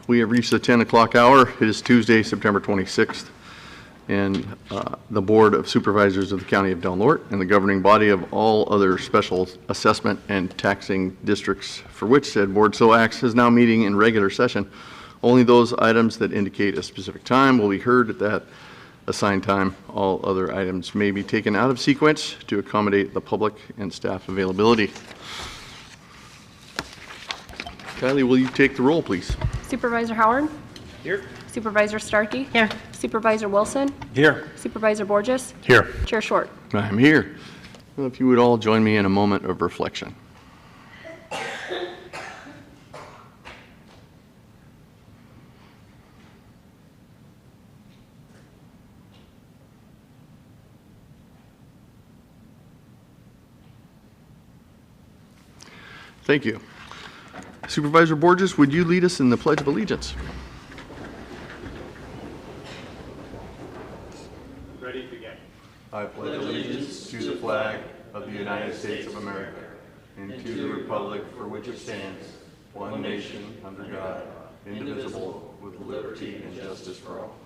We have reached the 10 o'clock hour. It is Tuesday, September 26th, and the Board of Supervisors of the County of Del Norte and the governing body of all other special assessment and taxing districts for which said board so acts is now meeting in regular session. Only those items that indicate a specific time will be heard at that assigned time. All other items may be taken out of sequence to accommodate the public and staff availability. Kylie, will you take the roll, please? Supervisor Howard? Here. Supervisor Starkey? Here. Supervisor Wilson? Here. Supervisor Borges? Here. Chair Short? I'm here. Well, if you would all join me in a moment of reflection. Thank you. Supervisor Borges, would you lead us in the Pledge of Allegiance? Ready to begin. I pledge allegiance to the flag of the United States of America and to the republic for which it stands, one nation, under God, indivisible, with liberty and justice for all.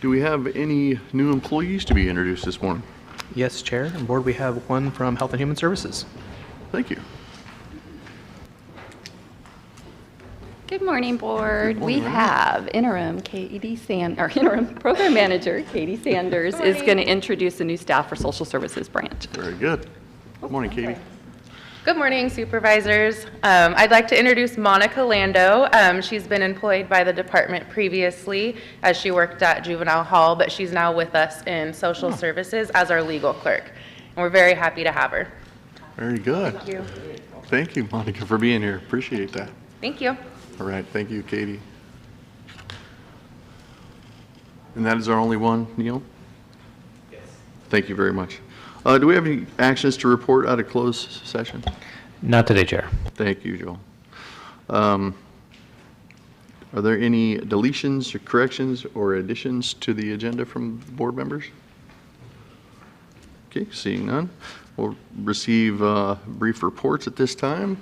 Do we have any new employees to be introduced this morning? Yes, Chair. And Board, we have one from Health and Human Services. Thank you. Good morning, Board. Good morning. We have interim program manager Katie Sanders is going to introduce a new staff for Social Services branch. Very good. Good morning, Katie. Good morning, supervisors. I'd like to introduce Monica Lando. She's been employed by the department previously as she worked at Juvenile Hall, but she's now with us in Social Services as our legal clerk. And we're very happy to have her. Very good. Thank you. Thank you, Monica, for being here. Appreciate that. Thank you. All right. Thank you, Katie. And that is our only one, Neil? Yes. Thank you very much. Do we have any actions to report out of closed session? Not today, Chair. Thank you, Joel. Are there any deletions or corrections or additions to the agenda from board members? Okay, seeing none. We'll receive brief reports at this time.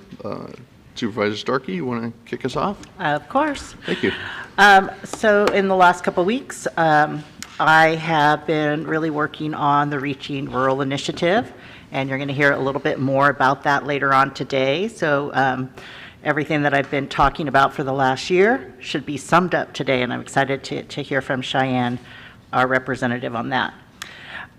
Supervisor Starkey, you want to kick us off? Of course. Thank you. So in the last couple of weeks, I have been really working on the Reaching Rural Initiative, and you're going to hear a little bit more about that later on today. So everything that I've been talking about for the last year should be summed up today, and I'm excited to hear from Cheyenne, our representative, on that.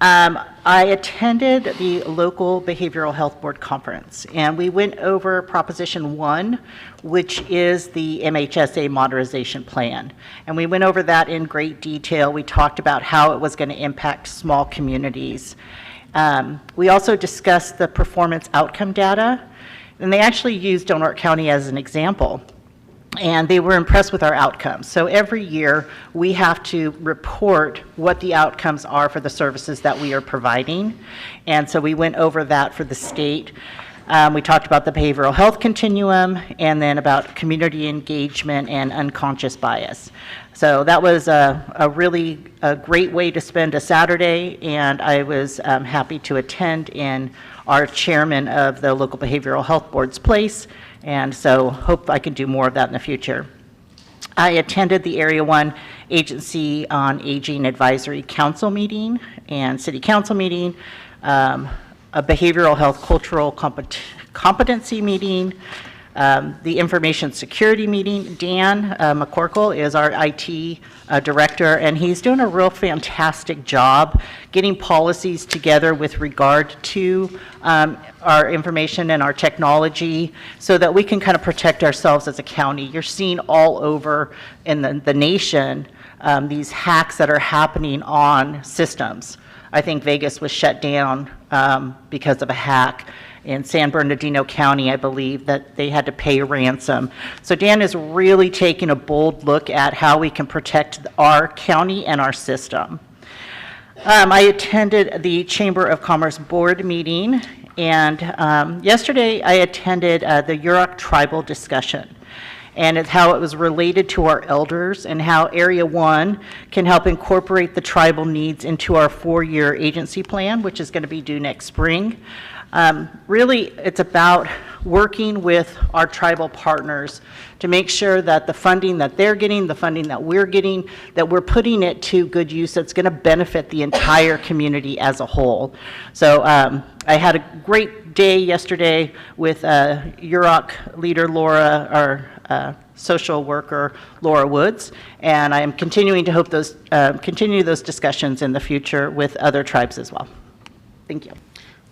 I attended the local Behavioral Health Board conference, and we went over Proposition 1, which is the MHSA modernization plan. And we went over that in great detail. We talked about how it was going to impact small communities. We also discussed the performance outcome data, and they actually used Del Norte County as an example. And they were impressed with our outcomes. So every year we have to report what the outcomes are for the services that we are providing. And so we went over that for the state. We talked about the behavioral health continuum and then about community engagement and unconscious bias. So that was a really great way to spend a Saturday, and I was happy to attend in our chairman of the local behavioral health board's place. And so hope I can do more of that in the future. I attended the Area 1 Agency on Aging Advisory Council meeting and City Council meeting, a behavioral health cultural competency meeting, the information security meeting. Dan McCorkle is our IT director, and he's doing a real fantastic job getting policies together with regard to our information and our technology so that we can kind of protect ourselves as a county. You're seeing all over in the nation these hacks that are happening on systems. I think Vegas was shut down because of a hack. In San Bernardino County, I believe that they had to pay a ransom. So Dan is really taking a bold look at how we can protect our county and our system. I attended the Chamber of Commerce board meeting, and yesterday I attended the Yurok tribal discussion, and it's how it was related to our elders and how Area 1 can help incorporate the tribal needs into our 4-year agency plan, which is going to be due next spring. Really, it's about working with our tribal partners to make sure that the funding that they're getting, the funding that we're getting, that we're putting it to good use that's going to benefit the entire community as a whole. So I had a great day yesterday with UROC leader Laura, our social worker Laura Woods, and I am continuing to hope continue those discussions in the future with other tribes as well. Thank you.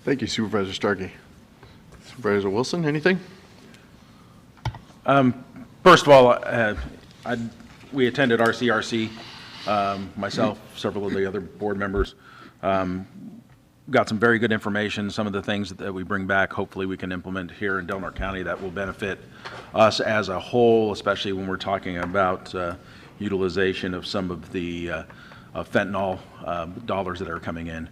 Thank you, Supervisor Starkey. Supervisor Wilson, anything? First of all, we attended RCRC, myself, several of the other board members. Got some very good information. Some of the things that we bring back, hopefully we can implement here in Del Norte County that will benefit us as a whole, especially when we're talking about utilization of some of the fentanyl dollars that are coming in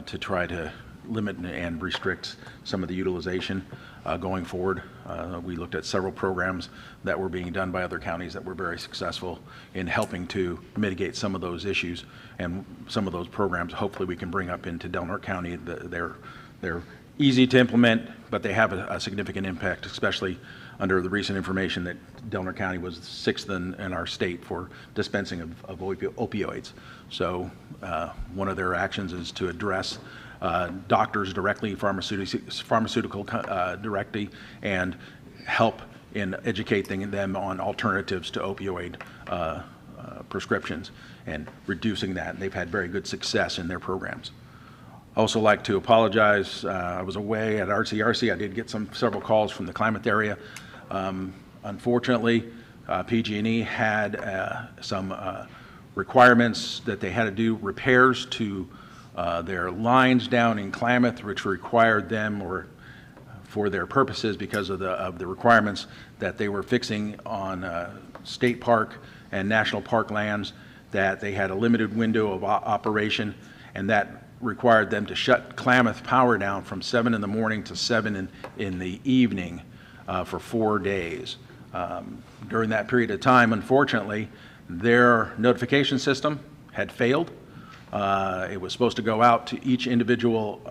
to try to limit and restrict some of the utilization going forward. We looked at several programs that were being done by other counties that were very successful in helping to mitigate some of those issues, and some of those programs hopefully we can bring up into Del Norte County. They're easy to implement, but they have a significant impact, especially under the recent information that Del Norte County was 6th in our state for dispensing of opioids. So one of their actions is to address doctors directly, pharmaceutical directly, and help in educating them on alternatives to opioid prescriptions and reducing that. And they've had very good success in their programs. I also like to apologize. I was away at RCRC. I did get several calls from the Klamath area. Unfortunately, PG&E had some requirements that they had to do repairs to their lines down in Klamath, which required them, or for their purposes, because of the requirements that they were fixing on state park and national park lands, that they had a limited window of operation, and that required them to shut Klamath power down from 7 in the morning to 7 in the evening for 4 days. During that period of time, unfortunately, their notification system had failed. It was supposed to go out to each individual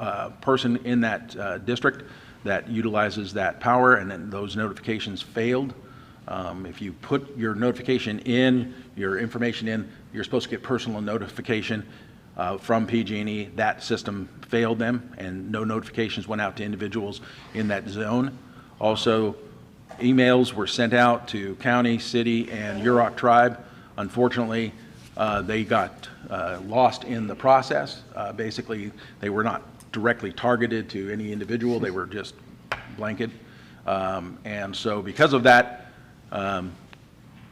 person in that district that utilizes that power, and then those notifications failed. If you put your notification in, your information in, you're supposed to get personal notification from PG&E. That system failed them, and no notifications went out to individuals in that zone. Also, emails were sent out to county, city, and UROC tribe. Unfortunately, they got lost in the process. Basically, they were not directly targeted to any individual. They were just blanket. And so because of that,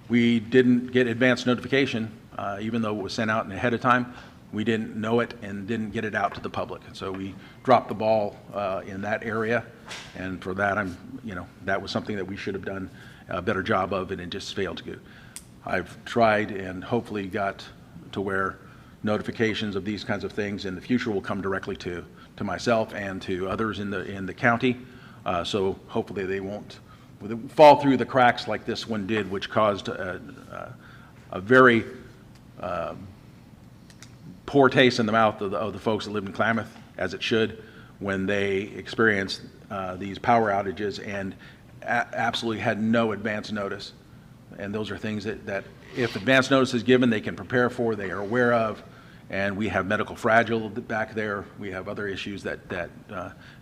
we didn't get advance notification, even though it was sent out ahead of time. We didn't know it and didn't get it out to the public. And so we dropped the ball in that area. And for that, that was something that we should have done a better job of, and it just failed to do. I've tried and hopefully got to where notifications of these kinds of things in the future will come directly to myself and to others in the county. So hopefully they won't fall through the cracks like this one did, which caused a very poor taste in the mouth of the folks that live in Klamath, as it should, when they experienced these power outages and absolutely had no advance notice. And those are things that if advance notice is given, they can prepare for, they are aware of. And we have medical fragile back there. We have other issues that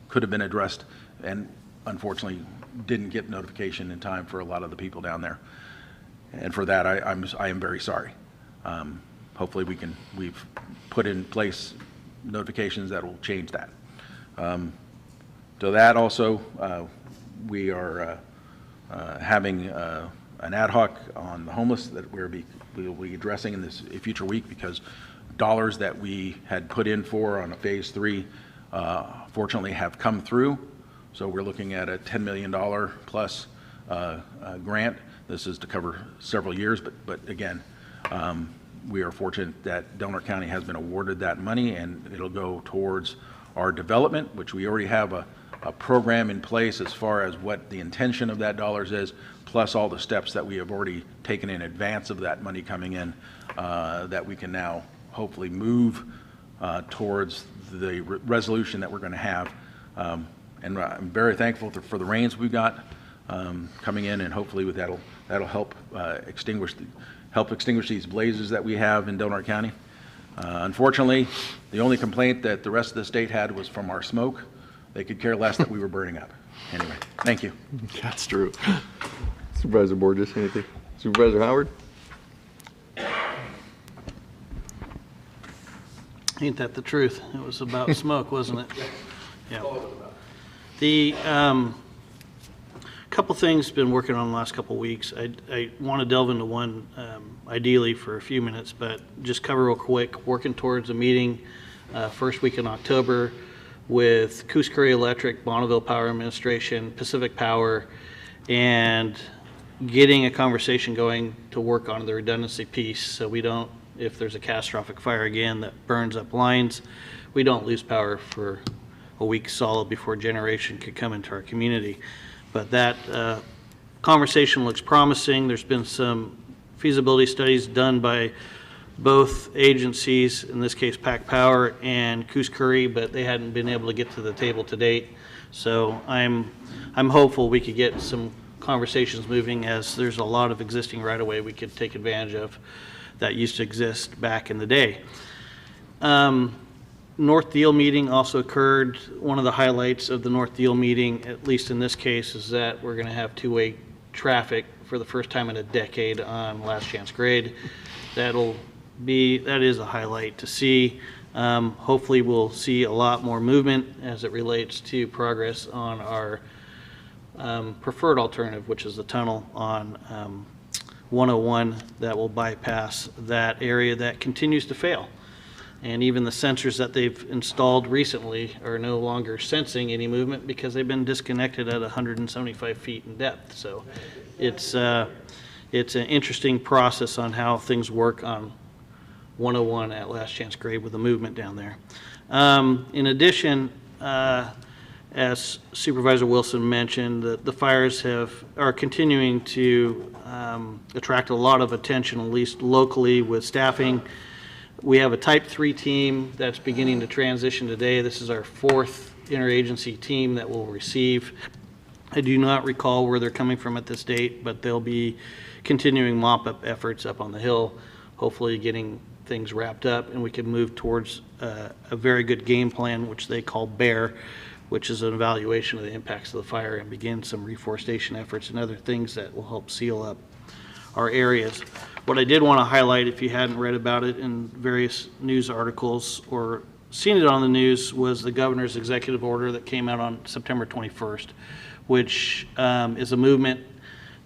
could have been addressed, and unfortunately didn't get notification in time for a lot of the people down there. And for that, I am very sorry. Hopefully we've put in place notifications that will change that. To that also, we are having an ad hoc on the homeless that we will be addressing in this future week, because dollars that we had put in for on a phase 3 fortunately have come through. So we're looking at a $10 million plus grant. This is to cover several years, but again, we are fortunate that Del Norte County has been awarded that money, and it'll go towards our development, which we already have a program in place as far as what the intention of that dollars is, plus all the steps that we have already taken in advance of that money coming in, that we can now hopefully move towards the resolution that we're going to have And I'm very thankful for the rains we've got coming in, and hopefully with that'll help extinguish these blazes that we have in Del Norte County. Unfortunately, the only complaint that the rest of the state had was from our smoke. They could care less that we were burning up. Anyway, thank you. That's true. Supervisor Borges, anything? Supervisor Howard? Ain't that the truth? It was about smoke, wasn't it? Yeah. The couple things been working on the last couple weeks. I want to delve into one ideally for a few minutes, but just cover real quick. Working towards a meeting first week in October with Coos Curry Electric, Bonneville Power Administration, Pacific Power, and getting a conversation going to work on the redundancy piece so we don't, if there's a catastrophic fire again that burns up lines, we don't lose power for a week solid before generation could come into our community. But that conversation looks promising. There's been some feasibility studies done by both agencies, in this case PAC Power and Coos Curry, but they hadn't been able to get to the table to date. So I'm hopeful we could get some conversations moving, as there's a lot of existing right-of-way we could take advantage of that used to exist back in the day. North Deal meeting also occurred. One of the highlights of the North Deal meeting, at least in this case, is that we're going to have two-way traffic for the first time in a decade on last chance grade. That is a highlight to see. Hopefully we'll see a lot more movement as it relates to progress on our preferred alternative, which is the tunnel on 101 that will bypass that area that continues to fail. And even the sensors that they've installed recently are no longer sensing any movement because they've been disconnected at 175 feet in depth. So it's an interesting process on how things work on 101 at last chance grade with the movement down there. In addition, as Supervisor Wilson mentioned, the fires are continuing to attract a lot of attention, at least locally with staffing. We have a Type 3 team that's beginning to transition today. This is our fourth interagency team that will receive. I do not recall where they're coming from at this date, but they'll be continuing mop-up efforts up on the hill, hopefully getting things wrapped up, and we can move towards a very good game plan, which they call BEAR, which is an evaluation of the impacts of the fire, and begin some reforestation efforts and other things that will help seal up our areas. What I did want to highlight, if you hadn't read about it in various news articles or seen it on the news, was the governor's executive order that came out on September 21st, which is a movement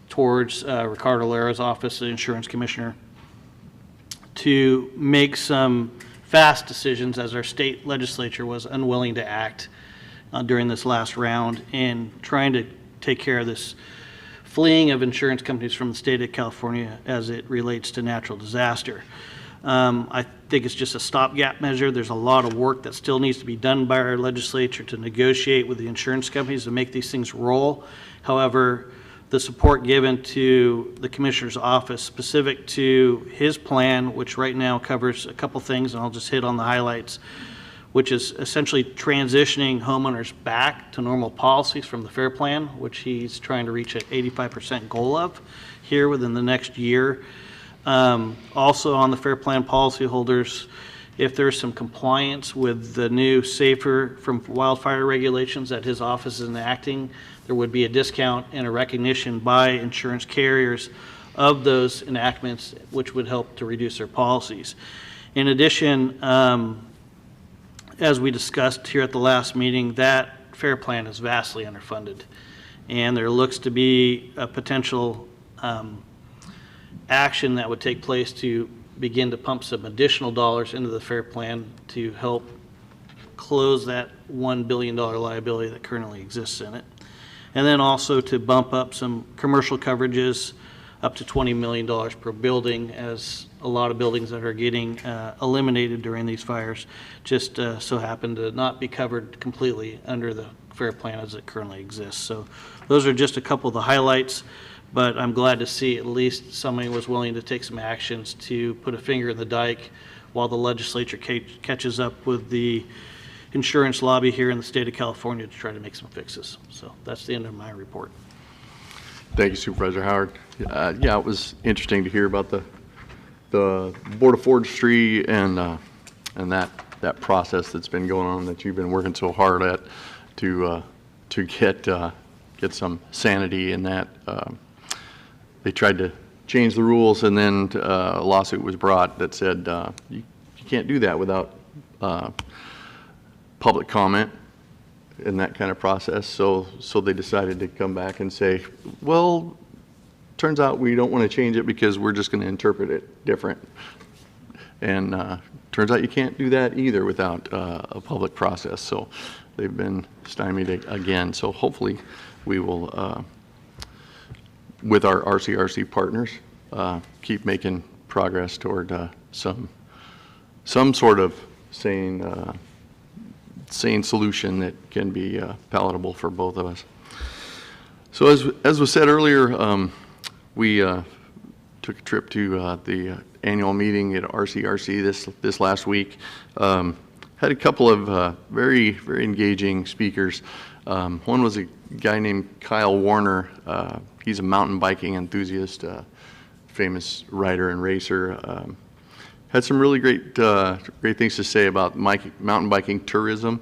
towards Ricardo Lara's office, the insurance commissioner, to make some fast decisions, as our state legislature was unwilling to act during this last round in trying to take care of this fleeing of insurance companies from the state of California as it relates to natural disaster. I think it's just a stopgap measure. There's a lot of work that still needs to be done by our legislature to negotiate with the insurance companies to make these things roll. However, the support given to the commissioner's office specific to his plan, which right now covers a couple things, and I'll just hit on the highlights, which is essentially transitioning homeowners back to normal policies from the FAIR Plan, which he's trying to reach an 85% goal of here within the next year. Also on the FAIR Plan policyholders, if there's some compliance with the new safer from wildfire regulations that his office is enacting, there would be a discount and a recognition by insurance carriers of those enactments, which would help to reduce their policies. In addition, as we discussed here at the last meeting, that FAIR Plan is vastly underfunded, and there looks to be a potential action that would take place to begin to pump some additional dollars into the FAIR Plan to help close that $1 billion liability that currently exists in it. And then also to bump up some commercial coverages up to $20 million per building, as a lot of buildings that are getting eliminated during these fires just so happen to not be covered completely under the FAIR Plan as it currently exists. So those are just a couple of the highlights, but I'm glad to see at least somebody was willing to take some actions to put a finger in the dike while the legislature catches up with the insurance lobby here in the state of California to try to make some fixes. So that's the end of my report. Thank you, Supervisor Howard. Yeah, it was interesting to hear about the Board of Forestry and that process that's been going on that you've been working so hard at to get some sanity in that. They tried to change the rules, and then a lawsuit was brought that said you can't do that without public comment in that kind of process. So they decided to come back and say, well, turns out we don't want to change it because we're just going to interpret it different. And turns out you can't do that either without a public process. So they've been stymied again. So hopefully we will, with our RCRC partners, keep making progress toward some sort of sane solution that can be palatable for both of us. So as was said earlier, we took a trip to the annual meeting at RCRC this last week. Had a couple of very engaging speakers. One was a guy named Kyle Warner. He's a mountain biking enthusiast, famous rider and racer. Had some really great things to say about mountain biking tourism.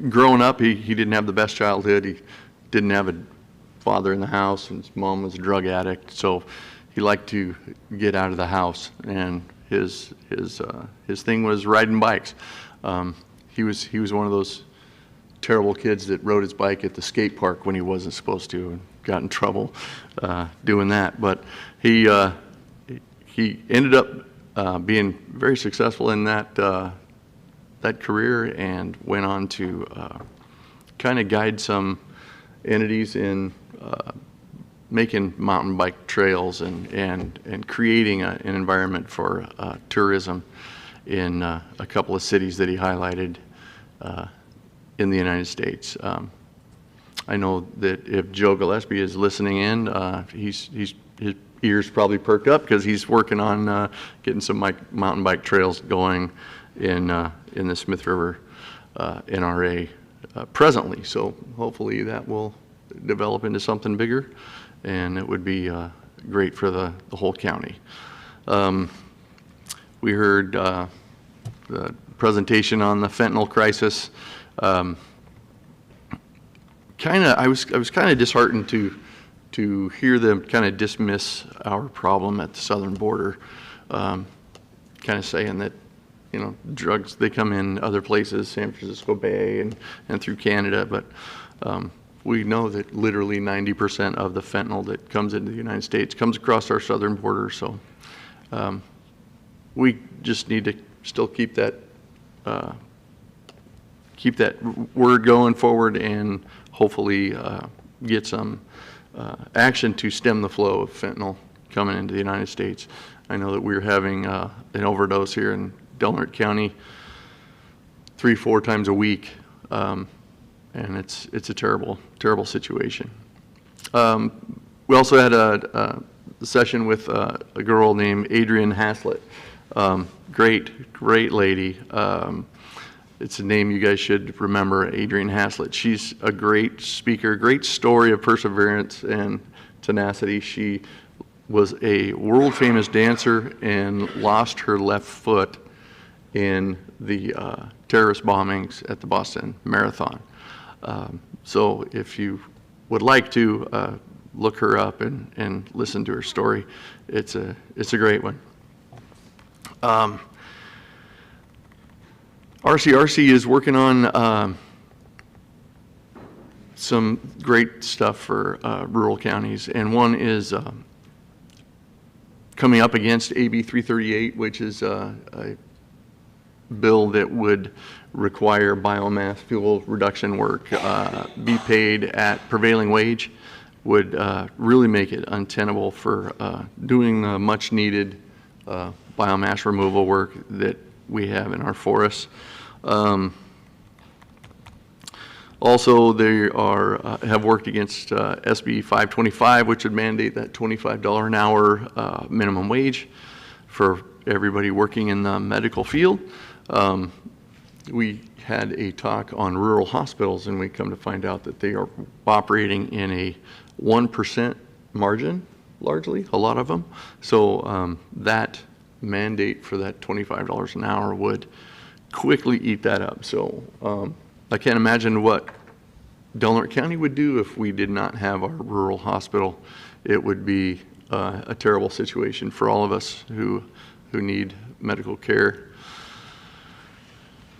Growing up, he didn't have the best childhood. He didn't have a father in the house, and his mom was a drug addict. So he liked to get out of the house, and his thing was riding bikes. He was one of those terrible kids that rode his bike at the skate park when he wasn't supposed to, and got in trouble doing that. But he ended up being very successful in that career, and went on to kind of guide some entities in making mountain bike trails and creating an environment for tourism in a couple of cities that he highlighted in the United States. I know that if Joe Gillespie is listening in, his ears probably perked up because he's working on getting some mountain bike trails going in the Smith River NRA presently. So hopefully that will develop into something bigger, and it would be great for the whole county. We heard the presentation on the fentanyl crisis. I was kind of disheartened to hear them kind of dismiss our problem at the southern border, kind of saying that, you know, drugs, they come in other places, San Francisco Bay and through Canada, but we know that literally 90% of the fentanyl that comes into the United States comes across our southern border. So we just need to still keep that word going forward, and hopefully get some action to stem the flow of fentanyl coming into the United States. I know that we're having an overdose here in Delaware County 3-4 times a week, and it's a terrible situation. We also had a session with a girl named Adrienne Haslett. Great lady. It's a name you guys should remember, Adrienne Haslett. She's a great speaker, great story of perseverance and tenacity. She was a world famous dancer and lost her left foot in the terrorist bombings at the Boston Marathon. So if you would like to look her up and listen to her story, it's a great one. RCRC is working on some great stuff for rural counties, and one is coming up against AB 338, which is a bill that would require biomass fuel reduction work be paid at prevailing wage, would really make it untenable for doing the much needed biomass removal work that we have in our forests. Also, they have worked against SB 525, which would mandate that $25 an hour minimum wage for everybody working in the medical field. we had a talk on rural hospitals, and we come to find out that they are operating in a 1% margin, largely, a lot of them. So that mandate for that $25 an hour would quickly eat that up. So I can't imagine what Delaware County would do if we did not have our rural hospital. It would be a terrible situation for all of us who need medical care.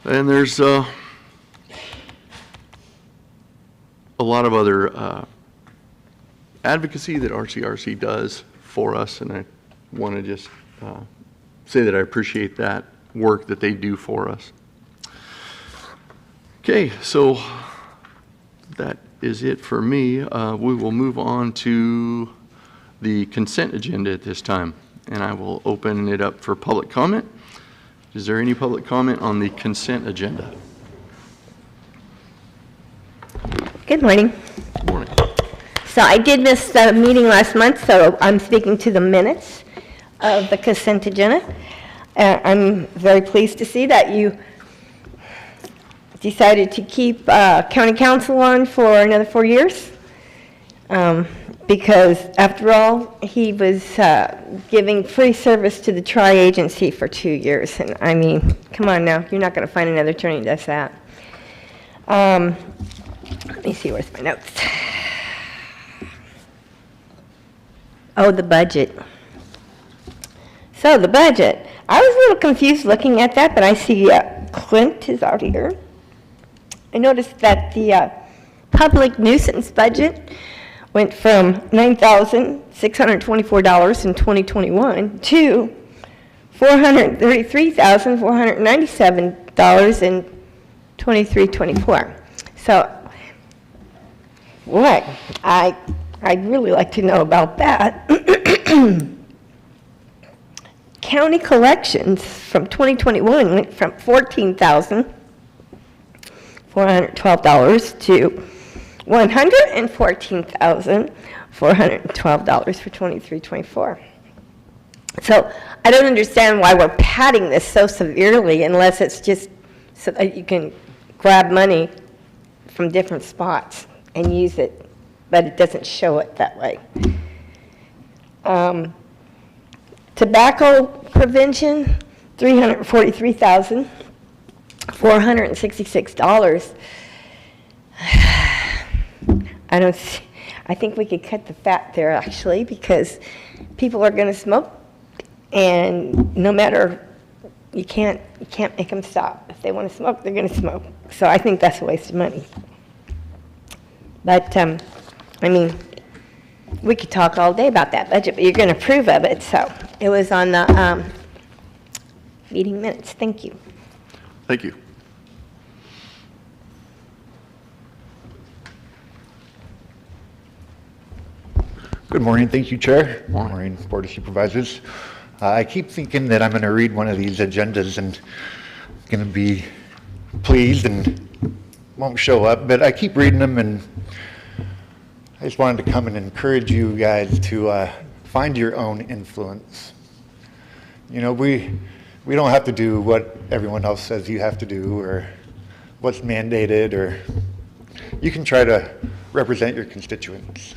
And there's a lot of other advocacy that RCRC does for us, and I want to just say that I appreciate that work that they do for us. Okay, so that is it for me. We will move on to the consent agenda at this time, and I will open it up for public comment. Is there any public comment on the consent agenda? Good morning. Good morning. So I did miss the meeting last month, so I'm speaking to the minutes of the consent agenda. I'm very pleased to see that you decided to keep county council on for another 4 years. Because after all, he was giving free service to the tri-agency for 2 years. And I mean, come on now, you're not going to find another attorney that does that. Let me see, where's my notes? Oh, the budget. So the budget. I was a little confused looking at that, but I see Clint is out here. I noticed that the public nuisance budget went from $9,624 in 2021 to $433,497 in 23-24. So, what? I'd really like to know about that. County collections from 2021 went from $14,412 to $114,412 for 23-24. So I don't understand why we're padding this so severely unless it's just so that you can grab money from different spots and use it, but it doesn't show it that way. Tobacco prevention, $343,466. I think we could cut the fat there actually, because people are going to smoke, and no matter, you can't make them stop. If they want to smoke, they're going to smoke. So I think that's a waste of money. But I mean, we could talk all day about that budget, but you're going to approve of it. So it was on the meeting minutes. Thank you. Thank you. Good morning. Thank you, Chair. Morning. Good morning, Board of Supervisors. I keep thinking that I'm going to read one of these agendas and going to be pleased and won't show up, but I keep reading them, and I just wanted to come and encourage you guys to find your own influence. You know, we don't have to do what everyone else says you have to do or what's mandated, or you can try to represent your constituents.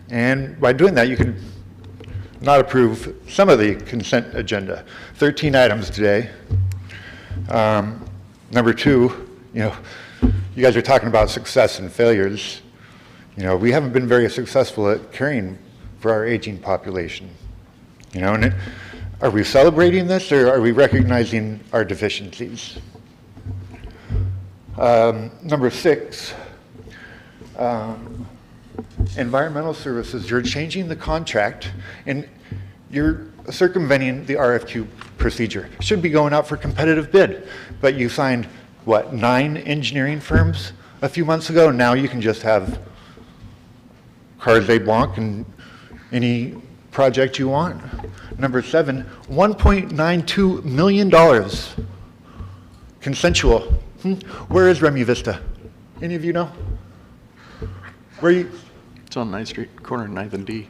And by doing that, you can not approve some of the consent agenda. 13 items today. Number two, you know, you guys are talking about success and failures. You know, we haven't been very successful at caring for our aging population. You know, and are we celebrating this, or are we recognizing our deficiencies? Number six, environmental services. You're changing the contract and you're circumventing the RFQ procedure. It should be going out for competitive bid, but you signed, what, 9 engineering firms a few months ago, and now you can just have carte blanche and any project you want. Number 7, $1.92 million. Consensual. Where is Remy Vista? Any of you know? Where you? It's on 9th Street, corner of 9th and D.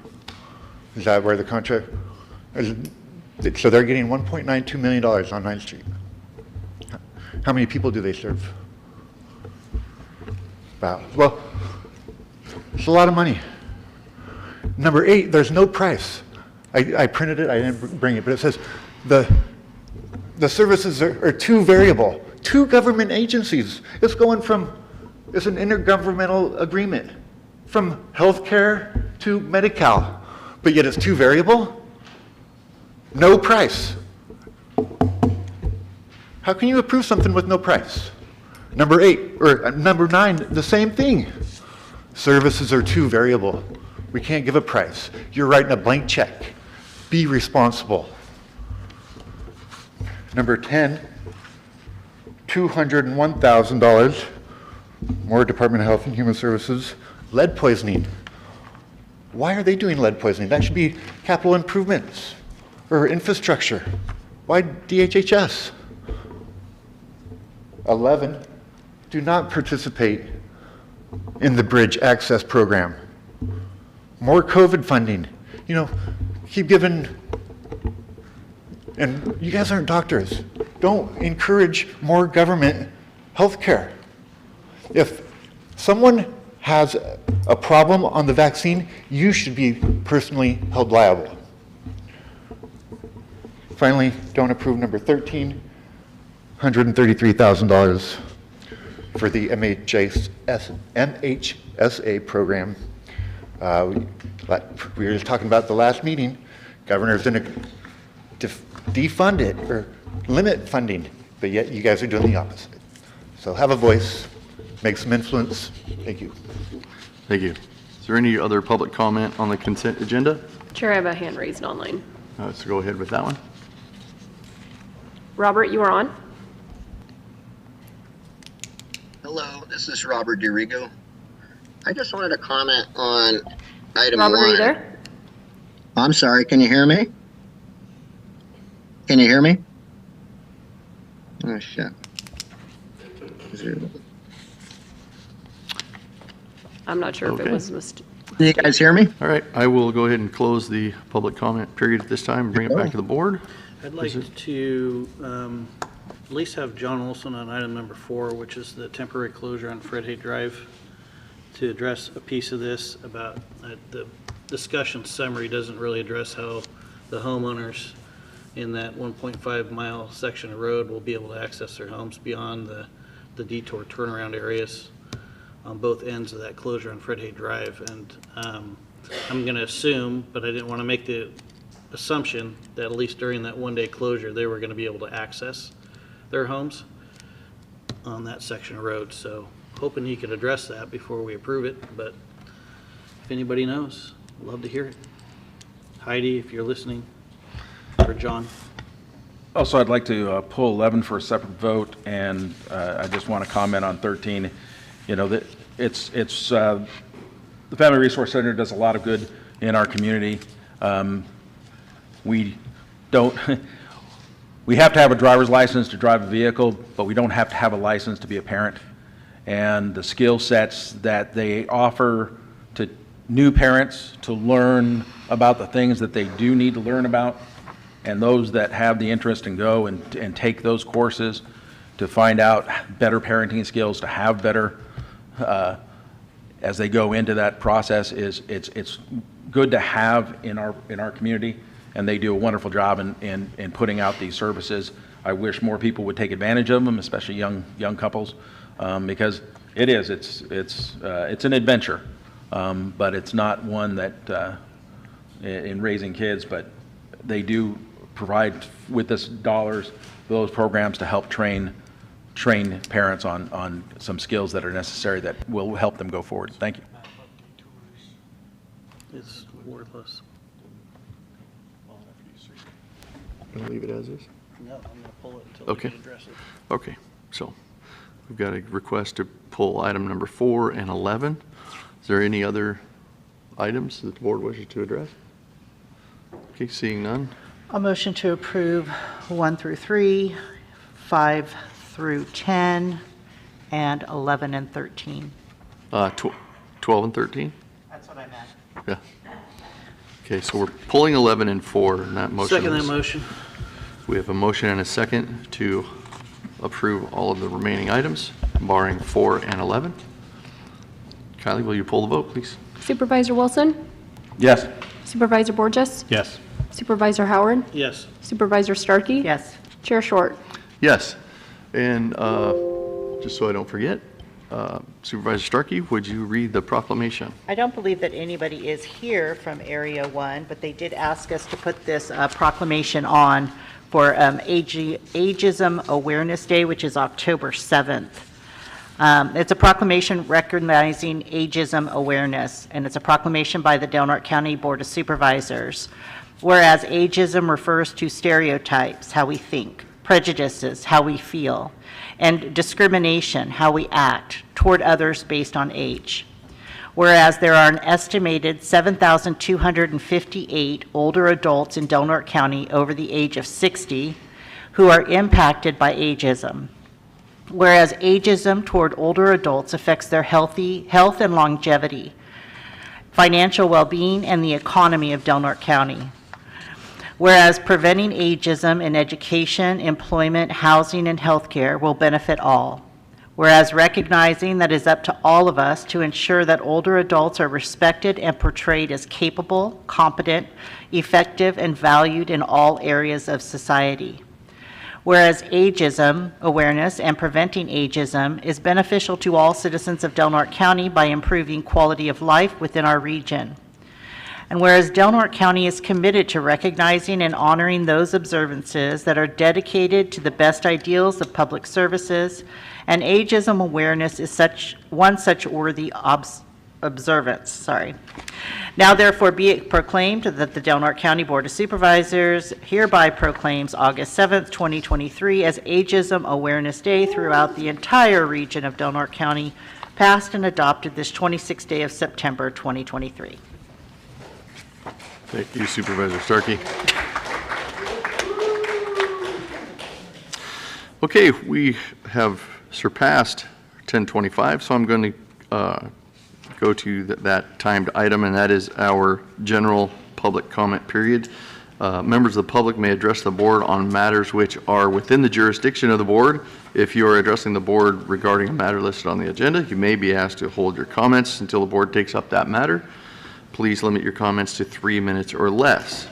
Is that where the contract? So they're getting $1.92 million on 9th Street. How many people do they serve? About, well, it's a lot of money. Number 8, there's no price. I printed it, I didn't bring it, but it says the services are too variable. 2 government agencies. It's going from, it's an intergovernmental agreement from healthcare to Medi-Cal, but yet it's too variable? No price. How can you approve something with no price? Number 8, or number 9, the same thing. Services are too variable. We can't give a price. You're writing a blank check. Be responsible. Number 10, $201,000, more Department of Health and Human Services, lead poisoning. Why are they doing lead poisoning? That should be capital improvements or infrastructure. Why DHHS? 11, do not participate in the Bridge Access Program. More COVID funding. You know, keep giving, and you guys aren't doctors. Don't encourage more government health care. If someone has a problem on the vaccine, you should be personally held liable. Finally, don't approve number 13, $133,000 for the MHSA program. We were just talking about the last meeting. Governor's going to defund it or limit funding, but yet you guys are doing the opposite. So have a voice, make some influence. Thank you. Thank you. Is there any other public comment on the consent agenda? Chair, I have a hand raised online. Let's go ahead with that one. Robert, you are on. Hello, this is Robert DeRigo. I just wanted to comment on item Robert, 1. are you there? I'm sorry, can you hear me? Can you hear me? Oh, shit. I'm not sure if it Okay. was missed. Can you guys hear me? All right, I will go ahead and close the public comment period at this time and bring it back to the board. I'd like to at least have John Olson on item number 4, which is the temporary closure on Fred Hay Drive, to address a piece of this about the discussion summary doesn't really address how the homeowners in that 1.5 mile section of road will be able to access their homes beyond the detour turnaround areas on both ends of that closure on Fred Hay Drive. And I'm going to assume, but I didn't want to make the assumption that at least during that one-day closure, they were going to be able to access their homes on that section of road. So hoping he could address that before we approve it, but if anybody knows, I'd love to hear it. Heidi, if you're listening, or John. Also, I'd like to pull 11 for a separate vote, and I just want to comment on 13. You know, that it's the Family Resource Center does a lot of good in our community. We don't, we have to have a driver's license to drive a vehicle, but we don't have to have a license to be a parent. And the skill sets that they offer to new parents to learn about the things that they do need to learn about, and those that have the interest and go and take those courses to find out better parenting skills, to have better, as they go into that process, it's good to have in our community, and they do a wonderful job in putting out these services. I wish more people would take advantage of them, especially young couples, because it's an adventure, but it's not one that in raising kids, but they do provide with this dollars those programs to help train parents on some skills that are necessary that will help them go forward. Thank you. It's worthless. Gonna leave it as is? No, I'm going to pull it until Okay. we can address it. Okay, so we've got a request to pull item number 4 and 11. Is there any other items that the board wishes to address? Okay, seeing none. A motion to approve 1 through 3, 5 through 10, and 11 and 13. 12 and 13? That's what I meant. Yeah. Okay, so we're pulling 11 and 4, and that motion Second that is- motion. We have a motion and a second to approve all of the remaining items, barring 4 and 11. Kylie, will you pull the vote, please? Supervisor Wilson? Yes. Supervisor Borges? Yes. Supervisor Howard? Yes. Supervisor Starkey? Yes. Chair Short? Yes. And just so I don't forget, Supervisor Starkey, would you read the proclamation? I don't believe that anybody is here from Area 1, but they did ask us to put this proclamation on for Ageism Awareness Day, which is October 7th. It's a proclamation recognizing ageism awareness, and it's a proclamation by the Del Norte County Board of Supervisors. Whereas ageism refers to stereotypes, how we think, prejudices, how we feel, and discrimination, how we act toward others based on age. Whereas there are an estimated 7,258 older adults in Del Norte County over the age of 60 who are impacted by ageism. Whereas ageism toward older adults affects their health and longevity, financial well-being, and the economy of Del Norte County. Whereas preventing ageism in education, employment, housing, and healthcare will benefit all. Whereas recognizing that it is up to all of us to ensure that older adults are respected and portrayed as capable, competent, effective, and valued in all areas of society. Whereas ageism awareness and preventing ageism is beneficial to all citizens of Del Norte County by improving quality of life within our region. And whereas Del Norte County is committed to recognizing and honoring those observances that are dedicated to the best ideals of public services, and ageism awareness is one such worthy observance. Now therefore be it proclaimed that the Del Norte County Board of Supervisors hereby proclaims August 7th, 2023 as Ageism Awareness Day throughout the entire region of Del Norte County, passed and adopted this 26th day of September 2023. Thank you, Supervisor Starkey. Okay, we have surpassed 10:25, so I'm going to go to that timed item, and that is our general public comment period. Members of the public may address the board on matters which are within the jurisdiction of the board. If you are addressing the board regarding a matter listed on the agenda, you may be asked to hold your comments until the board takes up that matter. Please limit your comments to 3 minutes or less.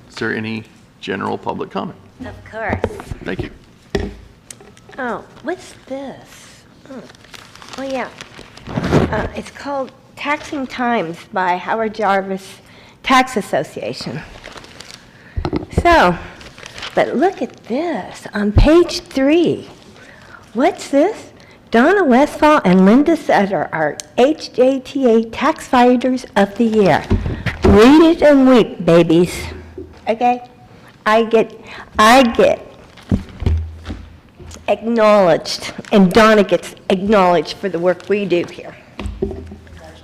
Is there any general public comment? Of course. Thank you. Oh, what's this? Oh yeah. It's called Taxing Times by Howard Jarvis Tax Association. So, but look at this on page 3. What's this? Donna Westfall and Linda Sutter are HJTA Tax Fighters of the Year. Read it and weep, babies. Okay? I get acknowledged, and Donna gets acknowledged for the work we do here.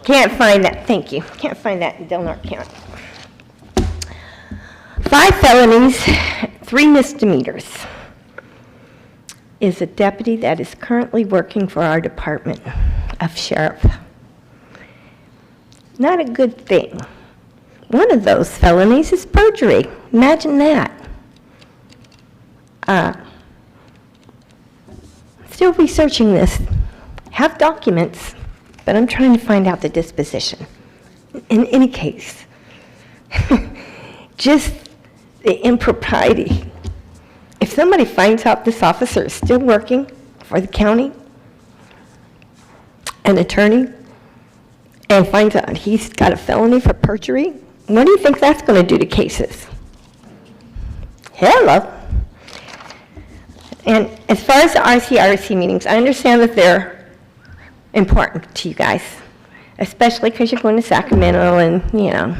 Can't find that, thank you. Can't find that in Del Norte County. 5 felonies, 3 misdemeanors. Is a deputy that is currently working for our Department of Sheriff. Not a good thing. One of those felonies is perjury. Imagine that. Still researching this. Have documents, but I'm trying to find out the disposition. In any case, just the impropriety. If somebody finds out this officer is still working for the county, an attorney, and finds out he's got a felony for perjury, what do you think that's going to do to cases? Hello. And as far as the RCRC meetings, I understand that they're important to you guys, especially because you're going to Sacramento and, you know,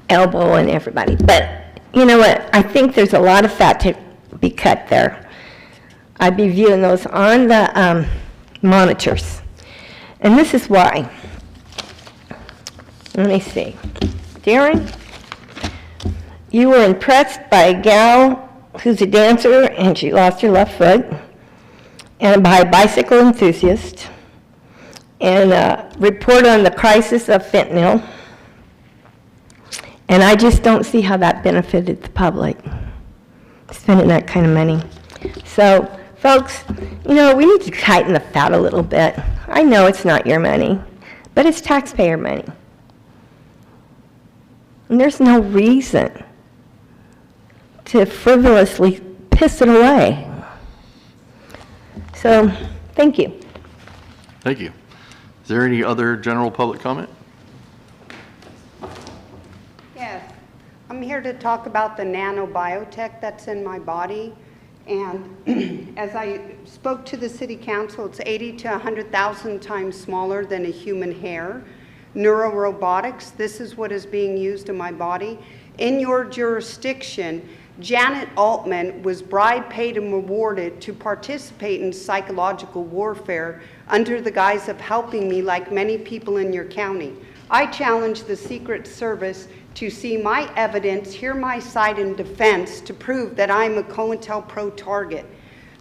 Elbow and everybody. But you know what? I think there's a lot of fat to be cut there. I'd be viewing those on the monitors. And this is why. Let me see. Darren, you were impressed by a gal who's a dancer and she lost her left foot, and by a bicycle enthusiast, and a report on the crisis of fentanyl. And I just don't see how that benefited the public, spending that kind of money. So Folks, you know, we need to tighten the fat a little bit. I know it's not your money, but it's taxpayer money. And there's no reason to frivolously piss it away. So, thank you. Thank you. Is there any other general public comment? Yes, I'm here to talk about the nanobiotech that's in my body. And as I spoke to the city council, it's 80 to 100,000 times smaller than a human hair. Neurorobotics, this is what is being used in my body. In your jurisdiction, Janet Altman was bribed, paid, and rewarded to participate in psychological warfare under the guise of helping me, like many people in your county. I challenge the Secret Service to see my evidence, hear my side in defense to prove that I'm a COINTELPRO target.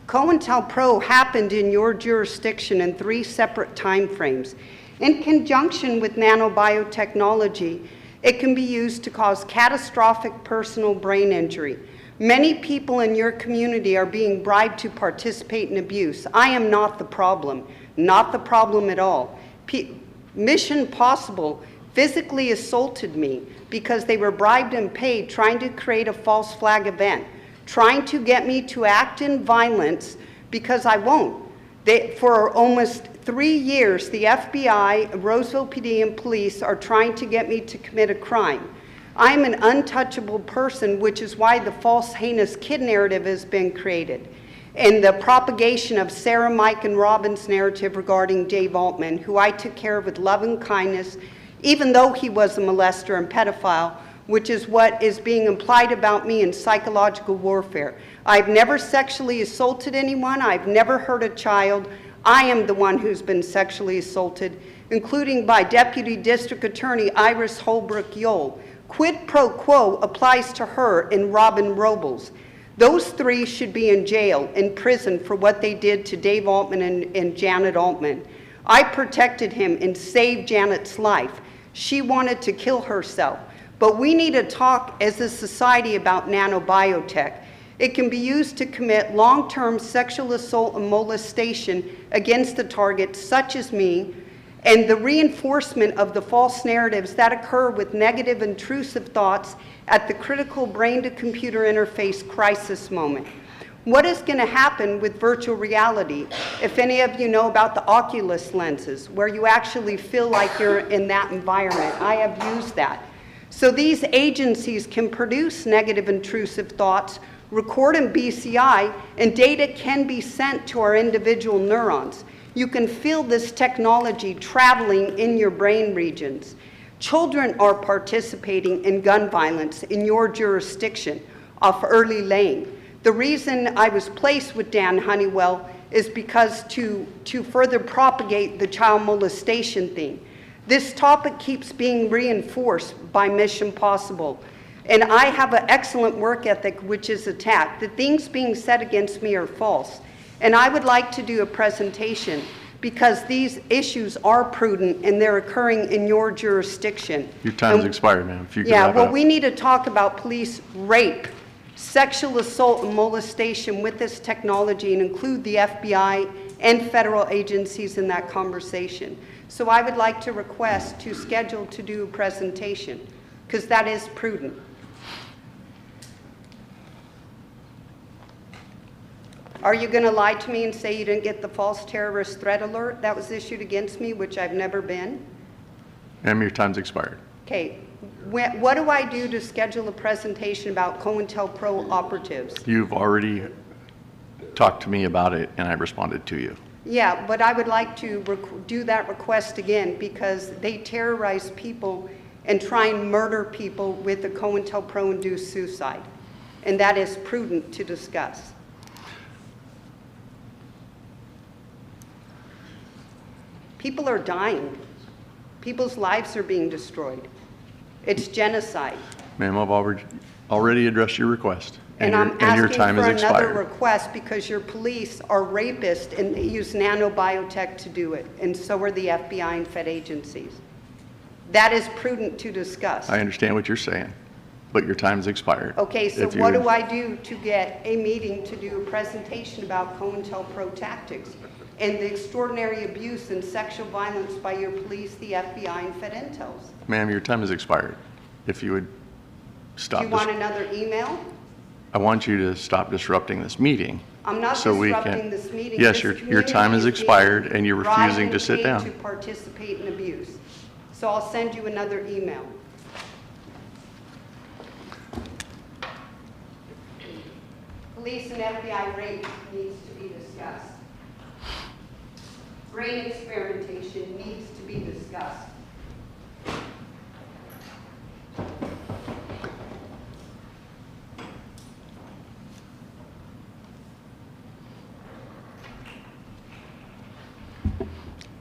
COINTELPRO happened in your jurisdiction in 3 separate time frames. In conjunction with nanobiotechnology, it can be used to cause catastrophic personal brain injury. Many people in your community are being bribed to participate in abuse. I am not the problem at all. Mission Possible physically assaulted me because they were bribed and paid trying to create a false flag event, trying to get me to act in violence because I won't. For almost 3 years, the FBI, Roseville PD, and police are trying to get me to commit a crime. I'm an untouchable person, which is why the false heinous kid narrative has been created. And the propagation of Sarah, Mike, and Robin's narrative regarding Dave Altman, who I took care of with love and kindness, even though he was a molester and pedophile, which is what is being implied about me in psychological warfare. I've never sexually assaulted anyone. I've never hurt a child. I am the one who's been sexually assaulted, including by Deputy District Attorney Iris Holbrook Yoel. Quid pro quo applies to her and Robin Robles. Those 3 should be in jail, in prison, for what they did to Dave Altman and Janet Altman. I protected him and saved Janet's life. She wanted to kill herself. But we need to talk as a society about nanobiotech. It can be used to commit long-term sexual assault and molestation against the target, such as me, and the reinforcement of the false narratives that occur with negative intrusive thoughts at the critical brain-to-computer interface crisis moment. What is going to happen with virtual reality? If any of you know about the Oculus lenses, where you actually feel like you're in that environment, I have used that. So these agencies can produce negative intrusive thoughts, record in BCI, and data can be sent to our individual neurons. You can feel this technology traveling in your brain regions. Children are participating in gun violence in your jurisdiction off Early Lane. The reason I was placed with Dan Honeywell is because to further propagate the child molestation theme. This topic keeps being reinforced by Mission Possible. And I have an excellent work ethic which is attacked. The things being said against me are false. And I would like to do a presentation because these issues are prudent and they're occurring in your jurisdiction. Your time's expired, ma'am. If you could Yeah, wrap it well, up. we need to talk about police rape, sexual assault, and molestation with this technology and include the FBI and federal agencies in that conversation. So I would like to request to schedule to do a presentation because that is prudent. Are you going to lie to me and say you didn't get the false terrorist threat alert that was issued against me, which I've never been? Ma'am, your time's expired. Okay. What do I do to schedule a presentation about COINTELPRO operatives? You've already talked to me about it, and I responded to you. Yeah, but I would like to do that request again because they terrorize people and try and murder people with a COINTELPRO-induced suicide. And that is prudent to discuss. People are dying. People's lives are being destroyed. It's genocide. Ma'am, I've already addressed your request, And your I'm asking time for has another expired. request because your police are rapists and they use nanobiotech to do it. And so are the FBI and Fed agencies. That is prudent to discuss. I understand what you're saying. but your time's expired. Okay, so If you what would- do I do to get a meeting to do a presentation about COINTELPRO tactics and the extraordinary abuse and sexual violence by your police, the FBI, and Fed Intels? Ma'am, your time has expired. If you would Do stop you this, want another email? I want you to stop disrupting this meeting. I'm not so we disrupting can- this meeting. Yes, This your community time has is being expired and you're refusing bribed to sit and down. paid to participate in abuse. So I'll send you another email. Police and FBI rape needs to be discussed. Brain experimentation needs to be discussed.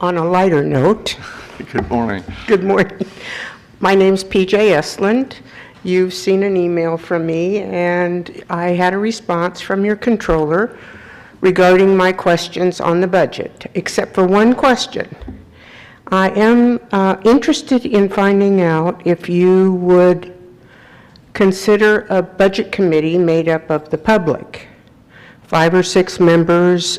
On a lighter note, Good morning. good morning. My name's PJ Esland. You've seen an email from me, and I had a response from your controller regarding my questions on the budget, except for one question. I am interested in finding out if you would consider a budget committee made up of the public, 5 or 6 members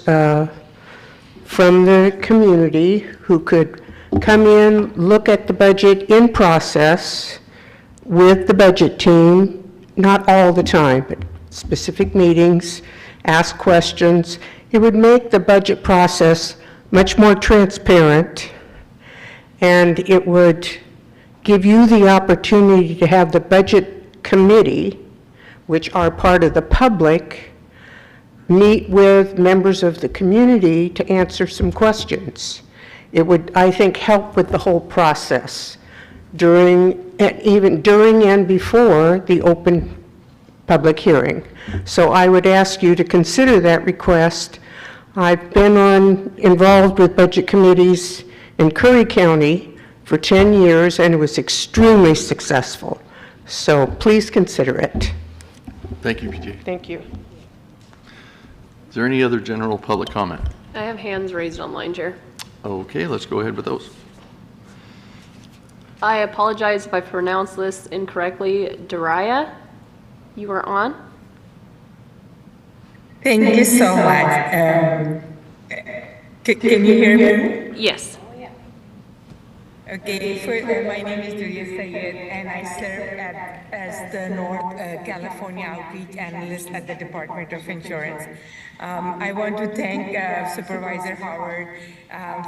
from the community who could come in, look at the budget in process with the budget team, not all the time, but specific meetings, ask questions. It would make the budget process much more transparent, and it would give you the opportunity to have the budget committee, which are part of the public, meet with members of the community to answer some questions. It would, I think, help with the whole process even during and before the open public hearing. So I would ask you to consider that request. I've been involved with budget committees in Curry County for 10 years, and it was extremely successful. So please consider it. Thank you, PJ. Thank you. Is there any other general public comment? I have hands raised online, Chair. Okay, let's go ahead with those. I apologize if I pronounced this incorrectly. Daria, you are on. Thank you so much. Can you hear me? Yes. Okay, my name is Duria Sayed, and I serve as the North California Outreach Analyst at the Department of Insurance. I want to thank Supervisor Howard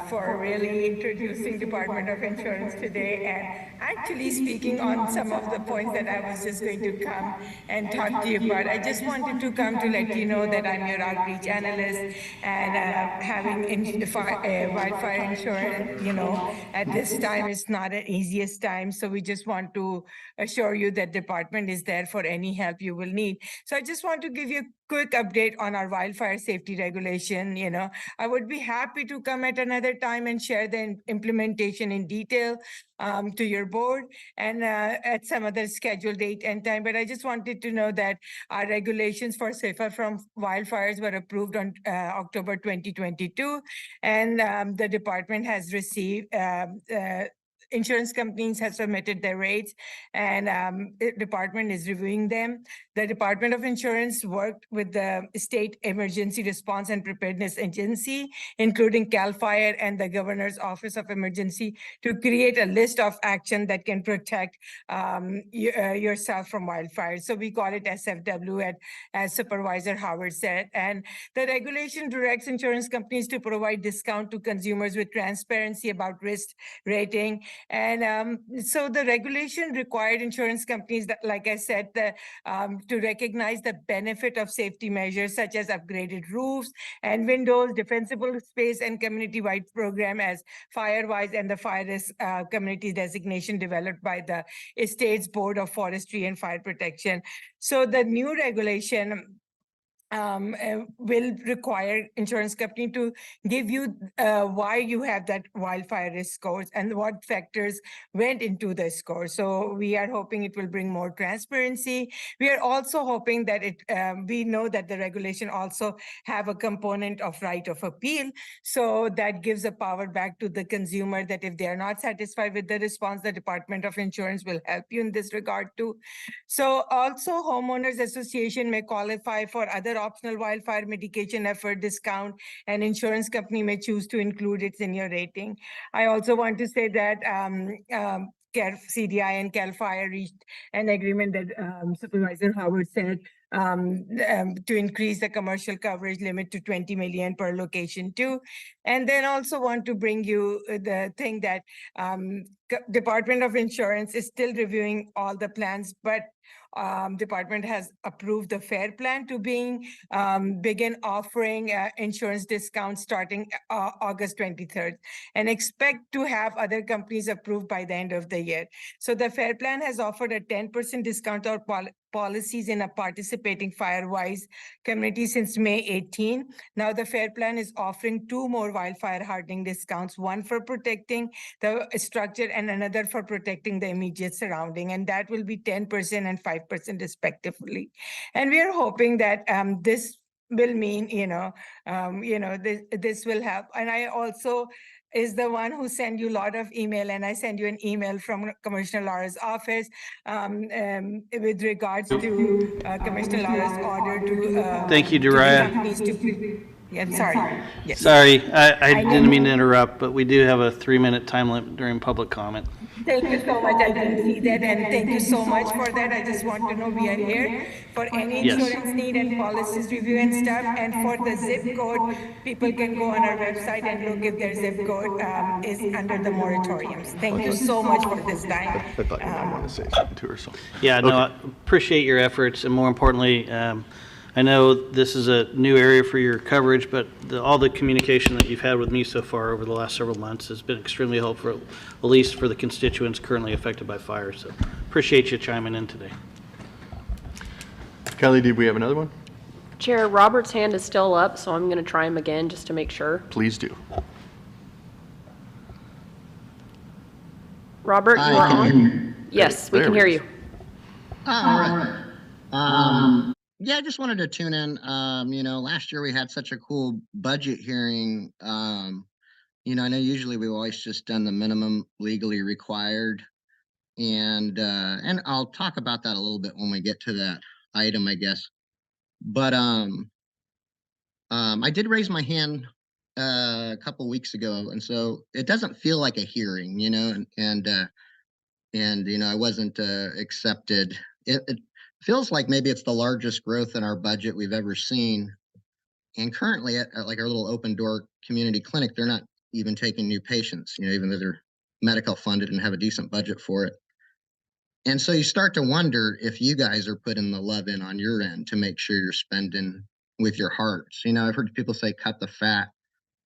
for really introducing Department of Insurance today and actually speaking on some of the points that I was just going to come and talk to you about. I just wanted to come to let you know that I'm your outreach analyst and having wildfire insurance, at this time is not an easiest time. So we just want to assure you that department is there for any help you will need. So I just want to give you a quick update on our wildfire safety regulation. I would be happy to come at another time and share the implementation in detail to your board and at some other scheduled date and time. But I just wanted to know that our regulations for safer from wildfires were approved on October 2022, and the department has received insurance companies have submitted their rates, and the department is reviewing them. The Department of Insurance worked with the State Emergency Response and Preparedness Agency, including CAL FIRE and the Governor's Office of Emergency, to create a list of action that can protect yourself from wildfires. So we call it SFW, as Supervisor Howard said. And the regulation directs insurance companies to provide discount to consumers with transparency about risk rating. And so the regulation required insurance companies, that, like I said, to recognize the benefit of safety measures such as upgraded roofs and windows, defensible space, and community-wide program as FireWise and the Fire Risk Community designation developed by the State's Board of Forestry and Fire Protection. So the new regulation will require insurance company to give you why you have that wildfire risk scores and what factors went into the score. So we are hoping it will bring more transparency. We are also hoping that we know that the regulation also have a component of right of appeal. So that gives the power back to the consumer that if they are not satisfied with the response, the Department of Insurance will help you in this regard too. So also homeowners association may qualify for other optional wildfire mitigation effort discount, and insurance company may choose to include it in your rating. I also want to say that CDI and CAL FIRE reached an agreement that Supervisor Howard said to increase the commercial coverage limit to 20 million per location too. And then also want to bring you the thing that Department of Insurance is still reviewing all the plans, but department has approved the FAIR plan to begin offering insurance discounts starting August 23rd, and expect to have other companies approved by the end of the year. So the FAIR plan has offered a 10% discount on policies in a participating Firewise community since May 18. Now the FAIR plan is offering 2 more wildfire hardening discounts, one for protecting the structure and another for protecting the immediate surrounding, and that will be 10% and 5% respectively. And we are hoping that this will mean, this will help. And I also is the one who sent you a lot of email, and I send you an email from Commissioner Lara's office with regards to Commissioner Lara's order to Thank you, to the Dariah. companies to. Yeah, sorry. Yes. Sorry, I I didn't know. mean to interrupt, but we do have a 3-minute time limit during public comment. Thank you so much. I didn't see that, and thank you so much for that. I just want to know we are here for any Yes. insurance need and policies review and stuff. And for the zip code, people can go on our website and look if their zip code is under the moratoriums. Thank you so much for this time. I thought you might want to say something to her, so. Yeah, no, I appreciate your efforts, and more importantly, I know this is a new area for your coverage, but all the communication that you've had with me so far over the last several months has been extremely helpful, at least for the constituents currently affected by fire. So appreciate you chiming in today. Kelly, did we have another one? Chair, Robert's hand is still up, so I'm going to try him again just to make sure. Please do. Robert, you Hi, are can you hear on? Yes, we There can we hear go. you. All right. Yeah, I just wanted to tune in. Last year we had such a cool budget hearing. I know usually we've always just done the minimum legally required. And I'll talk about that a little bit when we get to that item, I guess. But I did raise my hand a couple weeks ago, and so it doesn't feel like a hearing, and I wasn't accepted. It feels like maybe it's the largest growth in our budget we've ever seen. And currently at like our little open door community clinic, they're not even taking new patients, even though they're medical funded and have a decent budget for it. And so you start to wonder if you guys are putting the love in on your end to make sure you're spending with your hearts. I've heard people say cut the fat.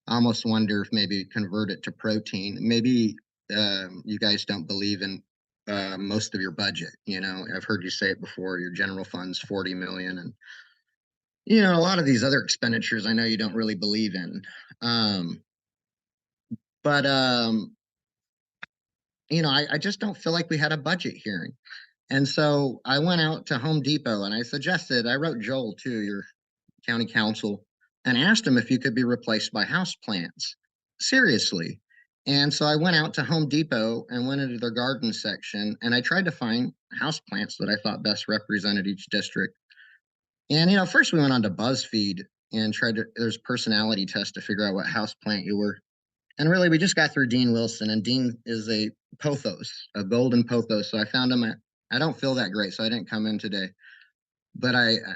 I almost wonder if maybe convert it to protein. Maybe you guys don't believe in most of your budget. I've heard you say it before, your general fund's 40 million, and a lot of these other expenditures I know you don't really believe in. But I just don't feel like we had a budget hearing. And so I went out to Home Depot and I wrote Joel too, your county council, and asked him if you could be replaced by houseplants. Seriously. And so I went out to Home Depot and went into their garden section, and I tried to find houseplants that I thought best represented each district. And first we went on to BuzzFeed and there's personality test to figure out what houseplant you were. And really, we just got through Dean Wilson, and Dean is a pothos, a golden pothos. So I found him I don't feel that great, so I didn't come in today. But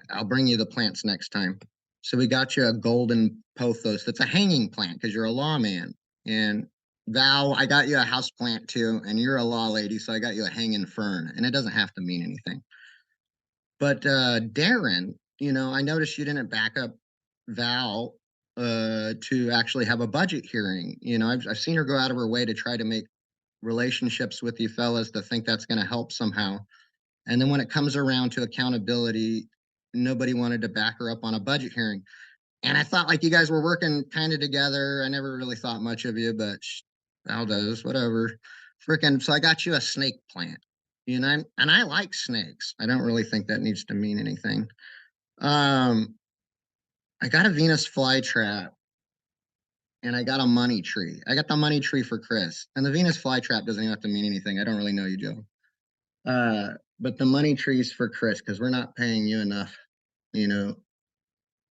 I'll bring you the plants next time. So we got you a golden pothos that's a hanging plant because you're a lawman. And Val, I got you a house plant too, and you're a law lady, so I got you a hanging fern. And it doesn't have to mean anything. But Darren, I noticed you didn't back up Val to actually have a budget hearing. I've seen her go out of her way to try to make relationships with you fellas to think that's going to help somehow. And then when it comes around to accountability, nobody wanted to back her up on a budget hearing. And I thought like you guys were working kind of together. I never really thought much of you, but Aldo's, whatever. Freaking, so I got you a snake plant, you know, and I like snakes. I don't really think that needs to mean anything. I got a Venus flytrap and I got a money tree. I got the money tree for Chris. And the Venus flytrap doesn't even have to mean anything. I don't really know you, Joe. But the money tree's for Chris because we're not paying you enough, you know.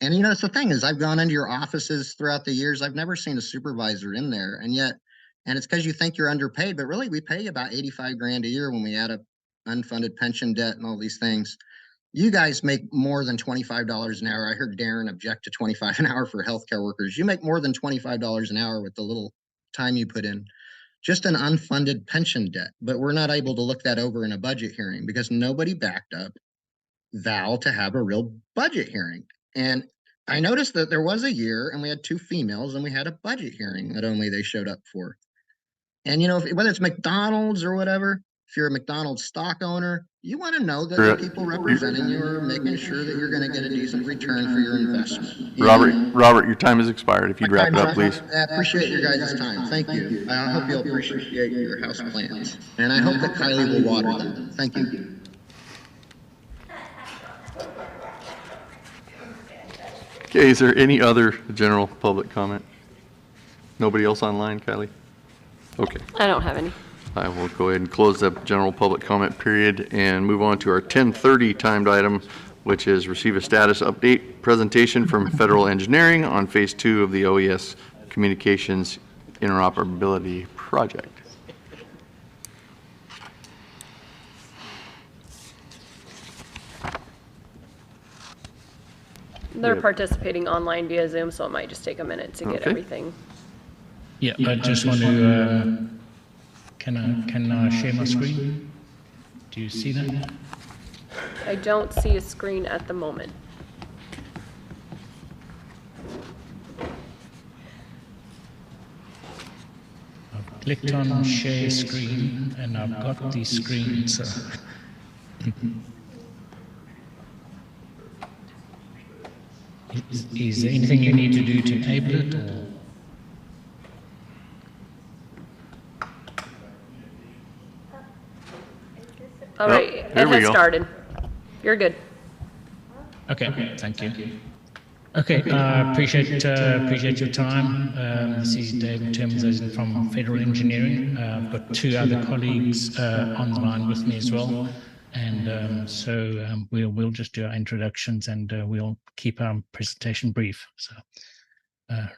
And you know, it's the thing is I've gone into your offices throughout the years. I've never seen a supervisor in there. And yet, and it's because you think you're underpaid, but really we pay you about 85 grand a year when we add up unfunded pension debt and all these things. You guys make more than $25 an hour. I heard Darren object to 25 an hour for healthcare workers. You make more than $25 an hour with the little time you put in. Just an unfunded pension debt. But we're not able to look that over in a budget hearing because nobody backed up Val to have a real budget hearing. And I noticed that there was a year and we had 2 females and we had a budget hearing that only they showed up for. And you know, whether it's McDonald's or whatever, if you're a McDonald's stock owner, you want to know that the people representing you are making sure that you're going to get a decent return for your investment. Robert, your time has expired. If you'd wrap it up, please. I appreciate your guys' time. Thank you. I hope you'll appreciate your house plants. And I hope that Kylie will water them. Thank you. Okay, is there any other general public comment? Nobody else online, Kylie? Okay. I don't have any. I will go ahead and close the general public comment period and move on to our 10:30 timed item, which is receive a status update presentation from Federal Engineering on Phase 2 of the OES Communications Interoperability Project. They're participating online via Zoom, so it might just take a minute to get everything. Yeah, I just want to, can I share my screen? Do you see that? I don't see a screen at the moment. I've clicked on share screen and I've got the screen, so. Is there anything you need to do to enable it, or? All right, it has started. You're good. Okay, thank you. Okay, appreciate your time. This is David Terms from Federal Engineering. I've got 2 other colleagues on the line with me as well. And so we'll just do our introductions and we'll keep our presentation brief. So,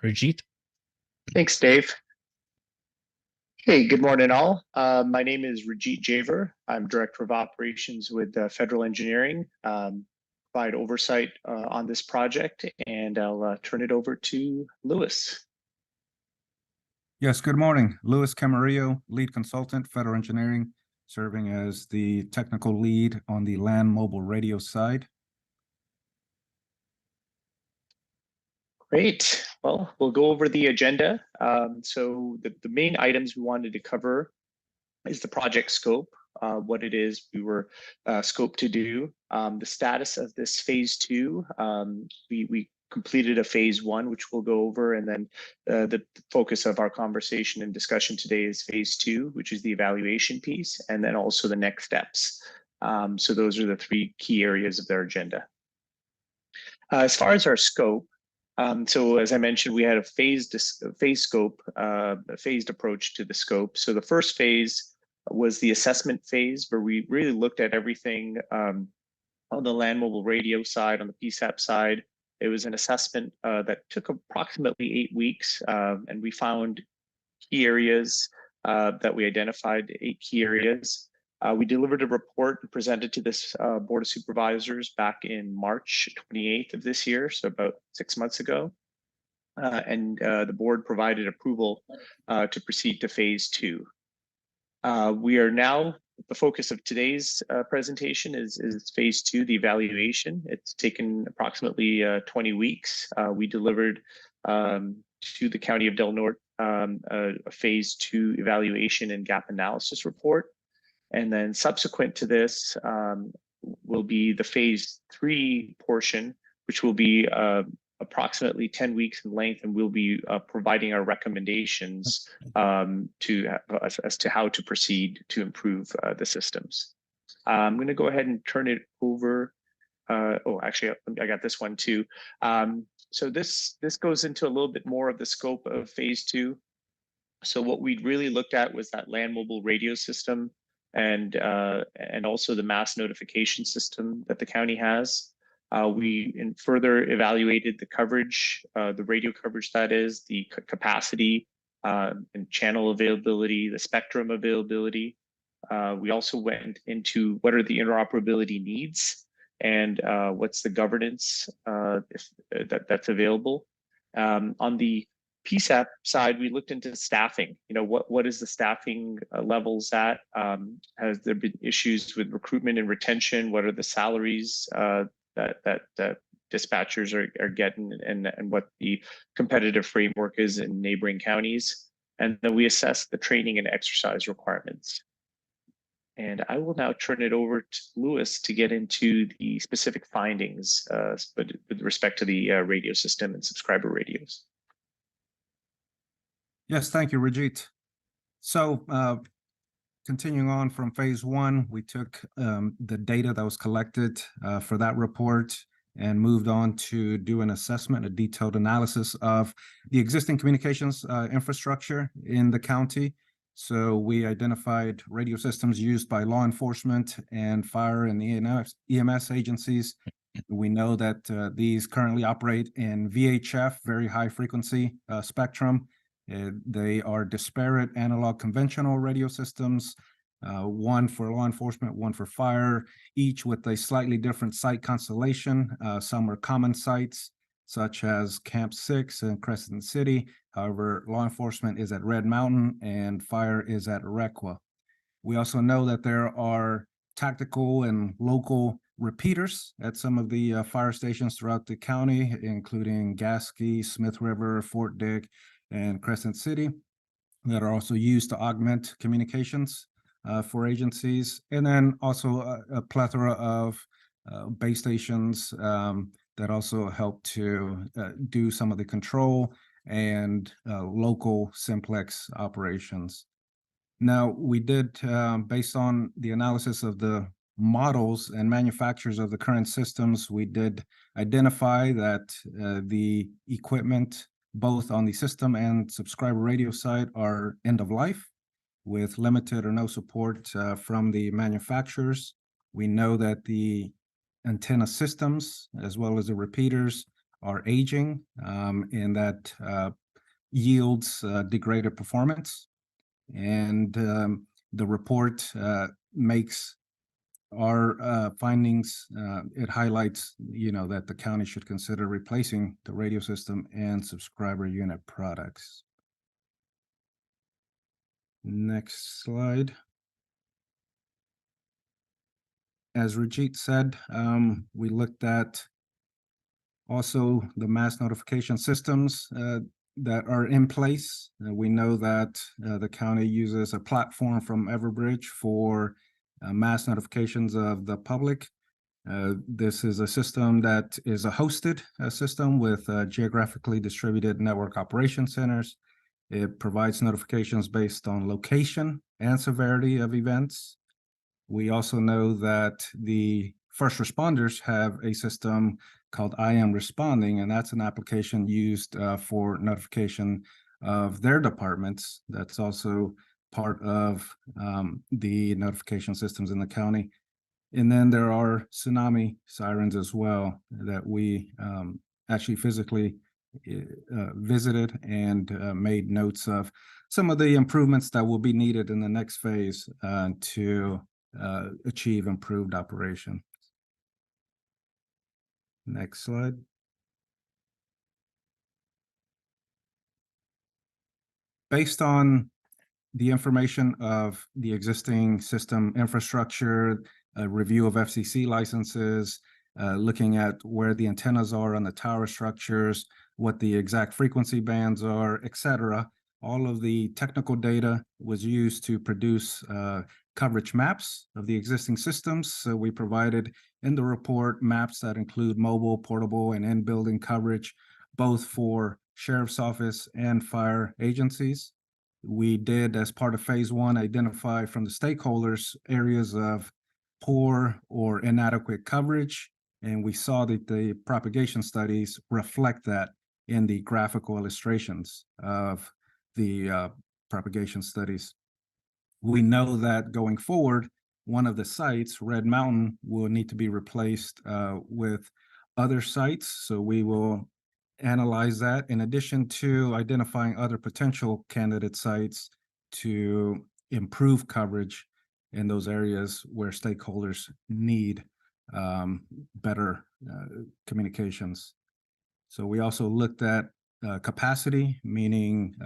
Rajit. Thanks, Dave. Hey, good morning, all. My name is Rajit Javer. I'm Director of Operations with Federal Engineering. Provide oversight on this project, and I'll turn it over to Louis. Yes, good morning. Louis Camarillo, Lead Consultant, Federal Engineering, serving as the technical lead on the land mobile radio side. Great. Well, we'll go over the agenda. So the main items we wanted to cover is the project scope, what it is we were scoped to do, the status of this phase 2. We completed a phase 1, which we'll go over, and then the focus of our conversation and discussion today is phase 2, which is the evaluation piece, and then also the next steps. So those are the 3 key areas of their agenda. As far as our scope, so as I mentioned, we had a phased scope, a phased approach to the scope. So the first phase was the assessment phase, where we really looked at everything on the land mobile radio side, on the PSAP side. It was an assessment that took approximately 8 weeks, and we found key areas that we identified, 8 key areas. We delivered a report and presented to this Board of Supervisors back in March 28th of this year, so about 6 months ago. And the board provided approval to proceed to phase 2. We are now, the focus of today's presentation is phase 2, the evaluation. It's taken approximately 20 weeks. We delivered to the County of Del Norte a phase 2 evaluation and gap analysis report. And then subsequent to this, will be the phase 3 portion, which will be approximately 10 weeks in length, and we'll be providing our recommendations as to how to proceed to improve the systems. I'm going to go ahead and turn it over. Actually, I got this one too. So this goes into a little bit more of the scope of phase 2. So what we really looked at was that land mobile radio system and also the mass notification system that the county has. We further evaluated the coverage, the radio coverage that is, the capacity and channel availability, the spectrum availability. We also went into what are the interoperability needs and what's the governance that's available. On the PSAP side, we looked into staffing. What is the staffing levels at? Has there been issues with recruitment and retention? What are the salaries that dispatchers are getting, and what the competitive framework is in neighboring counties? And then we assess the training and exercise requirements. And I will now turn it over to Louis to get into the specific findings with respect to the radio system and subscriber radios. Yes, thank you, Rajit. So continuing on from phase 1, we took the data that was collected for that report and moved on to do an assessment, a detailed analysis of the existing communications infrastructure in the county. So we identified radio systems used by law enforcement and fire and EMS agencies. We know that these currently operate in VHF, very high frequency spectrum. They are disparate analog conventional radio systems, one for law enforcement, one for fire, each with a slightly different site constellation. Some are common sites, such as Camp 6 in Crescent City. However, law enforcement is at Red Mountain and fire is at Requa. We also know that there are tactical and local repeaters at some of the fire stations throughout the county, including Gasky, Smith River, Fort Dick, and Crescent City, that are also used to augment communications for agencies. And then also a plethora of base stations that also help to do some of the control and local simplex operations. Now, we did, based on the analysis of the models and manufacturers of the current systems, we did identify that the equipment, both on the system and subscriber radio side, are end of life with limited or no support from the manufacturers. We know that the antenna systems, as well as the repeaters, are aging, and that yields degraded performance. And the report makes our findings, it highlights, that the county should consider replacing the radio system and subscriber unit products. Next slide. As Rajit said, we looked at also the mass notification systems that are in place. We know that the county uses a platform from Everbridge for mass notifications of the public. This is a system that is a hosted system with geographically distributed network operation centers. It provides notifications based on location and severity of events. We also know that the first responders have a system called I Am Responding, and that's an application used for notification of their departments. That's also part of the notification systems in the county. And then there are tsunami sirens as well that we actually physically visited and made notes of some of the improvements that will be needed in the next phase to achieve improved operation. Next slide. Based on the information of the existing system infrastructure, a review of FCC licenses, looking at where the antennas are on the tower structures, what the exact frequency bands are, etc. All of the technical data was used to produce coverage maps of the existing systems. So we provided in the report maps that include mobile, portable, and in-building coverage, both for sheriff's office and fire agencies. We did, as part of phase one, identify from the stakeholders areas of poor or inadequate coverage, and we saw that the propagation studies reflect that in the graphical illustrations of the propagation studies. We know that going forward, one of the sites, Red Mountain, will need to be replaced with other sites. So we will analyze that in addition to identifying other potential candidate sites to improve coverage in those areas where stakeholders need better communications. So we also looked at capacity, meaning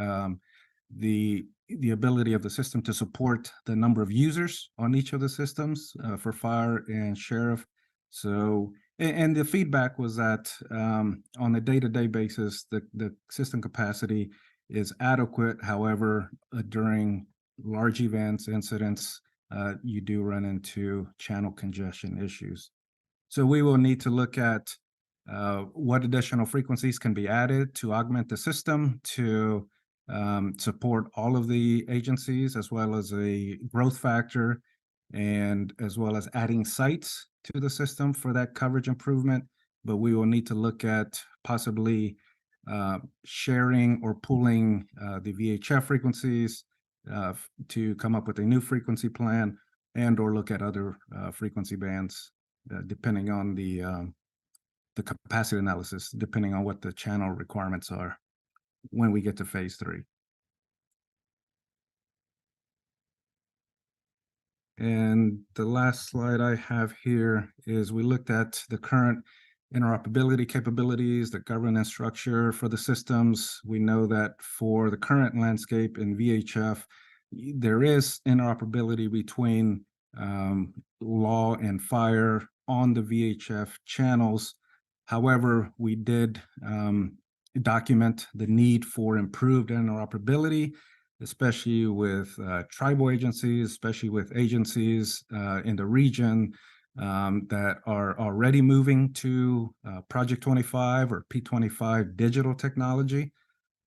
the ability of the system to support the number of users on each of the systems for fire and sheriff. So, and the feedback was that on a day-to-day basis, the system capacity is adequate. However, during large events, incidents, you do run into channel congestion issues. So we will need to look at what additional frequencies can be added to augment the system to support all of the agencies, as well as a growth factor, and as well as adding sites to the system for that coverage improvement. But we will need to look at possibly sharing or pooling the VHF frequencies to come up with a new frequency plan, and or look at other frequency bands depending on the capacity analysis, depending on what the channel requirements are when we get to phase 3. And the last slide I have here is we looked at the current interoperability capabilities, the governance structure for the systems. We know that for the current landscape in VHF, there is interoperability between law and fire on the VHF channels. However, we did document the need for improved interoperability, especially with tribal agencies, especially with agencies in the region that are already moving to Project 25 or P25 digital technology.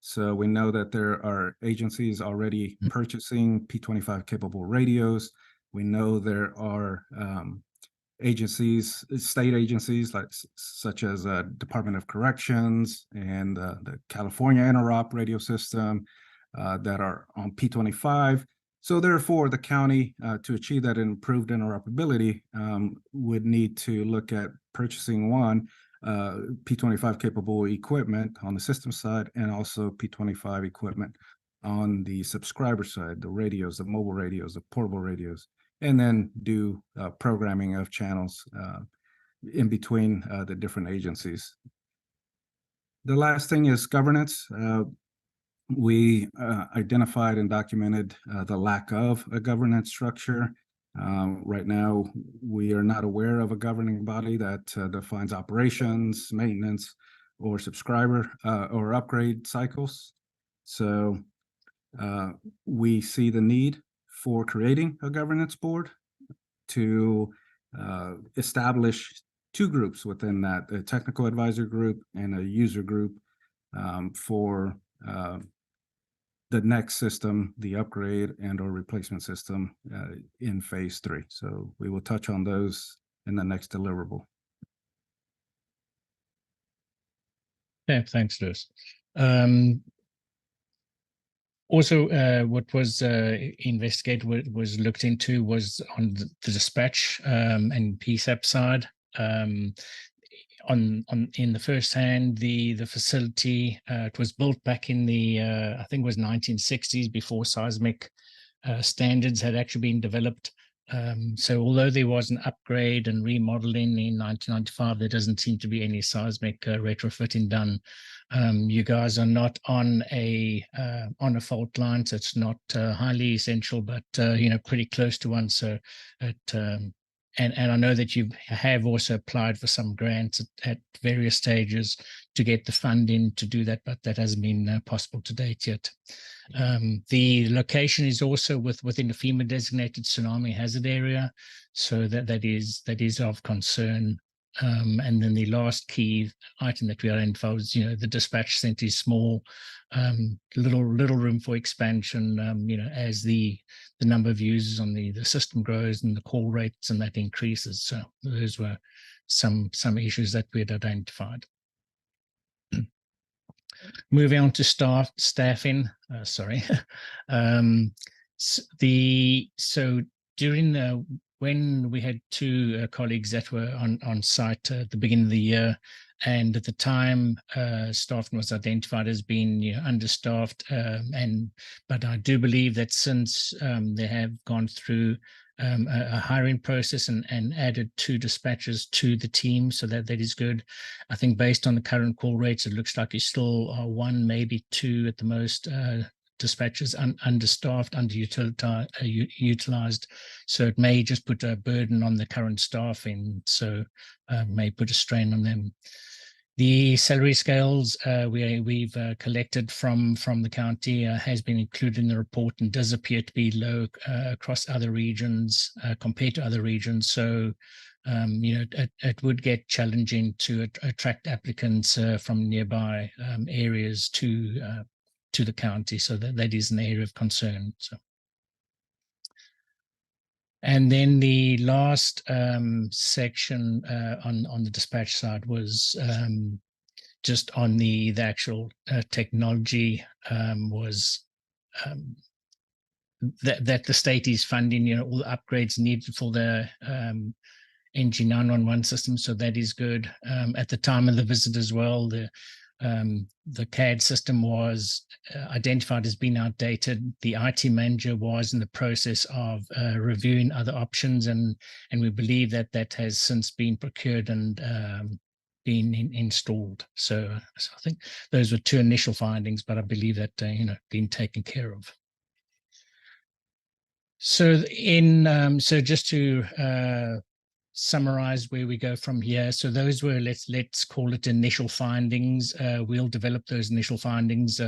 So we know that there are agencies already purchasing P25 capable radios. We know there are agencies, state agencies such as Department of Corrections and the California Interop radio system that are on P25. So therefore, the county, to achieve that improved interoperability, would need to look at purchasing P25 capable equipment on the system side, and also P25 equipment on the subscriber side, the radios, the mobile radios, the portable radios, and then do programming of channels in between the different agencies. The last thing is governance. We identified and documented the lack of a governance structure. Right now, we are not aware of a governing body that defines operations, maintenance, or subscriber or upgrade cycles. So we see the need for creating a governance board to establish 2 groups within that, a technical advisor group and a user group for the next system, the upgrade and or replacement system in phase 3. So we will touch on those in the next deliverable. Yeah, thanks, Lewis. Also, what was investigated, was looked into, was on the dispatch and PSAP side. In the first hand, the facility, it was built back in the I think it was 1960s, before seismic standards had actually been developed. So although there was an upgrade and remodeling in 1995, there doesn't seem to be any seismic retrofitting done. You guys are not on a fault line, so it's not highly essential, but pretty close to one. So it and I know that you have also applied for some grants at various stages to get the funding to do that, but that hasn't been possible to date yet. The location is also within the FEMA designated tsunami hazard area, so that is of concern. And then the last key item that we identified was, the dispatch center is small, little room for expansion, as the number of users on the system grows and the call rates and that increases. So those were some issues that we had identified. Moving on to staffing, sorry. So during when we had two colleagues that were on site at the beginning of the year, and at the time staffing was identified as being understaffed, but I do believe that since they have gone through a hiring process and added 2 dispatchers to the team, so that is good. I think based on the current call rates, it looks like it's still 1, maybe 2 at the most dispatchers understaffed, underutilized. So it may just put a burden on the current staffing, so may put a strain on them. The salary scales we've collected from the county has been included in the report and does appear to be low across other regions compared to other regions. So it would get challenging to attract applicants from nearby areas to the county. So that is an area of concern. So. And then the last section on the dispatch side was just on the actual technology, was that the state is funding all the upgrades needed for the NG 911 system. So that is good. At the time of the visit as well, the CAD system was identified as being outdated. The IT manager was in the process of reviewing other options, and we believe that has since been procured and been installed. So I think those were 2 initial findings, but I believe that been taken care of. So so just to summarize where we go from here. So those were, let's call it initial findings. We'll develop those initial findings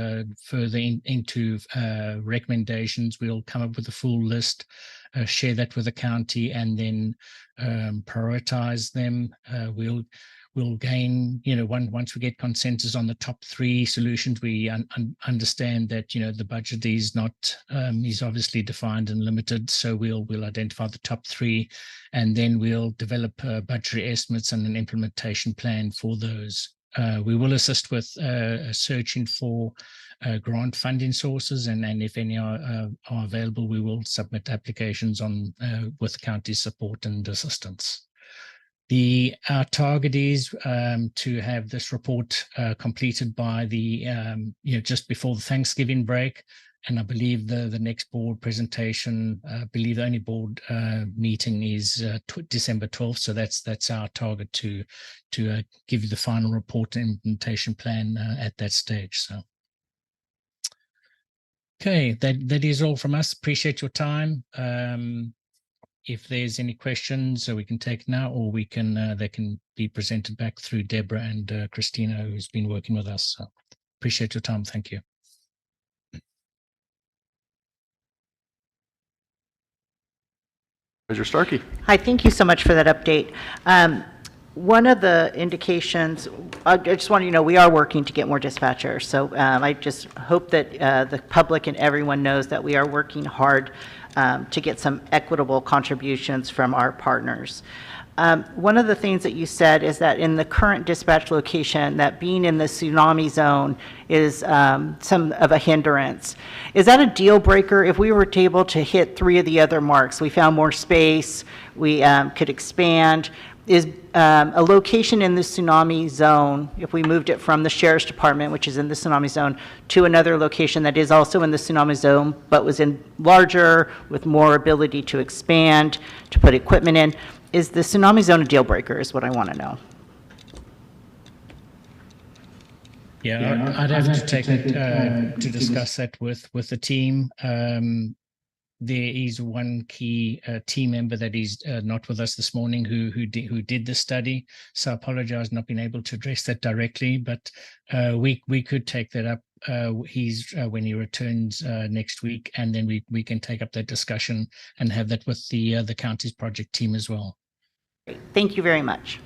further into recommendations. We'll come up with a full list, share that with the county, and then prioritize them. We'll gain, once we get consensus on the top 3 solutions, we understand that, the budget is not, is obviously defined and limited. So we'll identify the top 3, and then we'll develop budgetary estimates and an implementation plan for those. We will assist with searching for grant funding sources, and if any are available, we will submit applications with county support and assistance. Our target is to have this report completed by just before the Thanksgiving break, and I believe the next board presentation, I believe the only board meeting is December 12th. So that's our target to give you the final report and implementation plan at that stage. So. Okay, that is all from us. Appreciate your time. If there's any questions, we can take now, or they can be presented back through Deborah and Christina, who's been working with us. So appreciate your time. Thank you. Mr. Starkey. Hi, thank you so much for that update. One of the indications, I just want you to know, we are working to get more dispatchers. So I just hope that the public and everyone knows that we are working hard to get some equitable contributions from our partners. One of the things that you said is that in the current dispatch location, that being in the tsunami zone is some of a hindrance. Is that a deal breaker? If we were able to hit 3 of the other marks, we found more space, we could expand. Is a location in the tsunami zone, if we moved it from the Sheriff's Department, which is in the tsunami zone, to another location that is also in the tsunami zone, but was in larger, with more ability to expand, to put equipment in, is the tsunami zone a deal breaker, is what I want to know. Yeah, I'd have to take it to discuss that with the team. there is one key team member that is not with us this morning who did the study. So I apologize not being able to address that directly, but we could take that up. He's when he returns next week, and then we can take up that discussion and have that with the county's project team as well. Thank you very much.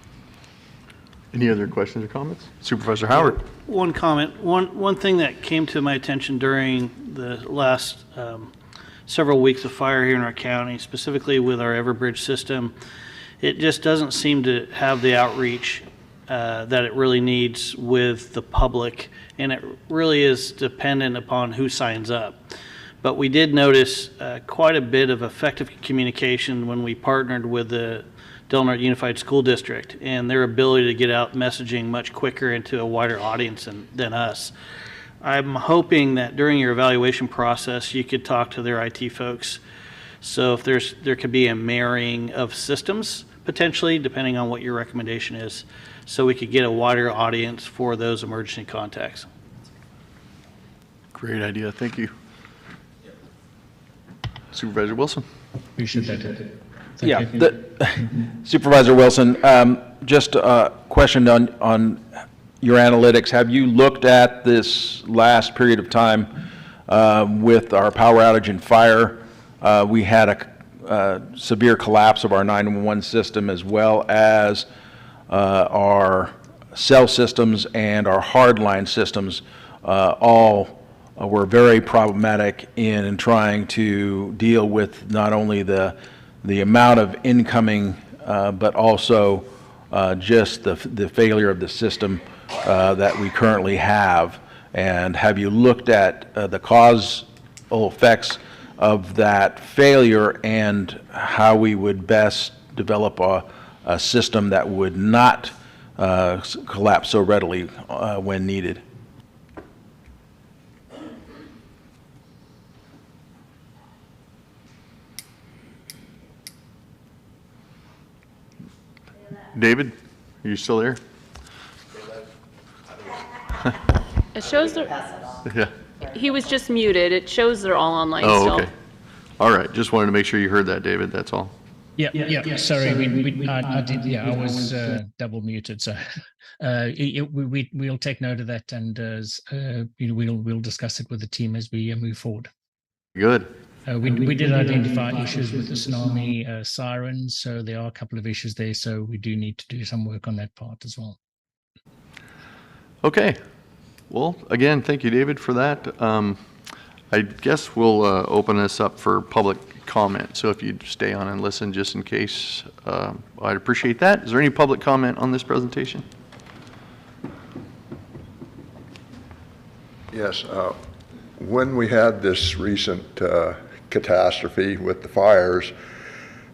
Any other questions or comments? Supervisor Howard. One comment. One thing that came to my attention during the last several weeks of fire here in our county, specifically with our Everbridge system, it just doesn't seem to have the outreach that it really needs with the public, and it really is dependent upon who signs up. But we did notice quite a bit of effective communication when we partnered with the Del Norte Unified School District and their ability to get out messaging much quicker into a wider audience than us. I'm hoping that during your evaluation process, you could talk to their IT folks. So if there could be a marrying of systems, potentially, depending on what your recommendation is, so we could get a wider audience for those emergency contacts. Great idea. Thank you. Supervisor Wilson. Appreciate that. Yeah, Supervisor Wilson, just a question on your analytics. Have you looked at this last period of time with our power outage and fire? We had a severe collapse of our 911 system, as well as our cell systems and our hardline systems. All were very problematic in trying to deal with not only the amount of incoming, but also just the failure of the system that we currently have. And have you looked at the causal effects of that failure and how we would best develop a system that would not collapse so readily when needed? David, are you still there? It shows they're, Yeah. he was just muted. It shows they're all online Oh, still. okay. All right. Just wanted to make sure you heard that, David. That's all. Yeah. Sorry, I did. Yeah, I was double muted. So we'll take note of that, and we'll discuss it with the team as we move forward. Good. We did identify issues with the tsunami sirens, so there are a couple of issues there. So we do need to do some work on that part as well. Okay. Well, again, thank you, David, for that. I guess we'll open this up for public comment. So if you'd stay on and listen just in case, I'd appreciate that. Is there any public comment on this presentation? Yes. When we had this recent catastrophe with the fires,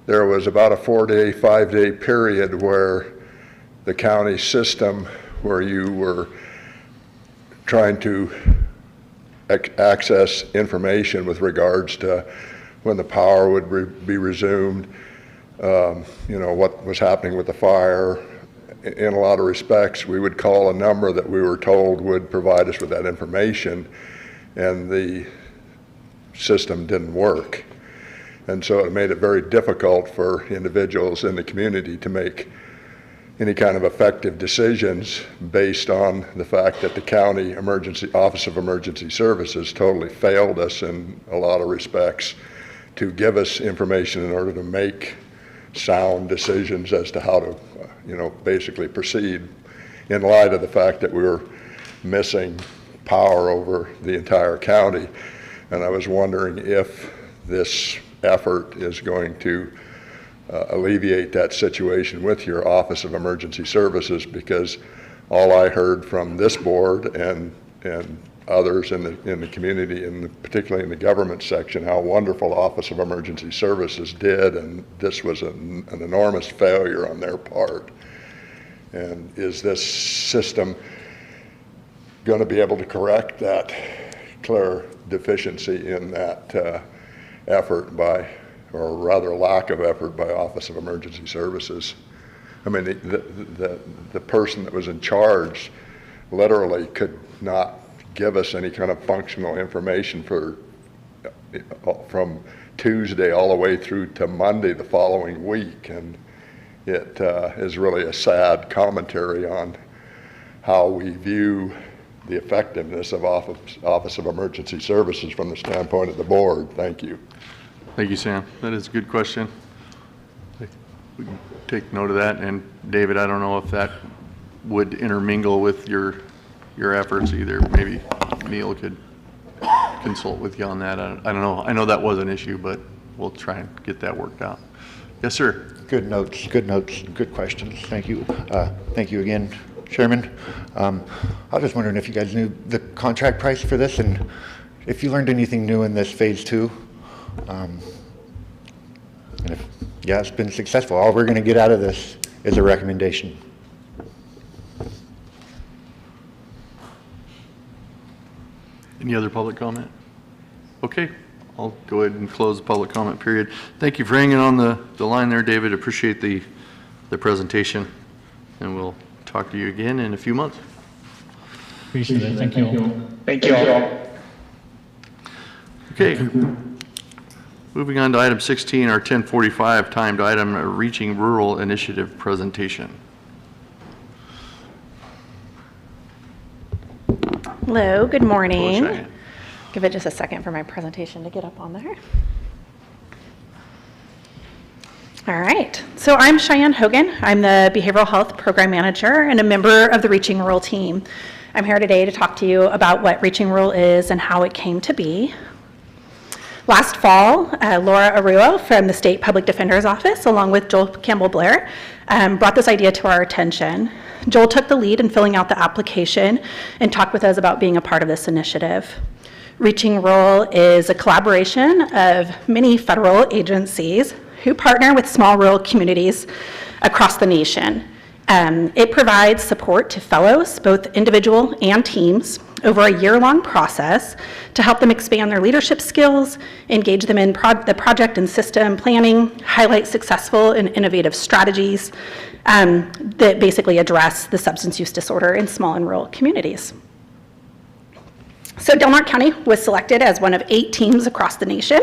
there was about a 4-day, 5-day period where the county system, where you were trying to access information with regards to when the power would be resumed, what was happening with the fire. In a lot of respects, we would call a number that we were told would provide us with that information, and the system didn't work. And so it made it very difficult for individuals in the community to make any kind of effective decisions based on the fact that the county Office of Emergency Services totally failed us in a lot of respects to give us information in order to make sound decisions as to how to, basically proceed in light of the fact that we were missing power over the entire county. And I was wondering if this effort is going to alleviate that situation with your Office of Emergency Services, because all I heard from this board and others in the community, and particularly in the government section, how wonderful Office of Emergency Services did, and this was an enormous failure on their part. And is this system going to be able to correct that clear deficiency in that effort by, or rather lack of effort by, Office of Emergency Services? I mean, the person that was in charge literally could not give us any kind of functional information from Tuesday all the way through to Monday the following week. And it is really a sad commentary on how we view the effectiveness of Office of Emergency Services from the standpoint of the board. Thank you. Thank you, Sam. That is a good question. We can take note of that. And David, I don't know if that would intermingle with your efforts either. Maybe Neil could consult with you on that. I don't know. I know that was an issue, but we'll try and get that worked out. Yes, sir. Good notes, good questions. Thank you. Thank you again, Chairman. I was just wondering if you guys knew the contract price for this and if you learned anything new in this phase 2. And if, yeah, it's been successful. All we're going to get out of this is a recommendation. Any other public comment? Okay, I'll go ahead and close the public comment period. Thank you for hanging on the line there, David. Appreciate the presentation, and we'll talk to you again in a few months. Appreciate it. Thank you all. Thank you all. Okay. Moving on to item 16, our 10:45 timed item, Reaching Rural Initiative presentation. Hello, good morning. Hello, Cheyenne. Give it just a second for my presentation to get up on there. All right, so I'm Cheyenne Hogan. I'm the Behavioral Health Program Manager and a member of the Reaching Rural team. I'm here today to talk to you about what Reaching Rural is and how it came to be. Last fall, Laura Arruo from the State Public Defender's Office, along with Joel Campbell-Blair, brought this idea to our attention. Joel took the lead in filling out the application and talked with us about being a part of this initiative. Reaching Rural is a collaboration of many federal agencies who partner with small rural communities across the nation. It provides support to fellows, both individual and teams, over a year-long process to help them expand their leadership skills, engage them in the project and system planning, highlight successful and innovative strategies that basically address the substance use disorder in small and rural communities. So Del Norte County was selected as one of 8 teams across the nation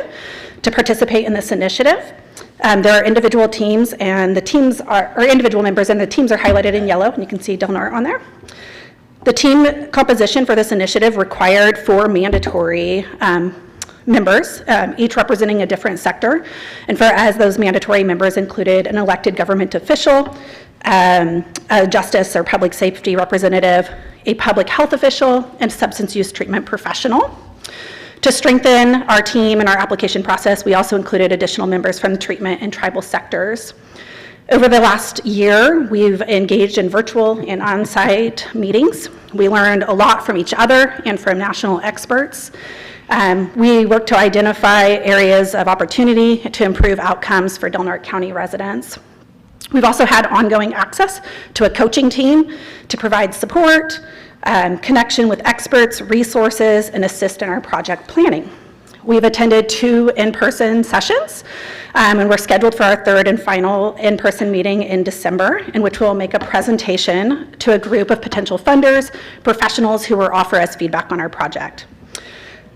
to participate in this initiative. There are individual teams and the teams are individual members, and the teams are highlighted in yellow, and you can see Del Norte on there. The team composition for this initiative required 4 mandatory members, each representing a different sector. And as those mandatory members included an elected government official, a justice or public safety representative, a public health official, and substance use treatment professional. To strengthen our team and our application process, we also included additional members from the treatment and tribal sectors. Over the last year, we've engaged in virtual and on-site meetings. We learned a lot from each other and from national experts. We worked to identify areas of opportunity to improve outcomes for Del Norte County residents. We've also had ongoing access to a coaching team to provide support, connection with experts, resources, and assist in our project planning. We've attended 2 in-person sessions, and we're scheduled for our 3rd and final in-person meeting in December, in which we'll make a presentation to a group of potential funders, professionals who will offer us feedback on our project.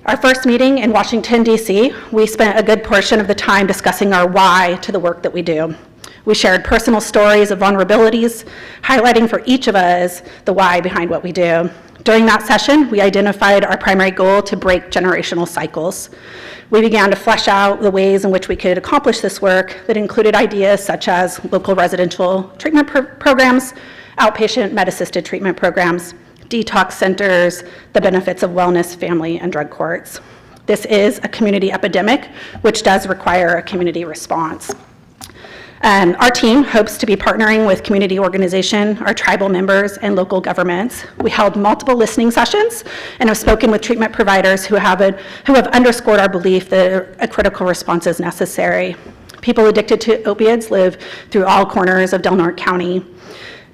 Our first meeting in Washington, D.C., we spent a good portion of the time discussing our why to the work that we do. We shared personal stories of vulnerabilities, highlighting for each of us the why behind what we do. During that session, we identified our primary goal to break generational cycles. We began to flesh out the ways in which we could accomplish this work that included ideas such as local residential treatment programs, outpatient med-assisted treatment programs, detox centers, the benefits of wellness, family, and drug courts. This is a community epidemic, which does require a community response. Our team hopes to be partnering with community organization, our tribal members, and local governments. We held multiple listening sessions and have spoken with treatment providers who have underscored our belief that a critical response is necessary. People addicted to opioids live through all corners of Del Norte County.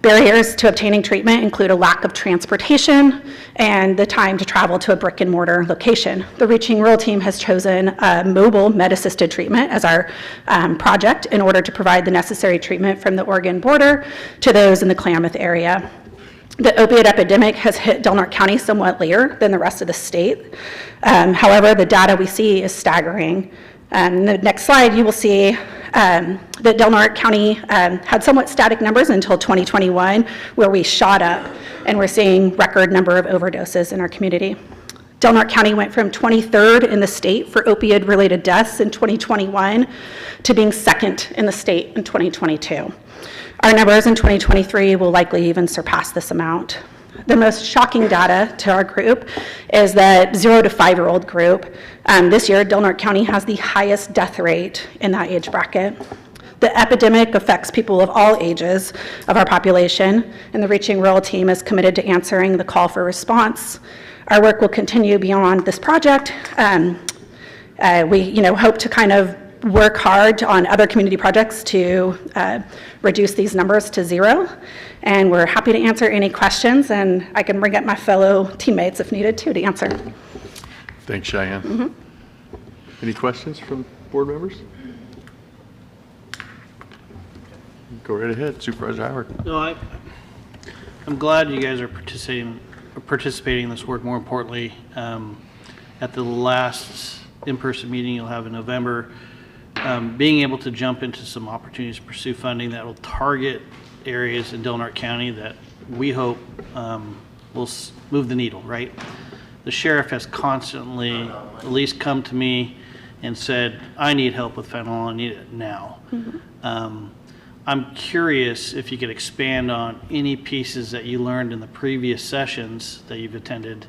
Barriers to obtaining treatment include a lack of transportation and the time to travel to a brick and mortar location. The Reaching Rural team has chosen mobile med-assisted treatment as our project in order to provide the necessary treatment from the Oregon border to those in the Klamath area. The opioid epidemic has hit Del Norte County somewhat later than the rest of the state. However, the data we see is staggering. The next slide, you will see that Del Norte County had somewhat static numbers until 2021, where we shot up, and we're seeing record number of overdoses in our community. Del Norte County went from 23rd in the state for opioid-related deaths in 2021 to being second in the state in 2022. Our numbers in 2023 will likely even surpass this amount. The most shocking data to our group is that 0 to 5-year-old group. This year, Del Norte County has the highest death rate in that age bracket. The epidemic affects people of all ages of our population, and the Reaching Rural team is committed to answering the call for response. Our work will continue beyond this project. We hope to kind of work hard on other community projects to reduce these numbers to 0. And we're happy to answer any questions, and I can bring up my fellow teammates if needed to answer. Thanks, Cheyenne. Any questions from board members? Go right ahead, Supervisor Howard. No, I'm glad you guys are participating in this work. More importantly, at the last in-person meeting you'll have in November, being able to jump into some opportunities to pursue funding that will target areas in Del Norte County that we hope will move the needle, right? The sheriff has constantly at least come to me and said, I need help with fentanyl, I need it now. I'm curious if you could expand on any pieces that you learned in the previous sessions that you've attended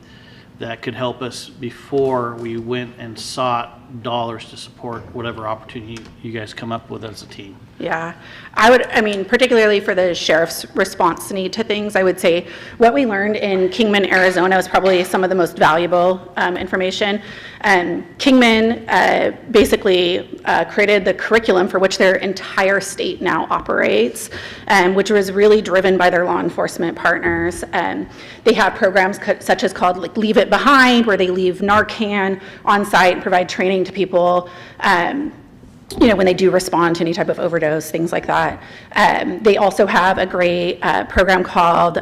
that could help us before we went and sought dollars to support whatever opportunity you guys come up with as a team. Yeah, I mean, particularly for the sheriff's response need to things, I would say what we learned in Kingman, Arizona was probably some of the most valuable information. Kingman basically created the curriculum for which their entire state now operates, which was really driven by their law enforcement partners. They have programs such as called like Leave It Behind, where they leave Narcan on site and provide training to people when they do respond to any type of overdose, things like that. They also have a great program called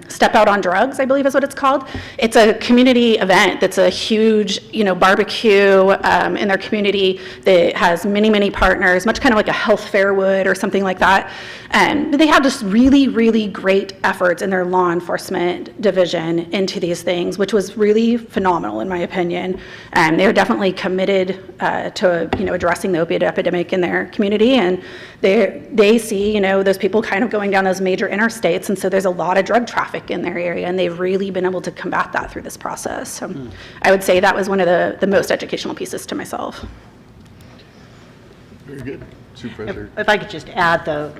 Step Out on Drugs, I believe is what it's called. It's a community event that's a huge, barbecue in their community that has many, many partners, much kind of like a health fair would or something like that. But they have just really, really great efforts in their law enforcement division into these things, which was really phenomenal in my opinion. They're definitely committed to addressing the opioid epidemic in their community, and they see those people kind of going down those major interstates, and so there's a lot of drug traffic in their area, and they've really been able to combat that through this process. So I would say that was one of the most educational pieces to myself. Very good. Supervisor. If I could just add, though,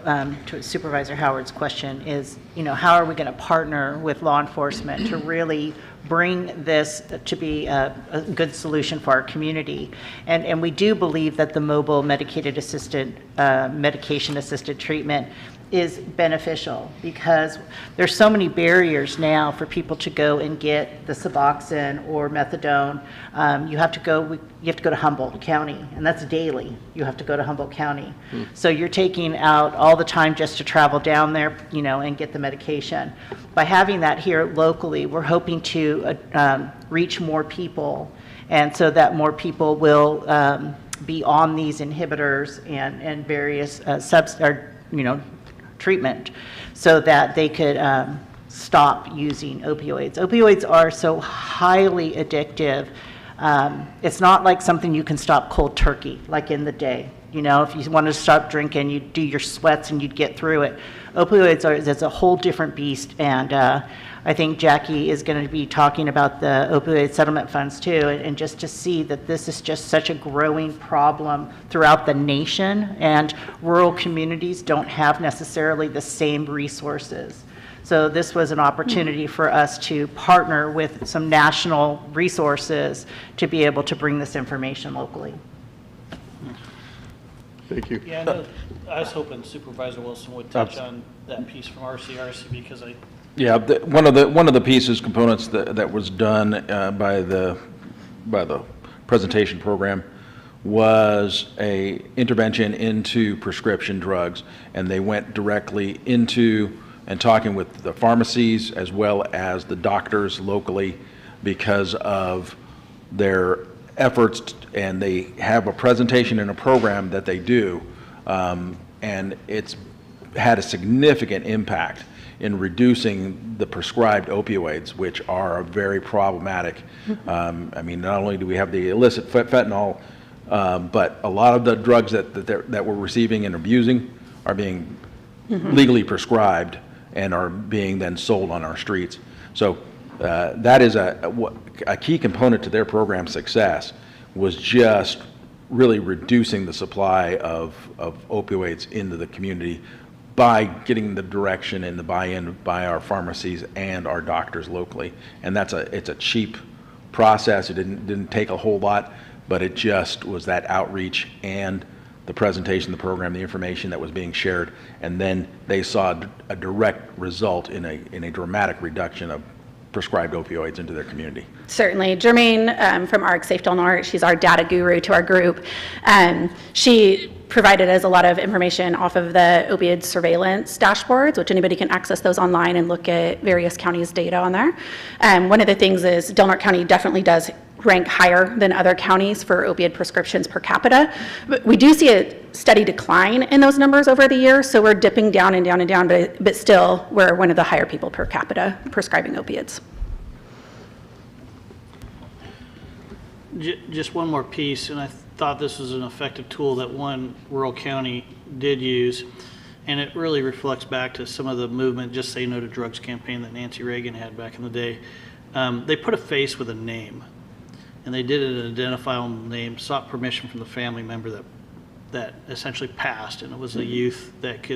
to Supervisor Howard's question is, how are we going to partner with law enforcement to really bring this to be a good solution for our community? And we do believe that the mobile medication-assisted treatment is beneficial because there's so many barriers now for people to go and get the Suboxone or methadone. You have to go to Humboldt County, and that's daily. You have to go to Humboldt County. So you're taking out all the time just to travel down there, and get the medication. By having that here locally, we're hoping to reach more people, and so that more people will be on these inhibitors and various treatment so that they could stop using opioids. Opioids are so highly addictive. It's not like something you can stop cold turkey, like in the day. If you wanted to stop drinking, you'd do your sweats and you'd get through it. Opioids it's a whole different beast, and I think Jackie is going to be talking about the opioid settlement funds too, and just to see that this is just such a growing problem throughout the nation, and rural communities don't have necessarily the same resources. So this was an opportunity for us to partner with some national resources to be able to bring this information locally. Thank you. Yeah, I was hoping Supervisor Wilson would touch on that piece from RCRC because Yeah, one of the pieces, components that was done by the presentation program was a intervention into prescription drugs, and they went directly into and talking with the pharmacies as well as the doctors locally because of their efforts, and they have a presentation and a program that they do, and it's had a significant impact in reducing the prescribed opioids, which are very problematic. I mean, not only do we have the illicit fentanyl, but a lot of the drugs that we're receiving and abusing are being legally prescribed and are being then sold on our streets. So that is a key component to their program success, was just really reducing the supply of opioids into the community by getting the direction and the buy-in by our pharmacies and our doctors locally. And it's a cheap process. It didn't take a whole lot, but it just was that outreach and the presentation, the program, the information that was being shared, and then they saw a direct result in a dramatic reduction of prescribed opioids into their community. Certainly. Jermaine from ARC Safe Del Norte, she's our data guru to our group. She provided us a lot of information off of the opioid surveillance dashboards, which anybody can access those online and look at various counties' data on there. One of the things is Del Norte County definitely does rank higher than other counties for opioid prescriptions per capita. But we do see a steady decline in those numbers over the years, so we're dipping down and down and down, but still we're one of the higher people per capita prescribing opiates. Just one more piece, and I thought this was an effective tool that one rural county did use, and it really reflects back to some of the movement, Just Say No to Drugs campaign that Nancy Reagan had back in the day. They put a face with a name, and they did an identifiable name, sought permission from the family member that essentially passed, and it was a youth that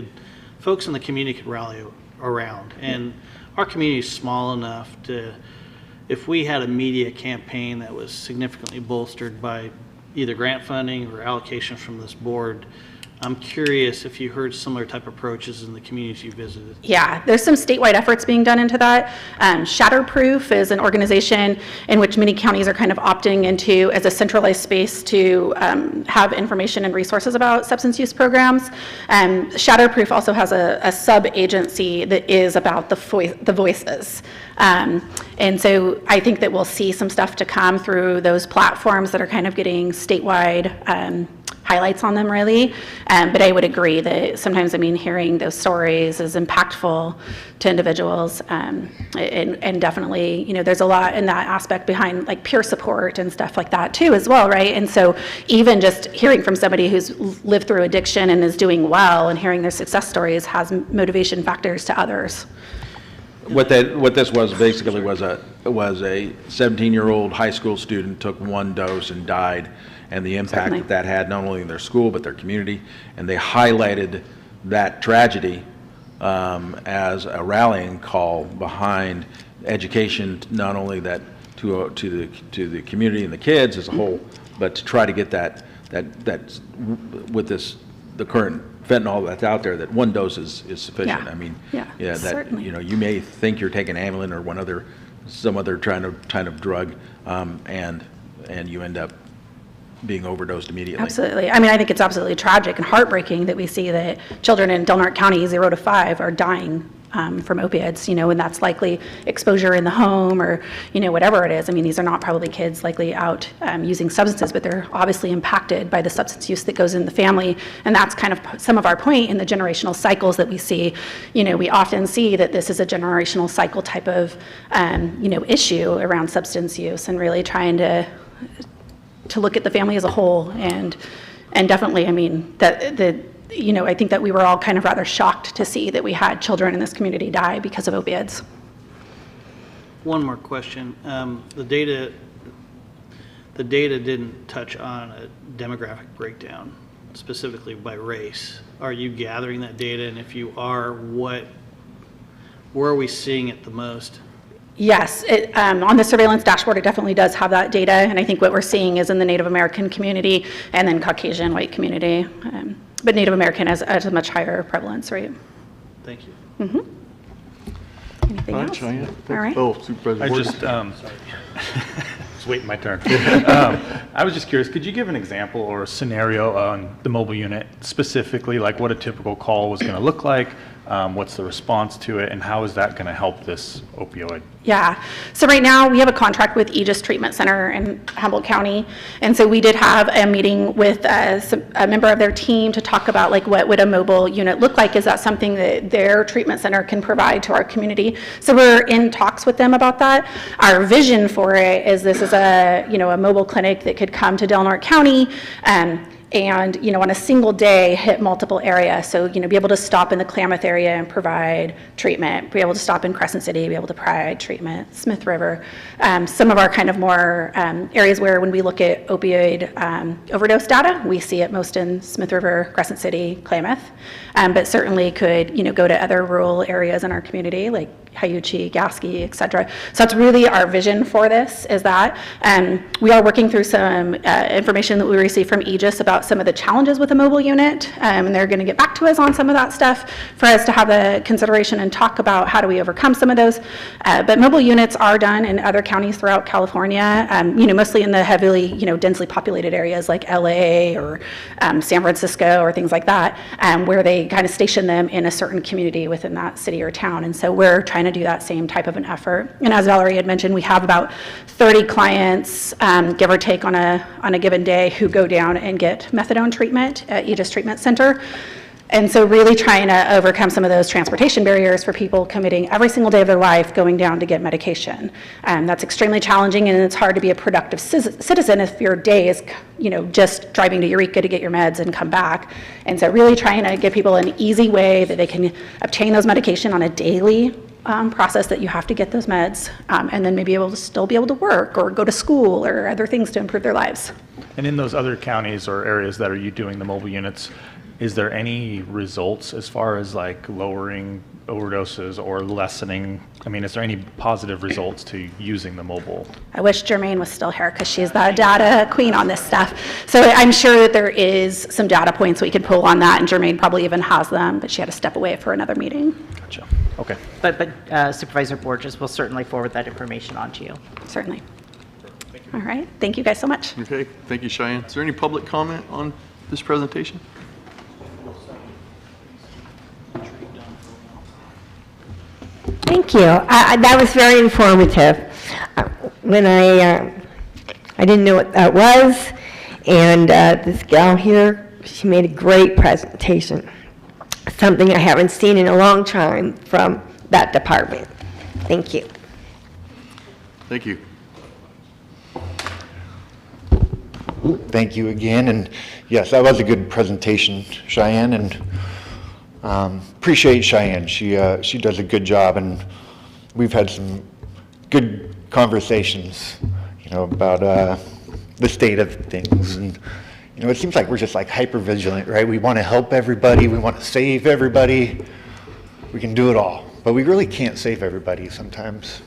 folks in the community could rally around. And our community is small enough to, if we had a media campaign that was significantly bolstered by either grant funding or allocation from this board, I'm curious if you heard similar type approaches in the communities you visited. Yeah, there's some statewide efforts being done into that. Shatterproof is an organization in which many counties are kind of opting into as a centralized space to have information and resources about substance use programs. Shatterproof also has a sub-agency that is about the voices. And so I think that we'll see some stuff to come through those platforms that are kind of getting statewide highlights on them, really. But I would agree that sometimes, hearing those stories is impactful to individuals. And definitely, there's a lot in that aspect behind like peer support and stuff like that too as well, right? And so even just hearing from somebody who's lived through addiction and is doing well and hearing their success stories has motivation factors to others. What this was basically was a 17-year-old high school student took one dose and died, and the impact that had not only in their school but their community, and they highlighted that tragedy as a rallying call behind education, not only that to the community and the kids as a whole, but to try to get that with the current fentanyl that's out there, that one dose is sufficient. That certainly. You may think you're taking Amylin or some other kind of drug, and you end up being overdosed immediately. Absolutely. I think it's absolutely tragic and heartbreaking that we see that children in Del Norte County 0 to 5 are dying from opiates, and that's likely exposure in the home or, whatever it is. These are not probably kids likely out using substances, but they're obviously impacted by the substance use that goes in the family. And that's kind of some of our point in the generational cycles that we see. We often see that this is a generational cycle type of, issue around substance use, and really trying to look at the family as a whole. And definitely, I think that we were all kind of rather shocked to see that we had children in this community die because of opiates. One more question. The data didn't touch on a demographic breakdown, specifically by race. Are you gathering that data? And if you are, where are we seeing it the most? Yes, on the surveillance dashboard, it definitely does have that data. And I think what we're seeing is in the Native American community and then Caucasian white community. But Native American has a much higher prevalence rate. Thank you. Mm-hmm. Anything else? Cheyenne. All right. Oh, Supervisor I Gordon. just waiting my turn. I was just curious, could you give an example or a scenario on the mobile unit, specifically like what a typical call was going to look like, What's the response to it, and how is that going to help this opioid? Yeah. So right now we have a contract with Aegis Treatment Center in Humboldt County. And so we did have a meeting with a member of their team to talk about like what would a mobile unit look like? Is that something that their treatment center can provide to our community? So we're in talks with them about that. Our vision for it is this is a, you know, a mobile clinic that could come to Del Norte County and, you know, on a single day hit multiple areas. So, you know, be able to stop in the Klamath area and provide treatment, be able to stop in Crescent City, be able to provide treatment, Smith River. Some of our kind of more areas where when we look at opioid overdose data, we see it most in Smith River, Crescent City, Klamath, but certainly could, you know, go to other rural areas in our community like Hyuchi, Gasky, et cetera. So that's really our vision for this, is that. We are working through some information that we received from Aegis about some of the challenges with a mobile unit, and they're going to get back to us on some of that stuff for us to have a consideration and talk about how do we overcome some of those. But mobile units are done in other counties throughout California, you know, mostly in the heavily, you know, densely populated areas like LA or San Francisco or things like that, where they kind of station them in a certain community within that city or town. And so we're trying to do that same type of an effort. And as Valerie had mentioned, we have about 30 clients, give or take on a given day, who go down and get methadone treatment at Aegis Treatment Center. And so really trying to overcome some of those transportation barriers for people committing every single day of their life going down to get medication. That's extremely challenging, and it's hard to be a productive citizen if your day is, you know, just driving to Eureka to get your meds and come back. And so really trying to give people an easy way that they can obtain those medication on a daily process, that you have to get those meds, and then maybe still be able to work or go to school or other things to improve their lives. And in those other counties or areas that are you doing the mobile units, is there any results as far as like lowering overdoses or lessening? I mean, is there any positive results to using the mobile? I wish Jermaine was still here because she's the data queen on this stuff. So I'm sure that there is some data points we could pull on that, and Jermaine probably even has them, but she had to step away for another meeting. Gotcha. Okay. But Supervisor Borges will certainly forward that information on to you. Certainly. All right. Thank you guys so much. Okay, thank you, Cheyenne. Is there any public comment on this presentation? Thank you. That was very informative. When I didn't know what that was, and this gal here, she made a great presentation. Something I haven't seen in a long time from that department. Thank you. Thank you. Thank you again, and yes, that was a good presentation, Cheyenne, and appreciate Cheyenne. She does a good job, and we've had some good conversations, you know, about the state of things, and you know, it seems like we're just like hyper vigilant, right? We want to help everybody, we want to save everybody, we can do it all, but we really can't save everybody sometimes.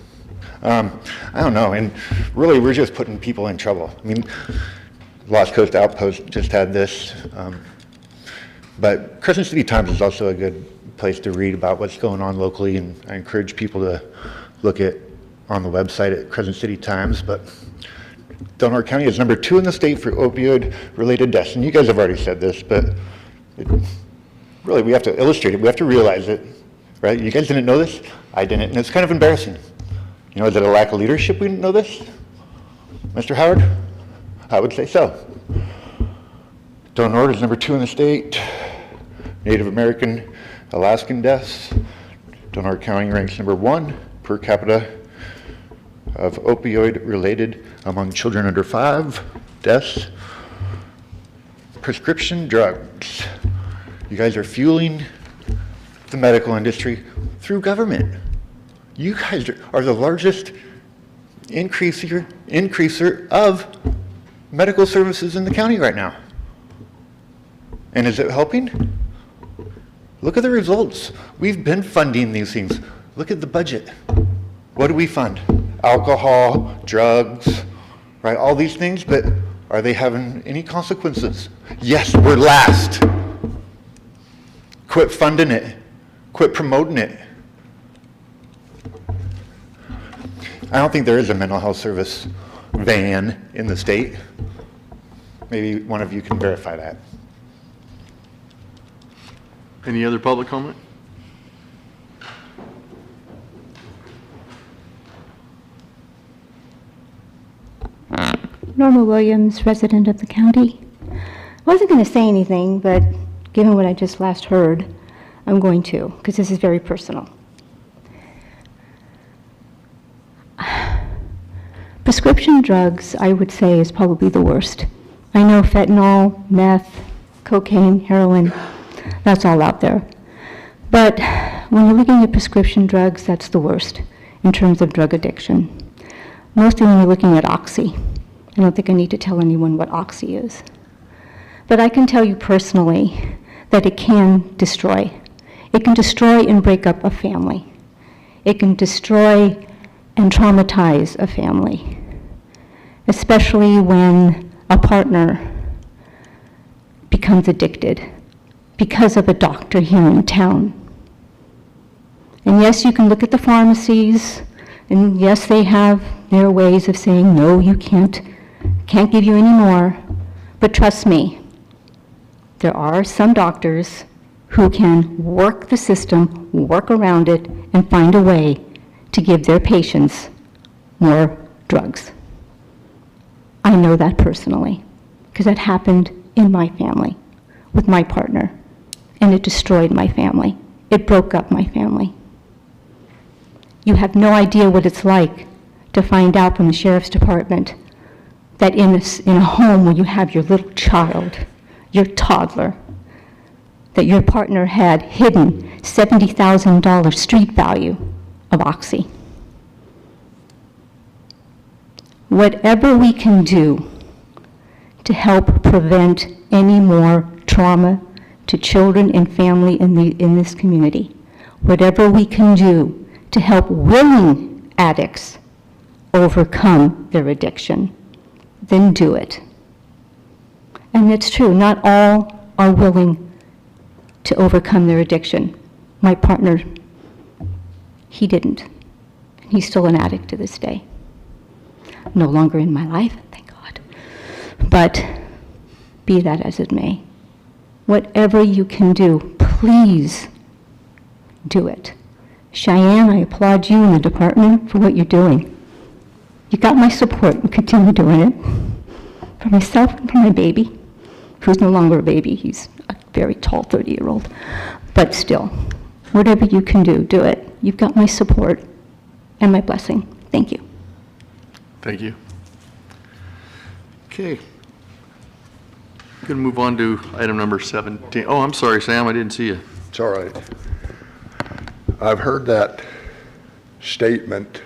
I don't know, and really we're just putting people in trouble. I mean, Lost Coast Outpost just had this, but Crescent City Times is also a good place to read about what's going on locally, and I encourage people to look at on the website at Crescent City Times. But Del Norte County is number 2 in the state for opioid-related deaths, and you guys have already said this, but really we have to illustrate it, we have to realize it, right? You guys didn't know this, I didn't, and it's kind of embarrassing. You know, is it a lack of leadership we didn't know this? Mr. Howard? I would say so. Del Norte is number 2 in the state. Native American, Alaskan deaths. Del Norte County ranks number 1 per capita of opioid-related among children under 5 deaths. Prescription drugs. You guys are fueling the medical industry through government. You guys are the largest increaser of medical services in the county right now. And is it helping? Look at the results. We've been funding these things. Look at the budget. What do we fund? Alcohol, drugs, right? All these things, but are they having any consequences? Yes, we're last. Quit funding it. Quit promoting it. I don't think there is a mental health service van in the state. Maybe one of you can verify that. Any other public comment? Norma Williams, resident of the county. I wasn't going to say anything, but given what I just last heard, I'm going to, because this is very personal. Prescription drugs, I would say, is probably the worst. I know fentanyl, meth, cocaine, heroin, that's all out there. But when you're looking at prescription drugs, that's the worst in terms of drug addiction. Mostly when you're looking at Oxy. I don't think I need to tell anyone what Oxy is. But I can tell you personally that it can destroy. It can destroy and break up a family. It can destroy and traumatize a family, especially when a partner becomes addicted because of a doctor here in town. And yes, you can look at the pharmacies, and yes, they have their ways of saying, no, you can't give you any more. But trust me, there are some doctors who can work the system, work around it, and find a way to give their patients more drugs. I know that personally, because that happened in my family with my partner, and it destroyed my family. It broke up my family. You have no idea what it's like to find out from the sheriff's department that in a home where you have your little child, your toddler, that your partner had hidden $70,000 street value of Oxy. Whatever we can do to help prevent any more trauma to children and family in this community, whatever we can do to help willing addicts overcome their addiction, then do it. And it's true, not all are willing to overcome their addiction. My partner, he didn't. He's still an addict to this day. No longer in my life, thank God. But be that as it may, whatever you can do, please do it. Cheyenne, I applaud you and the department for what you're doing. You got my support and continue doing it. For myself and for my baby, who's no longer a baby, he's a very tall 30-year-old. But still, whatever you can do, do it. You've got my support and my blessing. Thank you. Thank you. Okay. Going to move on to item number 17. Oh, I'm sorry, Sam, I didn't see you. It's all right. I've heard that statement,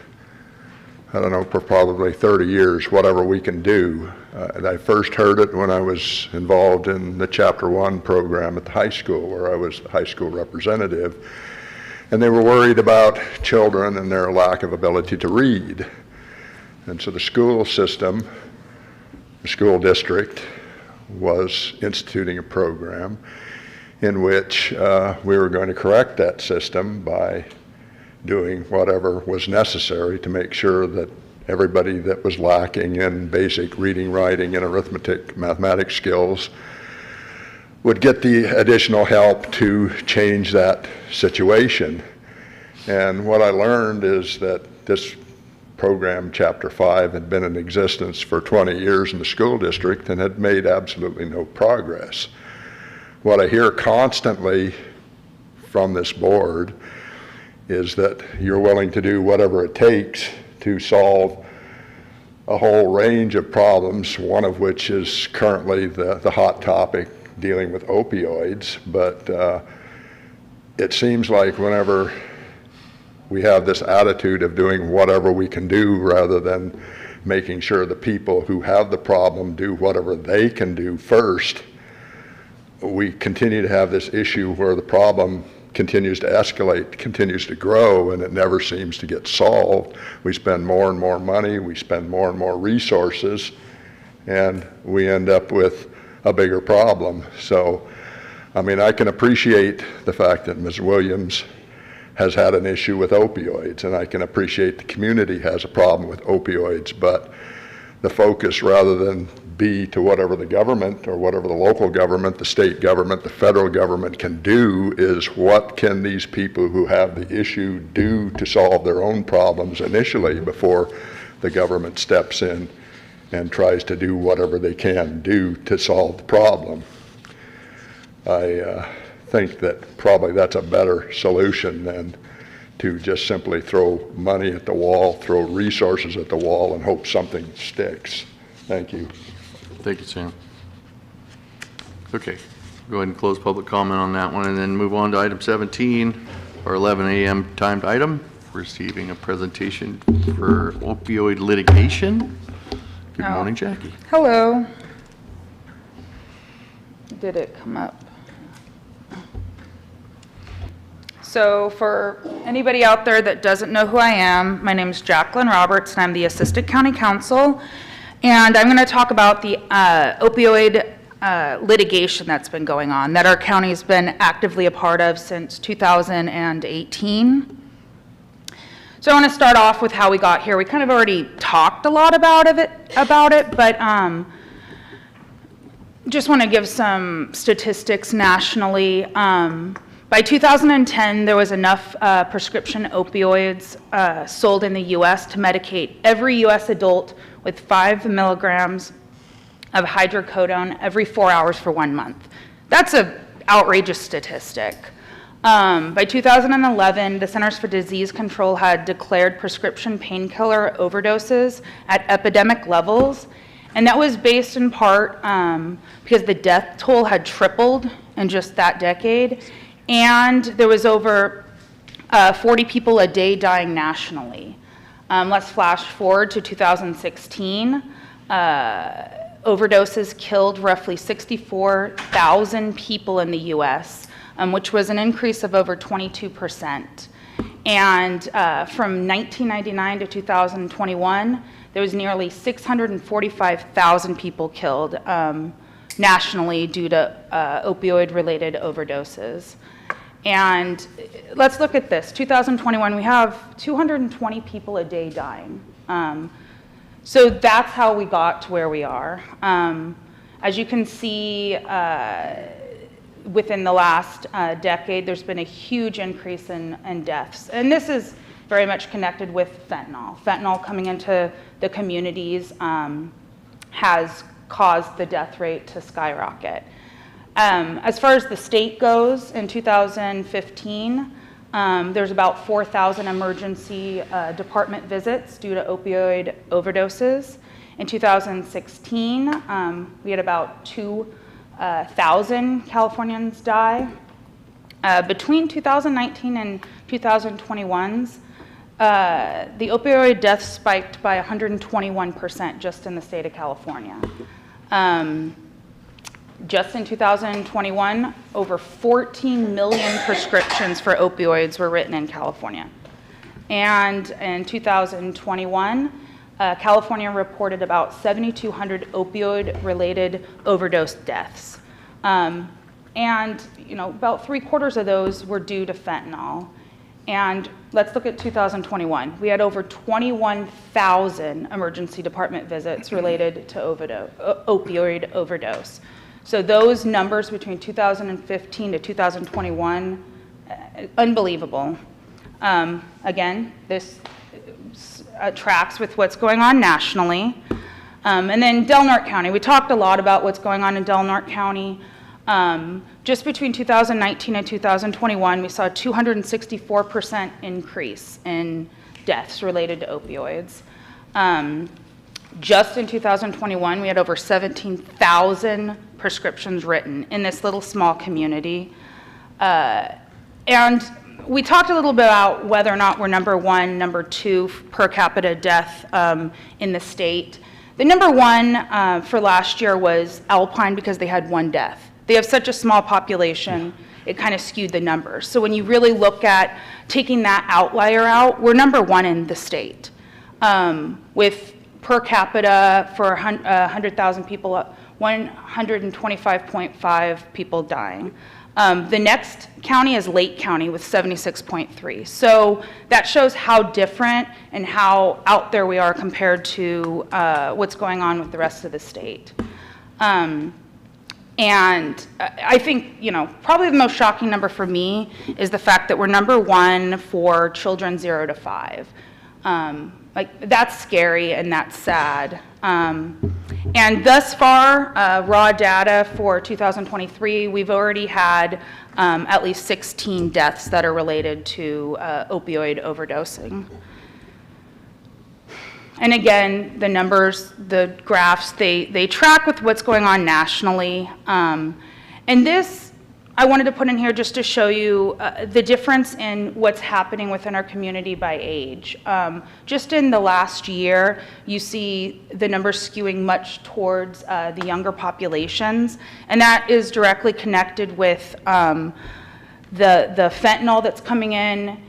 I don't know, for probably 30 years, whatever we can do. And I first heard it when I was involved in the Chapter 1 program at the high school, where I was the high school representative. And they were worried about children and their lack of ability to read. And so the school system, the school district, was instituting a program in which we were going to correct that system by doing whatever was necessary to make sure that everybody that was lacking in basic reading, writing, and arithmetic, mathematics skills would get the additional help to change that situation. And what I learned is that this program, Chapter 5, had been in existence for 20 years in the school district and had made absolutely no progress. What I hear constantly from this board is that you're willing to do whatever it takes to solve a whole range of problems, one of which is currently the hot topic dealing with opioids. But it seems like whenever we have this attitude of doing whatever we can do rather than making sure the people who have the problem do whatever they can do first, we continue to have this issue where the problem continues to escalate, continues to grow, and it never seems to get solved. We spend more and more money, we spend more and more resources, and we end up with a bigger problem. So, I mean, I can appreciate the fact that Ms. Williams has had an issue with opioids, and I can appreciate the community has a problem with opioids, but the focus, rather than be to whatever the government or whatever the local government, the state government, the federal government can do, is what can these people who have the issue do to solve their own problems initially before the government steps in and tries to do whatever they can do to solve the problem. I think that probably that's a better solution than to just simply throw money at the wall, throw resources at the wall, and hope something sticks. Thank you. Thank you, Sam. Okay, go ahead and close public comment on that one, and then move on to item 17, our 11 a.m. timed item, receiving a presentation for opioid litigation. Good morning, Jackie. Hello. Did it come up? So for anybody out there that doesn't know who I am, my name is Jacqueline Roberts, and I'm the Assistant County Counsel. And I'm going to talk about the opioid litigation that's been going on, that our county's been actively a part of since 2018. So I want to start off with how we got here. We kind of already talked a lot about it, but just want to give some statistics nationally. By 2010, there was enough prescription opioids sold in the U.S. to medicate every U.S. adult with 5 milligrams of hydrocodone every 4 hours for 1 month. That's an outrageous statistic. By 2011, the Centers for Disease Control had declared prescription painkiller overdoses at epidemic levels, and that was based in part because the death toll had tripled in just that decade, and there was over 40 people a day dying nationally. Let's flash forward to 2016. Overdoses killed roughly 64,000 people in the U.S., which was an increase of over 22%. And from 1999 to 2021, there was nearly 645,000 people killed nationally due to opioid-related overdoses. And let's look at this. 2021, we have 220 people a day dying. So that's how we got to where we are. As you can see, within the last decade, there's been a huge increase in deaths. And this is very much connected with fentanyl. Fentanyl coming into the communities has caused the death rate to skyrocket. As far as the state goes, in 2015, there's about 4,000 emergency department visits due to opioid overdoses. In 2016, we had about 2,000 Californians die. Between 2019 and 2021's, the opioid deaths spiked by 121% just in the state of California. Just in 2021, over 14 million prescriptions for opioids were written in California. And in 2021, California reported about 7,200 opioid-related overdose deaths. And about 3/4 of those were due to fentanyl. And let's look at 2021. We had over 21,000 emergency department visits related to opioid overdose. So those numbers between 2015 to 2021, unbelievable. Again, this tracks with what's going on nationally. And then Del Norte County, we talked a lot about what's going on in Del Norte County. Just between 2019 and 2021, we saw a 264% increase in deaths related to opioids. Just in 2021, we had over 17,000 prescriptions written in this little small community. And we talked a little bit about whether or not we're number one, number two per capita death in the state. The number one for last year was Alpine because they had 1 death. They have such a small population, it kind of skewed the numbers. So when you really look at taking that outlier out, we're number one in the state. With per capita for 100,000 people, 125.5 people dying. The next county is Lake County with 76.3. So that shows how different and how out there we are compared to what's going on with the rest of the state. And I think, probably the most shocking number for me is the fact that we're number one for children 0 to 5. That's scary and that's sad. And thus far, raw data for 2023, we've already had at least 16 deaths that are related to opioid overdosing. And again, the numbers, the graphs, they track with what's going on nationally. And this, I wanted to put in here just to show you the difference in what's happening within our community by age. Just in the last year, you see the numbers skewing much towards the younger populations, and that is directly connected with the fentanyl that's coming in,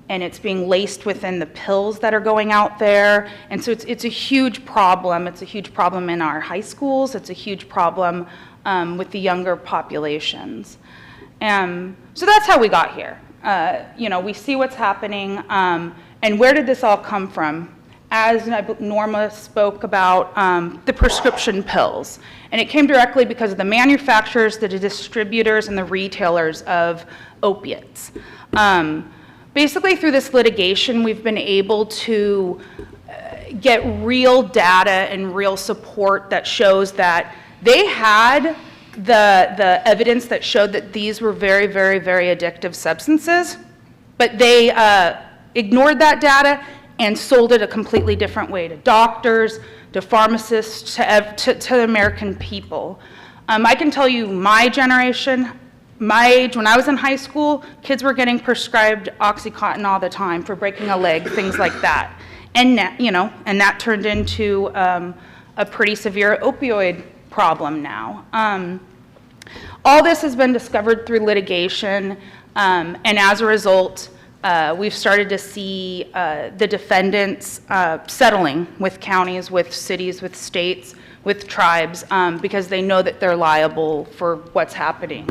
and it's being laced within the pills that are going out there. And so it's a huge problem. It's a huge problem in our high schools. It's a huge problem with the younger populations. So that's how we got here. You know, we see what's happening, and where did this all come from? As Norma spoke about the prescription pills, and it came directly because of the manufacturers, the distributors, and the retailers of opiates. Basically, through this litigation, we've been able to get real data and real support that shows that they had the evidence that showed that these were very, very, very addictive substances, but they ignored that data and sold it a completely different way to doctors, to pharmacists, to the American people. I can tell you my generation, my age, when I was in high school, kids were getting prescribed OxyContin all the time for breaking a leg, things like that. And you know, and that turned into a pretty severe opioid problem now. All this has been discovered through litigation, and as a result, we've started to see the defendants settling with counties, with cities, with states, with tribes, because they know that they're liable for what's happening.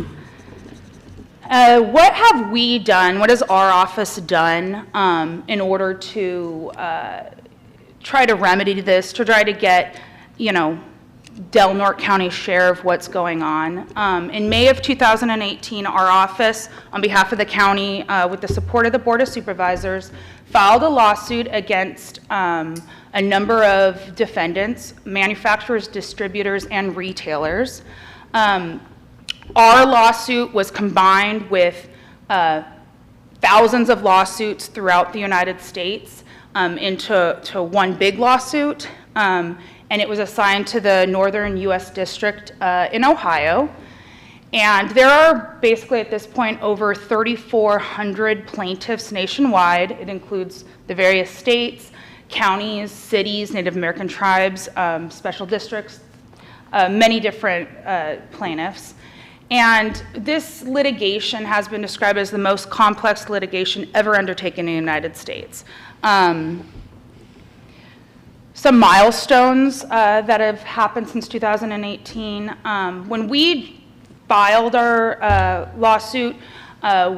What have we done? What has our office done in order to try to remedy this, to try to get, you know, Del Norte County's share of what's going on? In May of 2018, our office, on behalf of the county, with the support of the Board of Supervisors, filed a lawsuit against a number of defendants, manufacturers, distributors, and retailers. Our lawsuit was combined with thousands of lawsuits throughout the United States into one big lawsuit, and it was assigned to the Northern U.S. District in Ohio. And there are basically at this point over 3,400 plaintiffs nationwide. It includes the various states, counties, cities, Native American tribes, special districts, many different plaintiffs. And this litigation has been described as the most complex litigation ever undertaken in the United States. Some milestones that have happened since 2018. When we filed our lawsuit,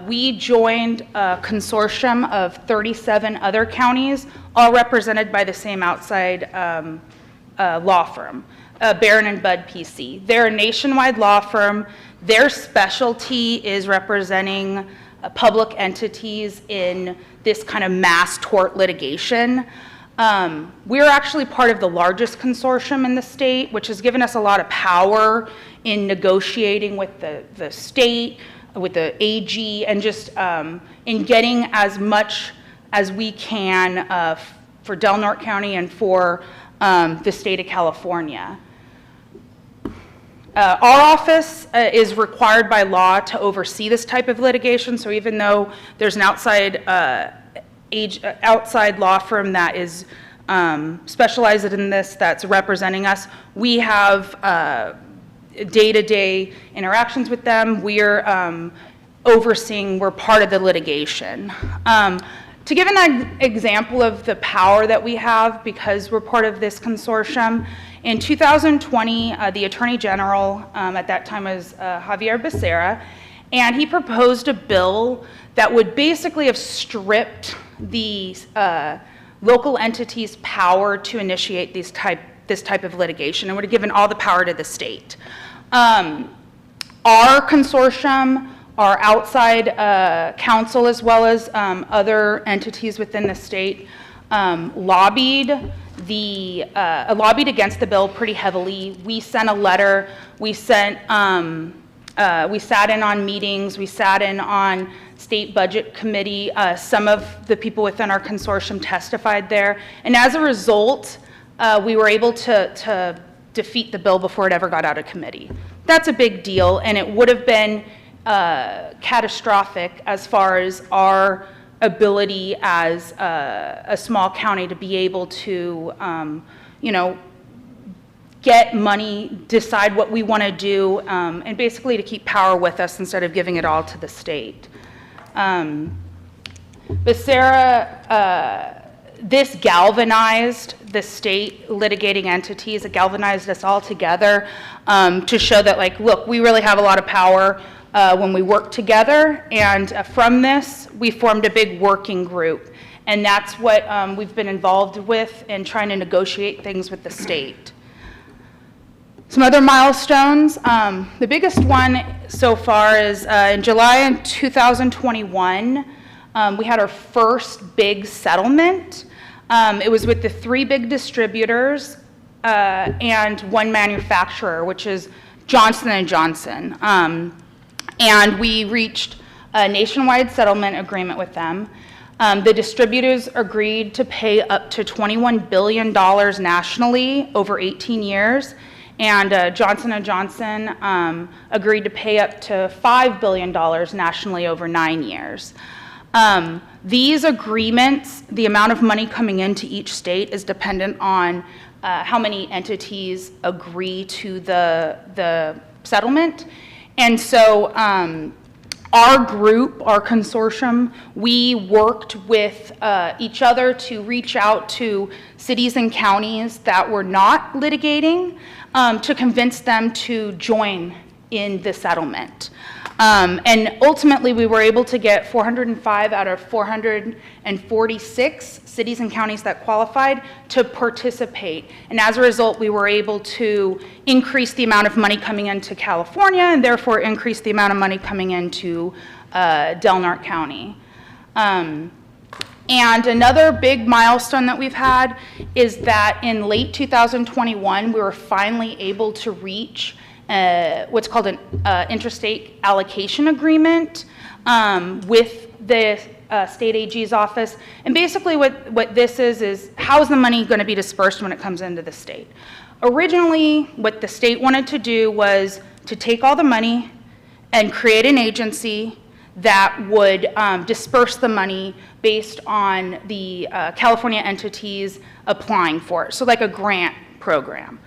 we joined a consortium of 37 other counties, all represented by the same outside law firm, Barron and Budd PC. They're a nationwide law firm. Their specialty is representing public entities in this kind of mass tort litigation. We're actually part of the largest consortium in the state, which has given us a lot of power in negotiating with the state, with the AG, and just in getting as much as we can for Del Norte County and for the state of California. Our office is required by law to oversee this type of litigation, so even though there's an outside law firm that is specialized in this, that's representing us, we have day-to-day interactions with them. We're overseeing, we're part of the litigation. To give an example of the power that we have because we're part of this consortium, in 2020, the Attorney General at that time was Javier Becerra, and he proposed a bill that would basically have stripped the local entities' power to initiate this type of litigation and would have given all the power to the state. Our consortium, our outside counsel, as well as other entities within the state, lobbied lobbied against the bill pretty heavily. We sent a letter. We sat in on meetings. We sat in on state budget committee. Some of the people within our consortium testified there. And as a result, we were able to defeat the bill before it ever got out of committee. That's a big deal, and it would have been catastrophic as far as our ability as a small county to be able to, get money, decide what we want to do, and basically to keep power with us instead of giving it all to the state. But Sarah, this galvanized the state litigating entities. It galvanized us all together to show that, like, look, we really have a lot of power when we work together. And from this, we formed a big working group. And that's what we've been involved with in trying to negotiate things with the state. Some other milestones. The biggest one so far is in July in 2021, we had our first big settlement. It was with the 3 big distributors and 1 manufacturer, which is Johnson & Johnson. And we reached a nationwide settlement agreement with them. The distributors agreed to pay up to $21 billion nationally over 18 years. And Johnson & Johnson agreed to pay up to $5 billion nationally over 9 years. These agreements, the amount of money coming into each state is dependent on how many entities agree to the settlement. And so our group, our consortium, we worked with each other to reach out to cities and counties that were not litigating to convince them to join in the settlement. And ultimately, we were able to get 405 out of 446 cities and counties that qualified to participate. And as a result, we were able to increase the amount of money coming into California and therefore increase the amount of money coming into Del Norte County. And another big milestone that we've had is that in late 2021, we were finally able to reach what's called an interstate allocation agreement with the state AG's office. And basically what this is how's the money going to be dispersed when it comes into the state? Originally, what the state wanted to do was to take all the money and create an agency that would disperse the money based on the California entities applying for it. So like a grant program.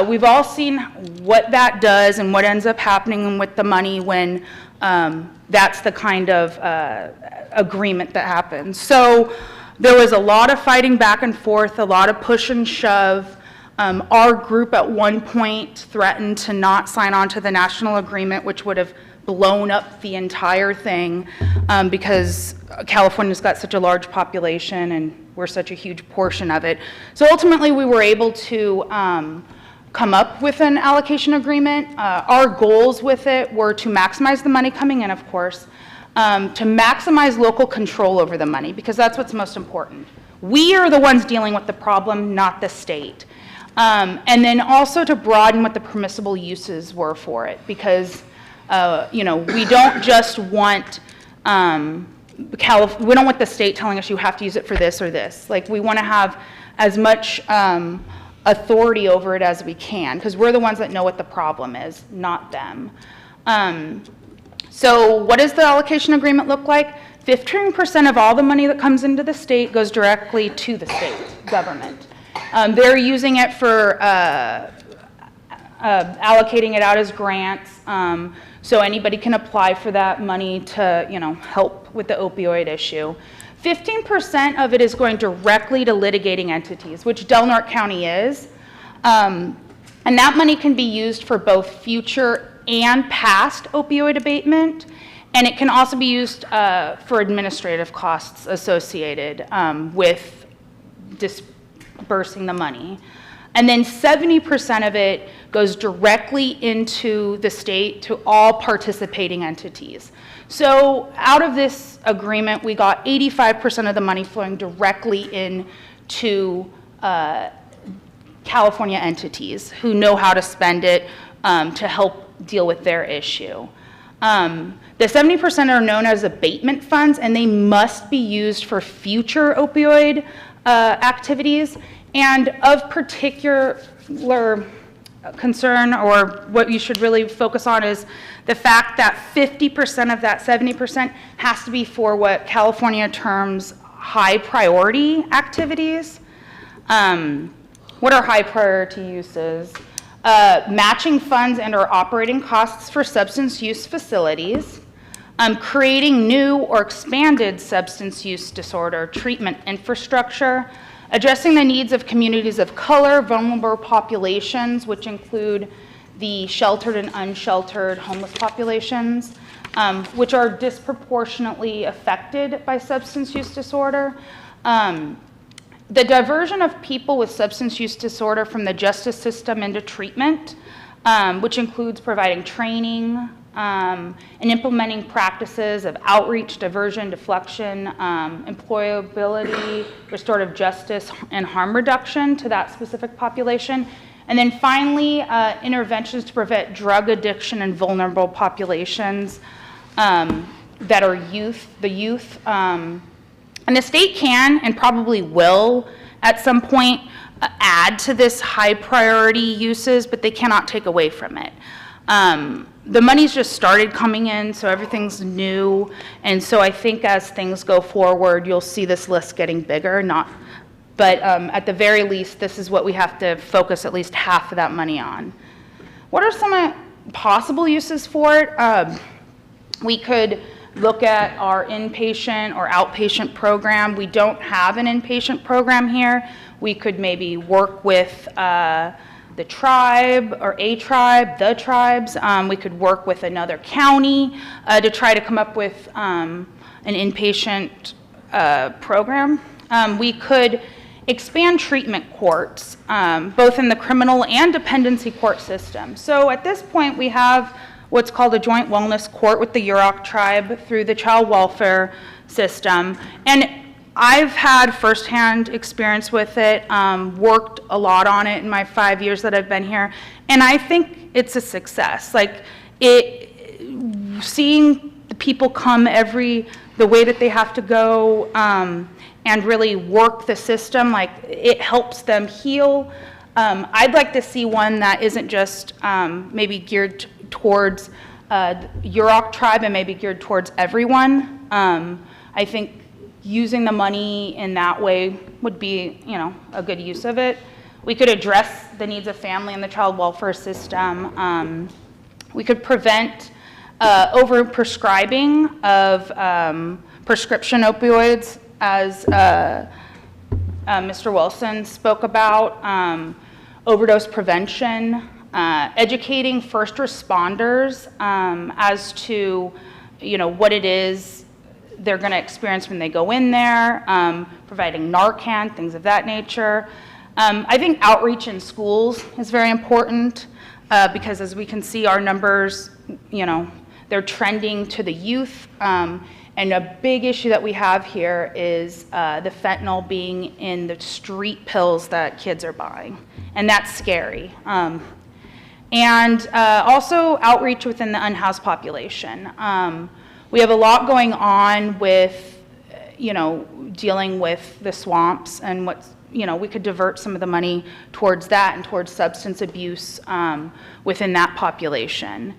We've all seen what that does and what ends up happening with the money when that's the kind of agreement that happens. So there was a lot of fighting back and forth, a lot of push and shove. Our group at one point threatened to not sign on to the national agreement, which would have blown up the entire thing because California's got such a large population and we're such a huge portion of it. So ultimately we were able to come up with an allocation agreement. Our goals with it were to maximize the money coming in, of course, to maximize local control over the money, because that's what's most important. We are the ones dealing with the problem, not the state. And then also to broaden what the permissible uses were for it, because we don't just want we don't want the state telling us you have to use it for this or this. Like, we want to have as much authority over it as we can, because we're the ones that know what the problem is, not them. So what does the allocation agreement look like? 15% of all the money that comes into the state goes directly to the state government. They're using it for allocating it out as grants, so anybody can apply for that money to, help with the opioid issue. 15% of it is going directly to litigating entities, which Del Norte County is. And that money can be used for both future and past opioid abatement. And it can also be used for administrative costs associated with disbursing the money. And then 70% of it goes directly into the state to all participating entities. So out of this agreement, we got 85% of the money flowing directly into California entities who know how to spend it to help deal with their issue. The 70% are known as abatement funds, and they must be used for future opioid activities. And of particular concern, or what you should really focus on, is the fact that 50% of that 70% has to be for what California terms high priority activities. What are high priority uses? Matching funds and or operating costs for substance use facilities, creating new or expanded substance use disorder treatment infrastructure, addressing the needs of communities of color, vulnerable populations, which include the sheltered and unsheltered homeless populations, which are disproportionately affected by substance use disorder. The diversion of people with substance use disorder from the justice system into treatment, which includes providing training and implementing practices of outreach, diversion, deflection, employability, restorative justice, and harm reduction to that specific population. And then finally, interventions to prevent drug addiction in vulnerable populations that are the youth. And the state can and probably will at some point add to this high priority uses, but they cannot take away from it. The money's just started coming in, so everything's new. And so I think as things go forward, you'll see this list getting bigger, but at the very least, this is what we have to focus at least half of that money on. What are some possible uses for it? We could look at our inpatient or outpatient program. We don't have an inpatient program here. We could maybe work with the tribe or the tribes. We could work with another county to try to come up with an inpatient program. We could expand treatment courts, both in the criminal and dependency court system. So at this point, we have what's called a joint wellness court with the Yurok tribe through the child welfare system. And I've had firsthand experience with it, worked a lot on it in my 5 years that I've been here, and I think it's a success. Like, seeing the people come the way that they have to go and really work the system, like, it helps them heal. I'd like to see one that isn't just maybe geared towards Yurok tribe and maybe geared towards everyone. I think using the money in that way would be, a good use of it. We could address the needs of family in the child welfare system. We could prevent overprescribing of prescription opioids, as Mr. Wilson spoke about, overdose prevention, educating first responders as to, what it is they're going to experience when they go in there, providing Narcan, things of that nature. I think outreach in schools is very important because, as we can see, our numbers, they're trending to the youth. And a big issue that we have here is the fentanyl being in the street pills that kids are buying. And that's scary. And also outreach within the unhoused population. We have a lot going on with, dealing with the swamps and we could divert some of the money towards that and towards substance abuse within that population.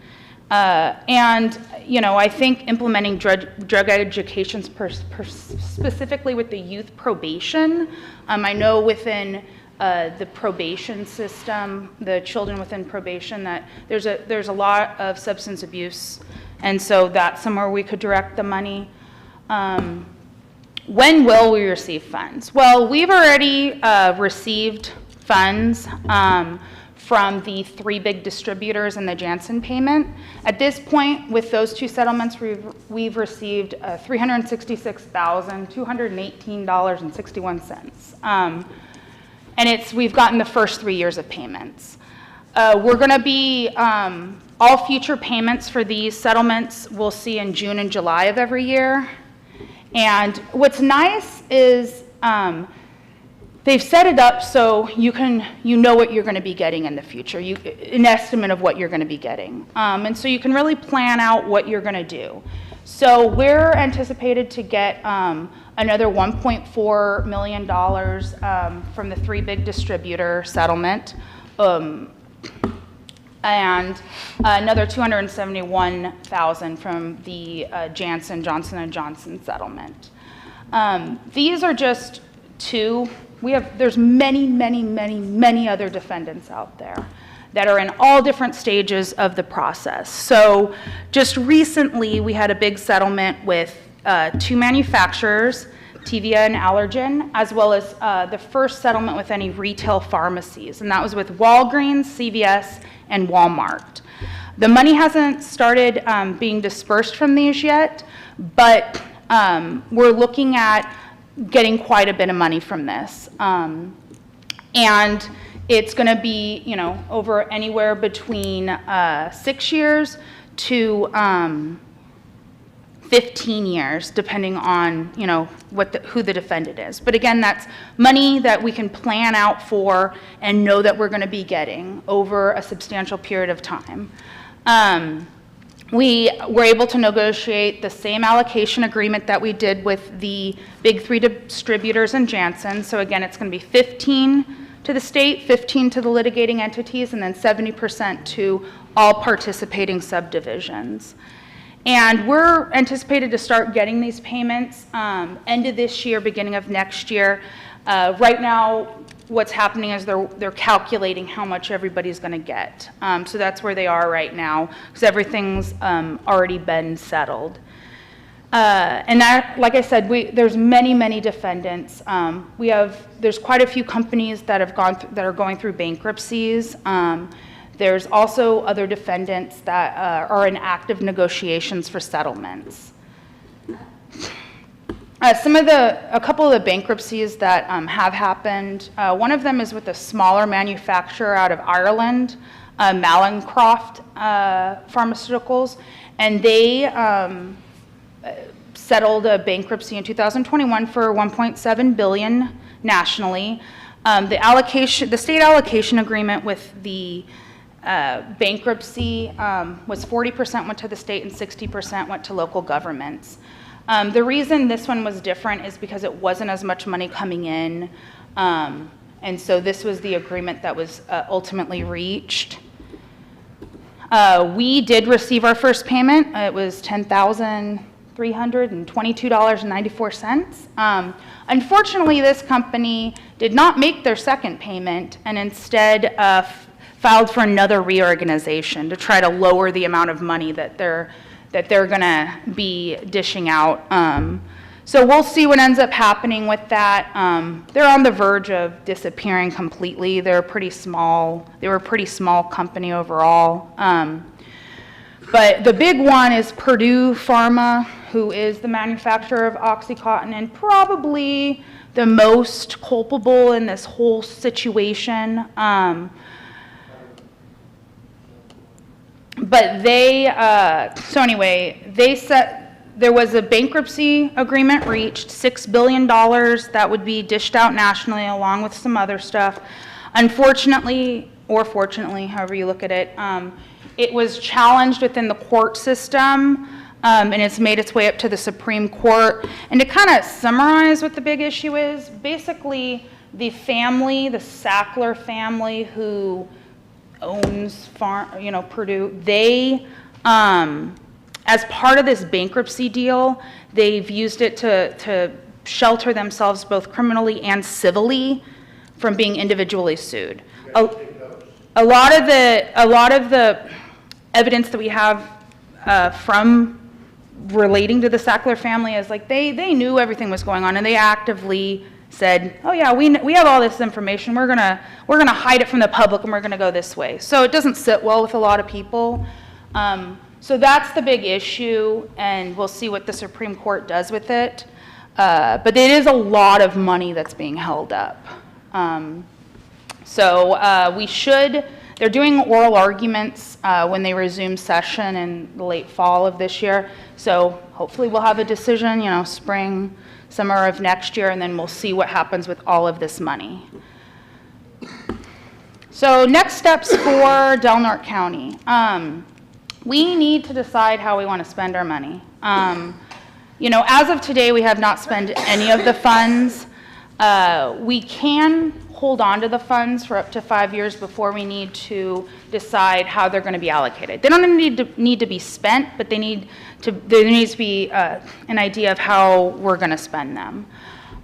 I think implementing drug education, specifically with the youth probation. I know within the probation system, the children within probation, that there's a lot of substance abuse, and so that's somewhere we could direct the money. When will we receive funds? Well, we've already received funds from the 3 big distributors and the Janssen payment. At this point, with those 2 settlements, we've received $366,218.61. And we've gotten the first 3 years of payments. We're going to be, all future payments for these settlements we'll see in June and July of every year. And what's nice is they've set it up so you know what you're going to be getting in the future, an estimate of what you're going to be getting. And so you can really plan out what you're going to do. So we're anticipated to get another $1.4 million from the 3 big distributor settlement, and another $271,000 from the Johnson & Johnson settlement. These are just 2. There's many other defendants out there that are in all different stages of the process. So just recently, we had a big settlement with 2 manufacturers, Tevia and Allergen, as well as the first settlement with any retail pharmacies, and that was with Walgreens, CVS, and Walmart. The money hasn't started being dispersed from these yet, but we're looking at getting quite a bit of money from this. And it's going to be, over anywhere between 6 years to 15 years, depending on, who the defendant is. But again, that's money that we can plan out for and know that we're going to be getting over a substantial period of time. We were able to negotiate the same allocation agreement that we did with the big 3 distributors and Janssen. So again, it's going to be 15 to the state, 15 to the litigating entities, and then 70% to all participating subdivisions. And we're anticipated to start getting these payments end of this year, beginning of next year. Right now, what's happening is they're calculating how much everybody's going to get. So that's where they are right now, because everything's already been settled. And that, like I said, there's many defendants. There's quite a few companies that are going through bankruptcies. There's also other defendants that are in active negotiations for settlements. A couple of the bankruptcies that have happened, one of them is with a smaller manufacturer out of Ireland, Mallinckrodt Pharmaceuticals, and they settled a bankruptcy in 2021 for $1.7 billion nationally. The state allocation agreement with the bankruptcy was 40% went to the state and 60% went to local governments. The reason this one was different is because it wasn't as much money coming in, and so this was the agreement that was ultimately reached. We did receive our first payment. It was $10,322.94. Unfortunately, this company did not make their second payment and instead filed for another reorganization to try to lower the amount of money that they're going to be dishing out. So we'll see what ends up happening with that. They're on the verge of disappearing completely. They were a pretty small company overall. But the big one is Purdue Pharma, who is the manufacturer of OxyContin and probably the most culpable in this whole situation. But there was a bankruptcy agreement reached, $6 billion that would be dished out nationally along with some other stuff. Unfortunately, or fortunately, however you look at it, it was challenged within the court system, and it's made its way up to the Supreme Court. And to kind of summarize what the big issue is, basically the Sackler family who owns Purdue, they, as part of this bankruptcy deal, they've used it to shelter themselves both criminally and civilly from being individually sued. A lot of the evidence that we have from relating to the Sackler family is like they knew everything was going on and they actively said, oh yeah, we have all this information, we're gonna hide it from the public and we're gonna go this way. So it doesn't sit well with a lot of people. So that's the big issue, and we'll see what the Supreme Court does with it. But it is a lot of money that's being held up. They're doing oral arguments when they resume session in the late fall of this year. So hopefully we'll have a decision, spring summer of next year, and then we'll see what happens with all of this money. So next steps for Del Norte County. We need to decide how we want to spend our money. You know, as of today, we have not spent any of the funds. We can hold on to the funds for up to 5 years before we need to decide how they're going to be allocated. They don't need to be spent, but there needs to be an idea of how we're going to spend them.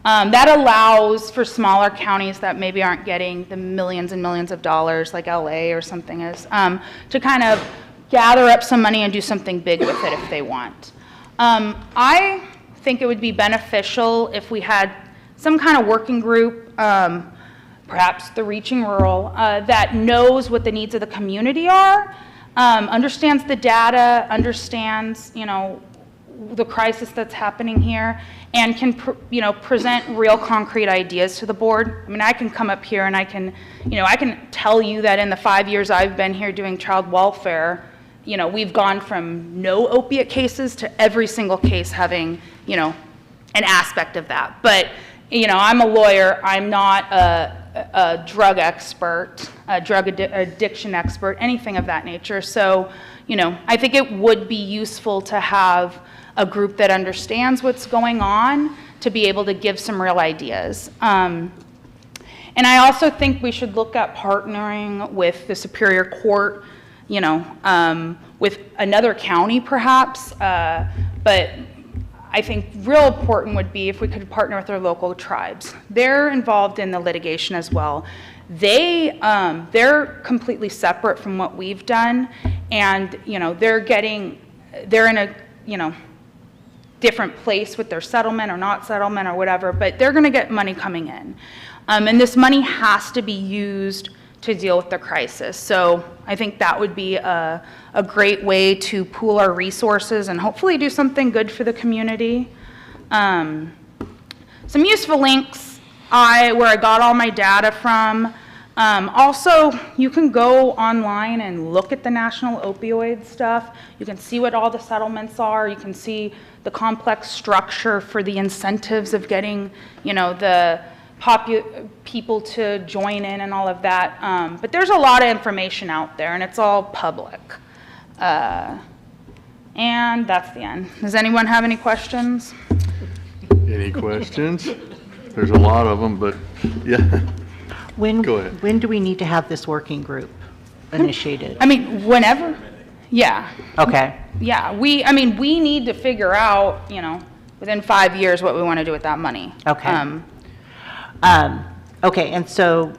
That allows for smaller counties that maybe aren't getting the millions and millions of dollars like LA or something is, to kind of gather up some money and do something big with it if they want. I think it would be beneficial if we had some kind of working group, perhaps the Reaching Rural, that knows what the needs of the community are, understands the data, understands, you know, the crisis that's happening here, and can, you know, present real concrete ideas to the board. I mean, I can come up here and I can, you know, I can tell you that in the 5 years I've been here doing child welfare, you know, we've gone from no opiate cases to every single case having, you know, an aspect of that. But, you know, I'm a lawyer. I'm not a drug expert, a drug addiction expert, anything of that nature. So, you know, I think it would be useful to have a group that understands what's going on to be able to give some real ideas. And I also think we should look at partnering with the Superior Court, you know, with another county perhaps, but I think real important would be if we could partner with our local tribes. They're involved in the litigation as well. They're completely separate from what we've done, and you know, they're in a, you know, different place with their settlement or not settlement or whatever, but they're going to get money coming in. And this money has to be used to deal with the crisis. So I think that would be a great way to pool our resources and hopefully do something good for the community. Some useful links where I got all my data from. Also, you can go online and look at the national opioid stuff. You can see what all the settlements are. You can see the complex structure for the incentives of getting, you know, the people to join in and all of that. But there's a lot of information out there, and it's all public. And that's the end. Does anyone have any questions? Any questions? There's a lot of them, but yeah. Go ahead. When do we need to have this working group initiated? I mean, whenever. Yeah. Okay. Yeah, I mean, we need to figure out, you know, within 5 years what we want to do with that money. Okay. Okay, and so,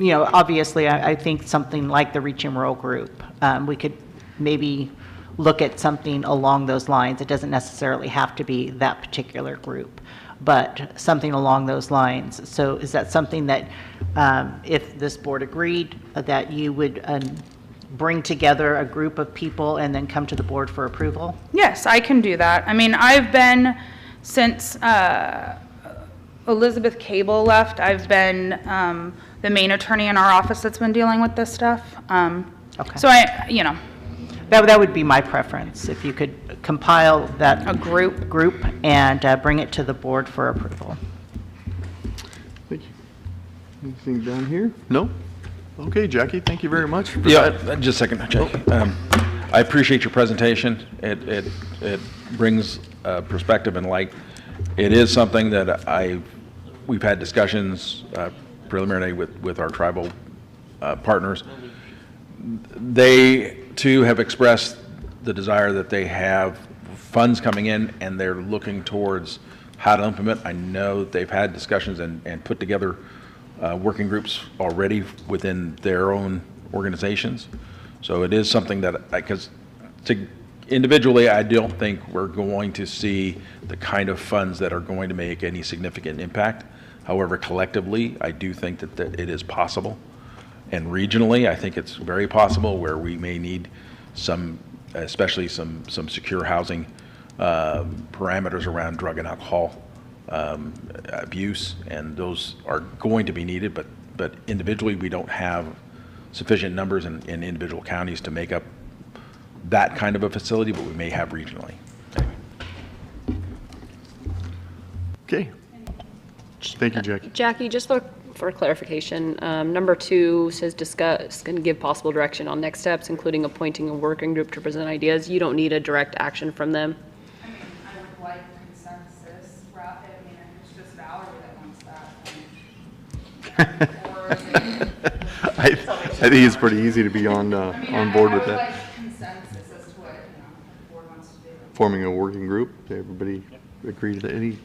you know, obviously, I think something like the Reaching Rural group, we could maybe look at something along those lines. It doesn't necessarily have to be that particular group, but something along those lines. So is that something that, if this board agreed, that you would bring together a group of people and then come to the board for approval? Yes, I can do that. I mean, I've been, since Elizabeth Cable left, I've been the main attorney in our office that's been dealing with this stuff. Okay. So you know. That would be my preference, if you could compile that. A group. And bring it to the board for approval. Thank you. Anything down here? No? Okay, Jackie, thank you very much for Yeah, that. just a second, Jackie. I appreciate your presentation. It brings perspective and light. It is something that we've had discussions preliminarily with our tribal partners. They too have expressed the desire that they have funds coming in and they're looking towards how to implement. I know they've had discussions and put together working groups already within their own organizations. So it is something that, because individually, I don't think we're going to see the kind of funds that are going to make any significant impact. However, collectively, I do think that it is possible. And regionally, I think it's very possible where we may need some, especially some secure housing parameters around drug and alcohol abuse, and those are going to be needed, but individually we don't have sufficient numbers in individual counties to make up that kind of a facility, but we may have regionally. Okay. Thank you, Jackie. Jackie, just for clarification, number 2 says discuss and give possible direction on next steps, including appointing a working group to present ideas. You don't need a direct action from them. I mean, I would like consensus, I mean, it's just Valerie that wants that. I think it's pretty easy to be on board with I would that. like consensus as to what, the board wants to do. Forming a working group. Everybody agree to that?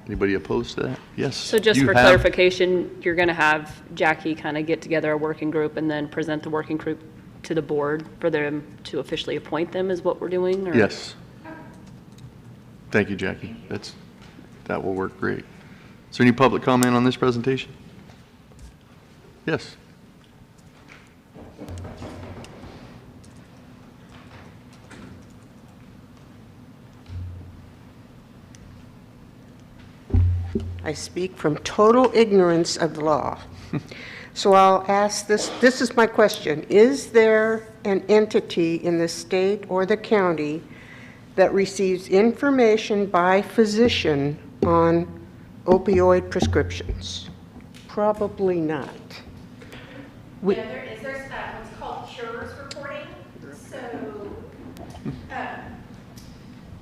Anybody opposed to that? Yes. So just for clarification, you're going to have Jackie kind of get together a working group and then present the working group to the board for them to officially appoint them is what we're doing? Or? Yes. Thank you, Jackie. That will work great. Is there any public comment on this presentation? Yes. I speak from total ignorance of the law. So I'll ask this is my question. Is there an entity in the state or the county that receives information by physician on opioid prescriptions? Probably not. Yeah, there is. There's what's called cures reporting. So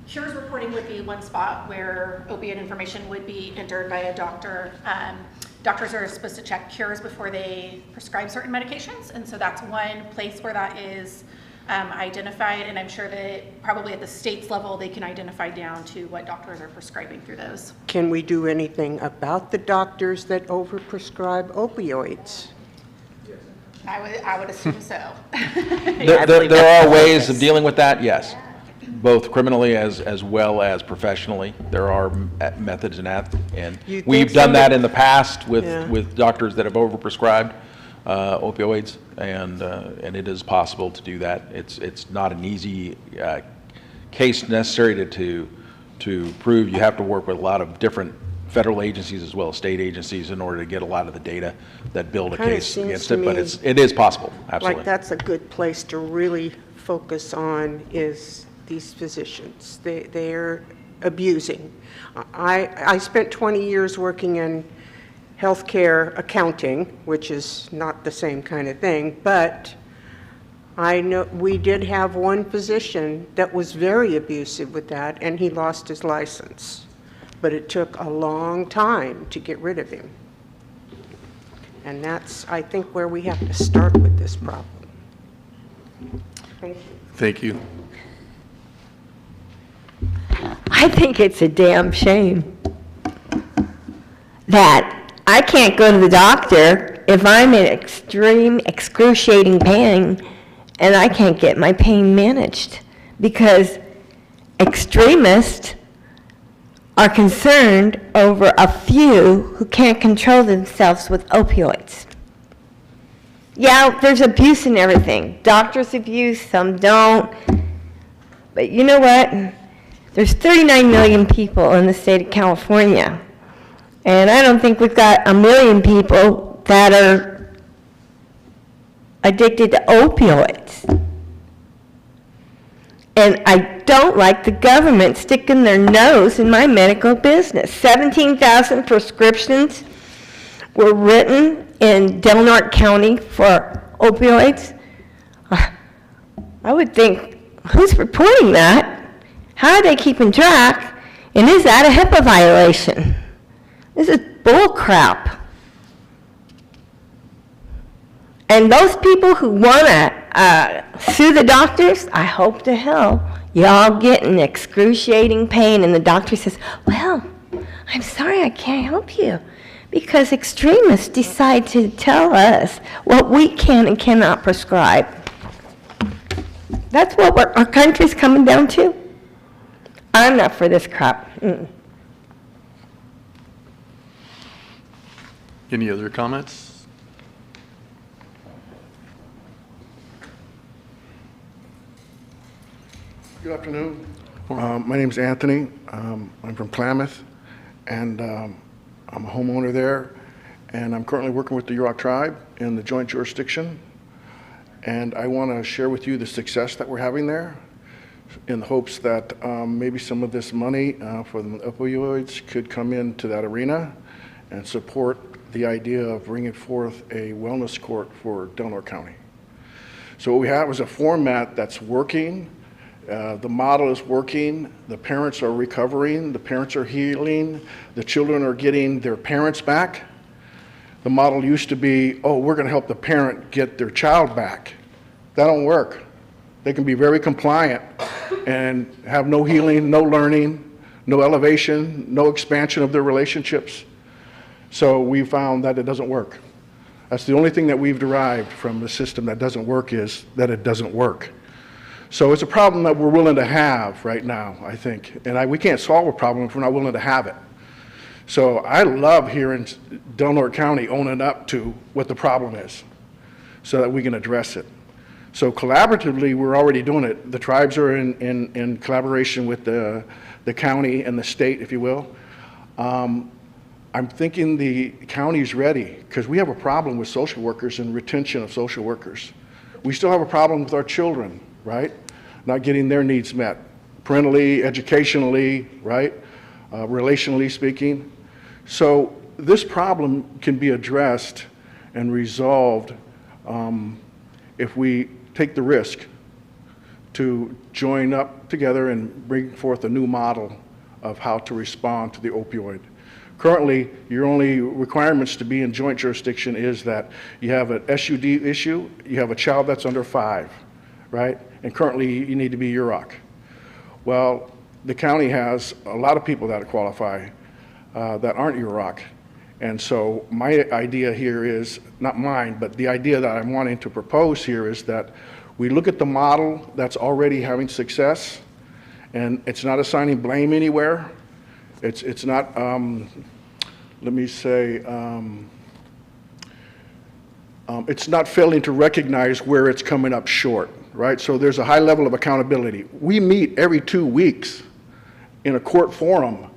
cures reporting would be one spot where opioid information would be entered by a doctor. Doctors are supposed to check cures before they prescribe certain medications, and so that's one place where that is identified, and I'm sure that probably at the state's level they can identify down to what doctors are prescribing through those. Can we do anything about the doctors that overprescribe opioids? I would assume so. There are ways of dealing with that, yes. Both criminally as well as professionally. There are methods in that. And we've done that in the past with doctors that have overprescribed opioids, and it is possible to do that. It's not an easy case necessary to prove. You have to work with a lot of different federal agencies as well as state agencies in order to get a lot of the data that build a case against it, but it is possible, absolutely. Like that's a good place to really focus on is these physicians. They're abusing. I spent 20 years working in healthcare accounting, which is not the same kind of thing, but I know we did have one physician that was very abusive with that, and he lost his license. But it took a long time to get rid of him. And that's, I think, where we have to start with this problem. Thank you. Thank you. I think it's a damn shame that I can't go to the doctor if I'm in extreme excruciating pain and I can't get my pain managed because extremists are concerned over a few who can't control themselves with opioids. Yeah, there's abuse in everything. Doctors abuse, some don't. But you know what? There's 39 million people in the state of California. And I don't think we've got 1 million people that are addicted to opioids. And I don't like the government sticking their nose in my medical business. 17,000 prescriptions were written in Del Norte County for opioids. I would think, who's reporting that? How are they keeping track? And is that a HIPAA violation? This is bull crap. And those people who want to sue the doctors, I hope to hell y'all get in excruciating pain and the doctor says, well, I'm sorry I can't help you because extremists decide to tell us what we can and cannot prescribe. That's what our country's coming down to. I'm not for this crap. Any other comments? Good afternoon. My name's Anthony. I'm from Klamath, and I'm a homeowner there, and I'm currently working with the Yurok tribe in the joint jurisdiction, and I want to share with you the success that we're having there. in the hopes that maybe some of this money for the opioids could come into that arena and support the idea of bringing forth a wellness court for Del Norte County. So what we have is a format that's working. The model is working. The parents are recovering. The parents are healing. The children are getting their parents back. The model used to be, oh, we're going to help the parent get their child back. That don't work. They can be very compliant and have no healing, no learning, no elevation, no expansion of their relationships. So we found that it doesn't work. That's the only thing that we've derived from the system that doesn't work, is that it doesn't work. So it's a problem that we're willing to have right now, I think. And we can't solve a problem if we're not willing to have it. So I love hearing Del Norte County owning up to what the problem is so that we can address it. So collaboratively, we're already doing it. The tribes are in collaboration with the county and the state, if you will. I'm thinking the county's ready, because we have a problem with social workers and retention of social workers. We still have a problem with our children, right? Not getting their needs met, parentally, educationally, right? Relationally speaking. So this problem can be addressed and resolved if we take the risk to join up together and bring forth a new model of how to respond to the opioid. Currently, your only requirements to be in joint jurisdiction is that you have an SUD issue, you have a child that's under 5, right? And currently, you need to be UROC. Well, the county has a lot of people that qualify that aren't UROC. And so my idea here is, not mine, but the idea that I'm wanting to propose here is that we look at the model that's already having success, and it's not assigning blame anywhere. It's not, let me say, it's not failing to recognize where it's coming up short, right? So there's a high level of accountability. We meet every 2 weeks in a court forum,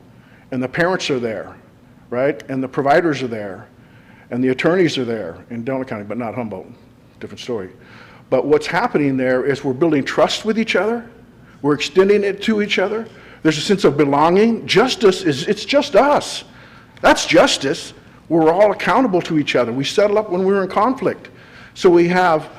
and the parents are there, right? And the providers are there, and the attorneys are there in Del Norte County, but not Humboldt, different story. But what's happening there is we're building trust with each other, we're extending it to each other. There's a sense of belonging. Justice is, it's just us. That's justice. We're all accountable to each other. We settle up when we're in conflict. So we have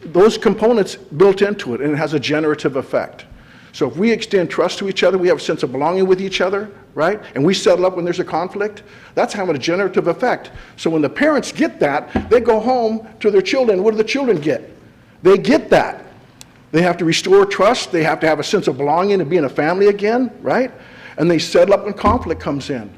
those components built into it, and it has a generative effect. So if we extend trust to each other, we have a sense of belonging with each other, right? And we settle up when there's a conflict, that's having a generative effect. So when the parents get that, they go home to their children. What do the children get? They get that. They have to restore trust. They have to have a sense of belonging and being a family again, right? And they settle up when conflict comes in.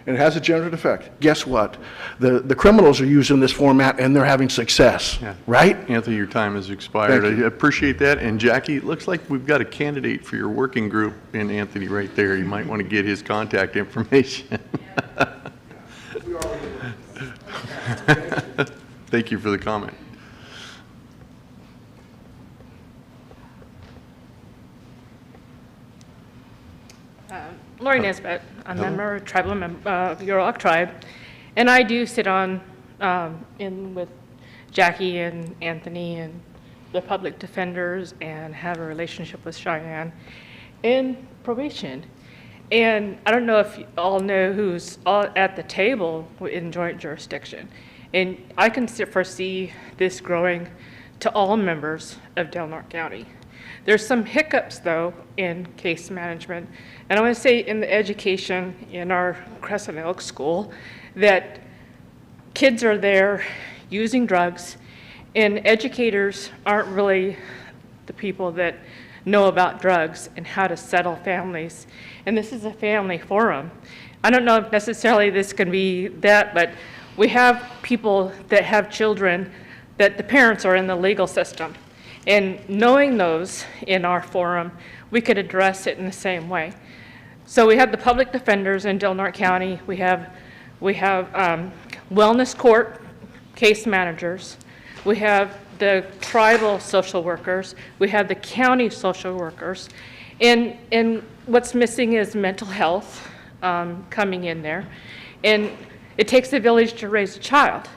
And it has a generative effect. Guess what? The criminals are using this format, and they're having success, right? Anthony, your time has expired. Thank you. I appreciate that. And Jackie, it looks like we've got a candidate for your working group in Anthony right there. You might want to get his contact information. Thank you for the comment. Lori Nesbitt, a member, tribal member of Yurok Tribe, and I do sit on in with Jackie and Anthony and the public defenders and have a relationship with Cheyenne in probation. And I don't know if you all know who's all at the table in joint jurisdiction. And I can foresee this growing to all members of Del Norte County. There's some hiccups, though, in case management. And I want to say in the education in our Crescent Elk School that kids are there using drugs, and educators aren't really the people that know about drugs and how to settle families. And this is a family forum. I don't know if necessarily this can be that, but we have people that have children that the parents are in the legal system. And knowing those in our forum, we could address it in the same way. So we have the public defenders in Del Norte County. We have wellness court case managers. We have the tribal social workers. We have the county social workers. And what's missing is mental health coming in there. And it takes a village to raise a child.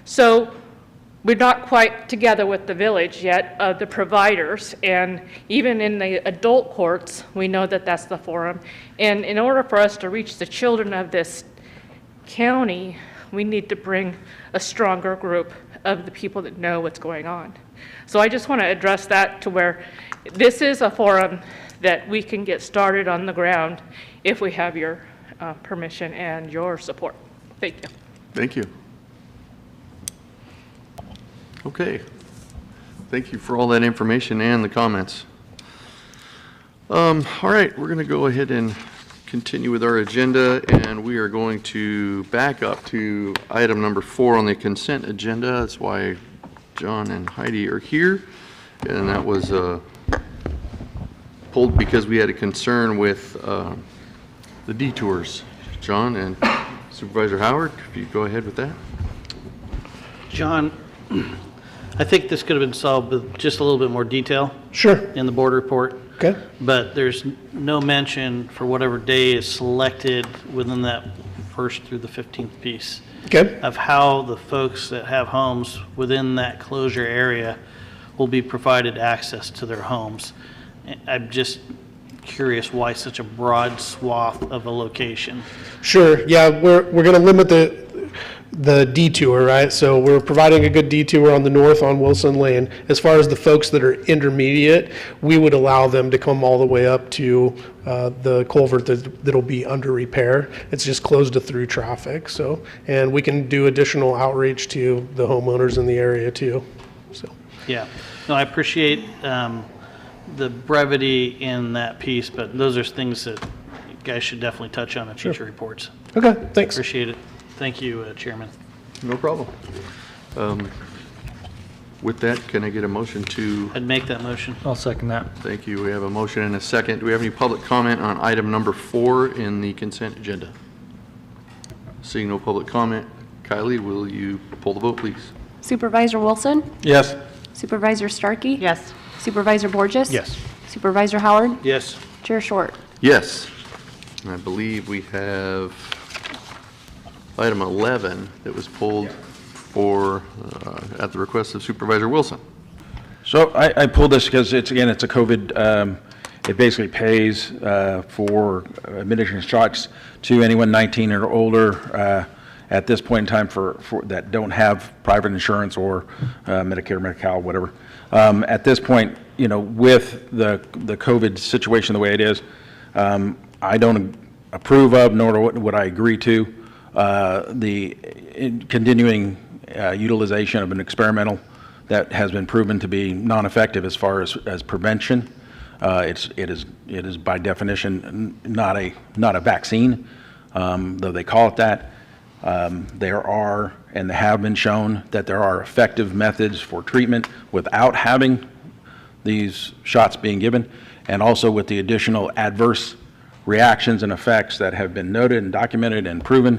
So we're not quite together with the village yet, the providers, and even in the adult courts, we know that that's the forum. And in order for us to reach the children of this county, we need to bring a stronger group of the people that know what's going on. So I just want to address that to where this is a forum that we can get started on the ground if we have your permission and your support. Thank you. Thank you. Okay. Thank you for all that information and the comments. All right, we're going to go ahead and continue with our agenda, and we are going to back up to item number 4 on the consent agenda. That's why John and Heidi are here, and that was pulled because we had a concern with the detours. John and Supervisor Howard, if you go ahead with that. John, I think this could have been solved with just a little bit more detail. Sure. In the board report. Okay. But there's no mention for whatever day is selected within that 1st through the 15th piece. Okay. Of how the folks that have homes within that closure area will be provided access to their homes. I'm just curious why such a broad swath of a location. Sure. Yeah, we're going to limit the detour, right? So we're providing a good detour on the north on Wilson Lane. As far as the folks that are intermediate, we would allow them to come all the way up to the culvert that'll be under repair. It's just closed to through traffic. So, and we can do additional outreach to the homeowners in the area too. So. Yeah. No, I appreciate the brevity in that piece, but those are things that you guys should definitely touch on in future reports. Okay, thanks. Appreciate it. Thank you, Chairman. No problem. With that, can I get a motion to? I'd make that motion. I'll second that. Thank you. We have a motion and a second. Do we have any public comment on item number 4 in the consent agenda? Seeing no public comment, Kylie, will you pull the vote, please? Supervisor Wilson? Yes. Supervisor Starkey? Yes. Supervisor Borges? Yes. Supervisor Howard? Yes. Chair Short? Yes. I believe we have item 11 that was pulled for, at the request of Supervisor Wilson. So I pulled this because it's a COVID, it basically pays for administration shots to anyone 19 or older at this point in time for that don't have private insurance or Medicare, Medi-Cal, whatever. At this point, with the COVID situation the way it is, I don't approve of, nor would I agree to the continuing utilization of an experimental that has been proven to be non-effective as far as prevention. It is by definition not a vaccine, though they call it that. There are and have been shown that there are effective methods for treatment without having these shots being given, and also with the additional adverse reactions and effects that have been noted and documented and proven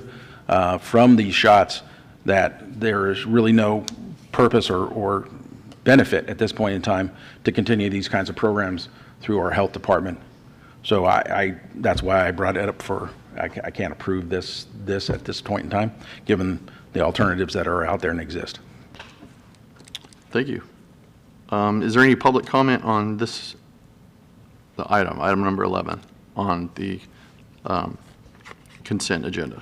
from these shots, that there is really no purpose or benefit at this point in time to continue these kinds of programs through our health department. So that's why I brought it up for, I can't approve this at this point in time, given the alternatives that are out there and exist. Thank you. Is there any public comment on the item number 11 on the consent agenda?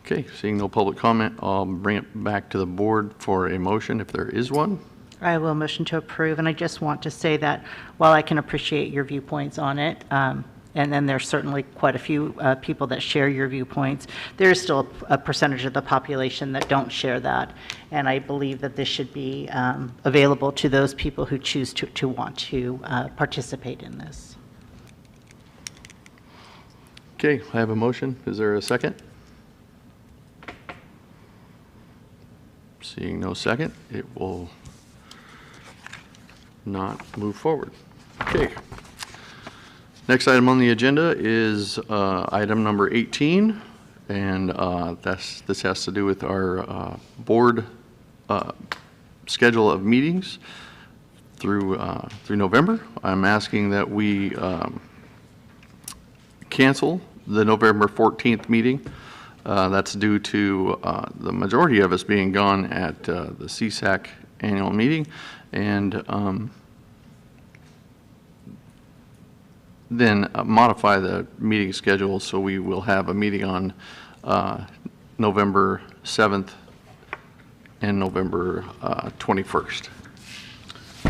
Okay, seeing no public comment, I'll bring it back to the board for a motion if there is one. I will motion to approve, and I just want to say that while I can appreciate your viewpoints on it, and then there's certainly quite a few people that share your viewpoints, there is still a percentage of the population that don't share that, and I believe that this should be available to those people who choose to want to participate in this. Okay, I have a motion. Is there a second? Seeing no second, it will not move forward. Okay. Next item on the agenda is item number 18, and this has to do with our board schedule of meetings through November. I'm asking that we cancel the November 14th meeting That's due to the majority of us being gone at the CSAC annual meeting, and then modify the meeting schedule so we will have a meeting on November 7th and November 21st.